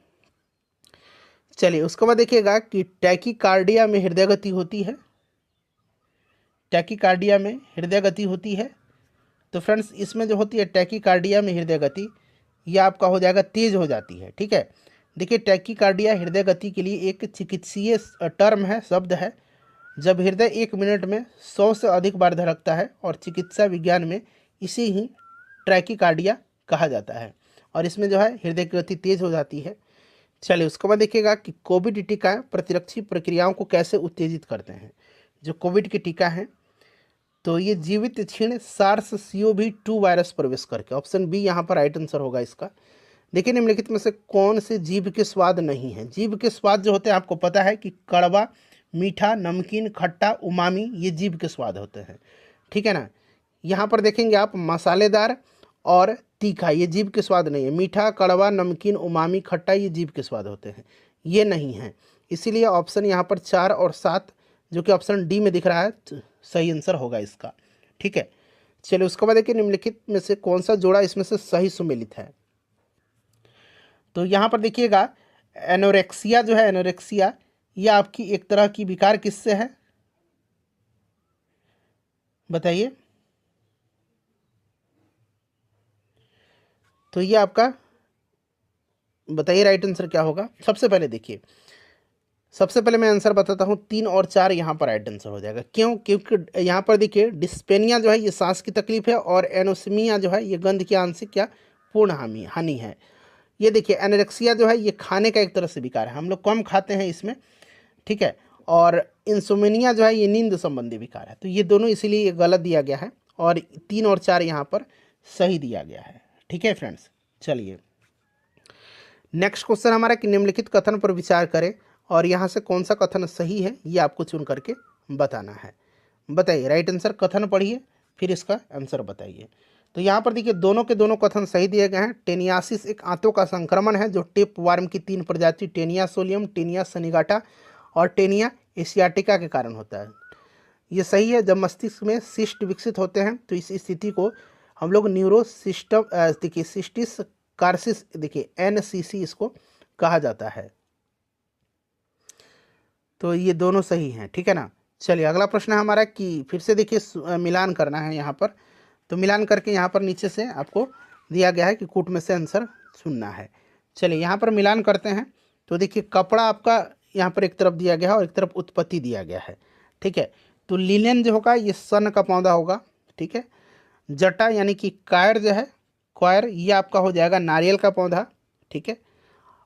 चलिए उसके बाद देखिएगा कि टैकीकार्डिया में हृदय गति होती है। टैकीकार्डिया में हृदय गति होती है। तो फ्रेंड्स इसमें जो होती है टैकीकार्डिया में हृदय गति, यह आपका हो जाएगा तेज हो जाती है। ठीक है, देखिए टैकीकार्डिया हृदय गति के लिए एक चिकित्सीय टर्म है, शब्द है। जब हृदय 1 मिनट में 100 से अधिक बार धड़कता है और चिकित्सा विज्ञान में इसी ही टैकीकार्डिया कहा जाता है और इसमें जो है हृदय की गति तेज हो जाती है। चलिए उसके बाद देखिएगा कि कोविड टीका प्रतिरक्षी प्रक्रियाओं को कैसे उत्तेजित करते हैं। जो कोविड के टीका हैं तो ये जीवित क्षीण SARS-CoV-2 वायरस प्रवेश करके, ऑप्शन बी यहाँ पर राइट आंसर होगा इसका। देखिए निम्नलिखित में से कौन से जीभ के स्वाद नहीं है? जीभ के स्वाद जो होते हैं आपको पता है कि कड़वा, मीठा, नमकीन, खट्टा, उमामी, ये जीभ के स्वाद होते हैं। ठीक है ना। यहाँ पर देखेंगे आप मसालेदार और तीखा, ये जीभ के स्वाद नहीं है। मीठा, कड़वा, नमकीन, उमामी, खट्टा, ये जीभ के स्वाद होते हैं, ये नहीं है। इसीलिए ऑप्शन यहाँ पर 4 और 7 जो कि ऑप्शन डी में दिख रहा है सही आंसर होगा इसका। ठीक है, चलिए उसके बाद देखिए निम्नलिखित में से कौन सा जोड़ा इसमें से सही सुमेलित है। तो यहाँ पर देखिएगा एनोरेक्सिया जो है, एनोरेक्सिया ये आपकी एक तरह की विकार किससे है बताइए। तो ये आपका बताइए राइट आंसर क्या होगा। सबसे पहले देखिए, सबसे पहले मैं आंसर बताता हूँ, 3 और 4 यहाँ पर राइट आंसर हो जाएगा। क्यों? क्योंकि यहाँ पर देखिए डिस्पेनिया जो है ये सांस की तकलीफ है और एनोस्मिया जो है ये गंध की आंशिक या पूर्ण हानि है। ये देखिए एनोरेक्सिया जो है ये खाने का एक तरह से विकार है, हम लोग कम खाते हैं इसमें। ठीक है, और इंसोमेनिया जो है ये नींद संबंधी विकार है। तो ये दोनों इसीलिए ये गलत दिया गया है और 3 और 4 यहाँ पर सही दिया गया है। ठीक है फ्रेंड्स, चलिए नेक्स्ट क्वेश्चन हमारा कि निम्नलिखित कथन पर विचार करें और यहाँ से कौन सा कथन सही है ये आपको चुन करके बताना है। बताइए राइट आंसर, कथन पढ़िए फिर इसका आंसर बताइए। तो यहाँ पर देखिए दोनों के दोनों कथन सही दिए गए हैं। टेनियासिस एक आंतों का संक्रमण है जो टेप वार्म की 3 प्रजाति टेनिया सोलियम, टेनिया सनिगाटा और टेनिया एशियाटिका के कारण होता है। ये सही है। जब मस्तिष्क में सिस्ट विकसित होते हैं तो इस स्थिति को हम लोग न्यूरोसिस्टम देखिए सिस्टिस कार्सिस देखिए NCC इसको कहा जाता है। तो ये दोनों सही हैं। ठीक है ना। चलिए अगला प्रश्न है हमारा कि फिर से देखिए मिलान करना है यहाँ पर। तो मिलान करके यहाँ पर नीचे से आपको दिया गया है कि कूट में से आंसर चुनना है। चलिए यहाँ पर मिलान करते हैं। तो देखिए कपड़ा आपका यहाँ पर एक तरफ दिया गया है और एक तरफ उत्पत्ति दिया गया है। ठीक है, तो लिनेन जो होगा ये सन का पौधा होगा। ठीक है, जटा यानी कि कायर जो है, क्वायर ये आपका हो जाएगा नारियल का पौधा। ठीक है,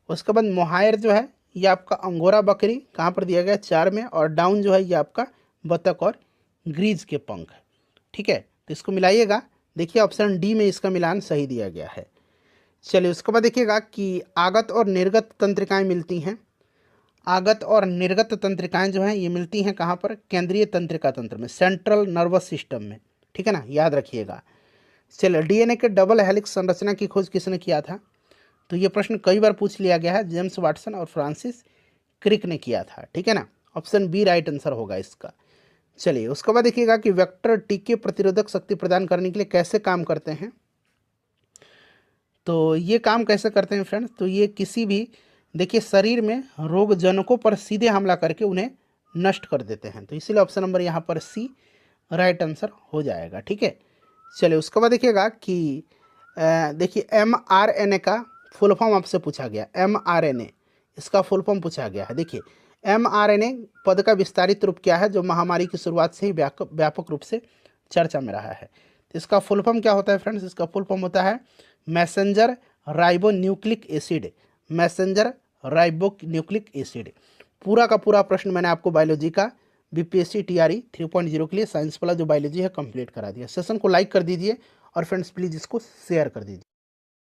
उसके बाद मोहायर जो है ये आपका अंगोरा बकरी, कहाँ पर दिया गया 4 में, और डाउन जो है ये आपका बतख और ग्रीज के पंख। ठीक है, तो इसको मिलाइएगा। देखिए ऑप्शन डी में इसका मिलान सही दिया गया है। चलिए उसके बाद देखिएगा कि आगत और निर्गत तंत्रिकाएं मिलती हैं। आगत और निर्गत तंत्रिकाएं जो हैं ये मिलती हैं कहाँ पर? केंद्रीय तंत्रिका तंत्र में, सेंट्रल नर्वस सिस्टम में। ठीक है ना, याद रखिएगा। चलिए DNA के डबल हेलिक्स संरचना की खोज किसने किया था? तो ये प्रश्न कई बार पूछ लिया गया है। जेम्स वाटसन और फ्रांसिस क्रिक ने किया था। ठीक है ना, ऑप्शन बी राइट आंसर होगा इसका। चलिए उसके बाद देखिएगा कि वेक्टर टीके प्रतिरोधक शक्ति प्रदान करने के लिए कैसे काम करते हैं। तो ये काम कैसे करते हैं फ्रेंड्स? तो ये किसी भी देखिए शरीर में रोगजनकों पर सीधे हमला करके उन्हें नष्ट कर देते हैं। तो इसीलिए ऑप्शन नंबर यहाँ पर सी राइट आंसर हो जाएगा। ठीक है, चलिए उसके बाद देखिएगा कि देखिए mRNA का फुल फॉर्म आपसे पूछा गया। mRNA इसका फुल फॉर्म पूछा गया है। देखिए mRNA पद का विस्तारित रूप क्या है जो महामारी की शुरुआत से ही व्यापक रूप से चर्चा में रहा है? इसका फुल फॉर्म क्या होता है फ्रेंड्स? इसका फुल फॉर्म होता है messenger ribonucleic acid, messenger ribonucleic acid. पूरा का पूरा प्रश्न मैंने आपको बायोलॉजी का बीपीएससी टीआरई 3.0 के लिए साइंस वाला जो बायोलॉजी है कंप्लीट करा दिया। सेशन को लाइक कर दीजिए और फ्रेंड्स प्लीज़ इसको शेयर कर दीजिए।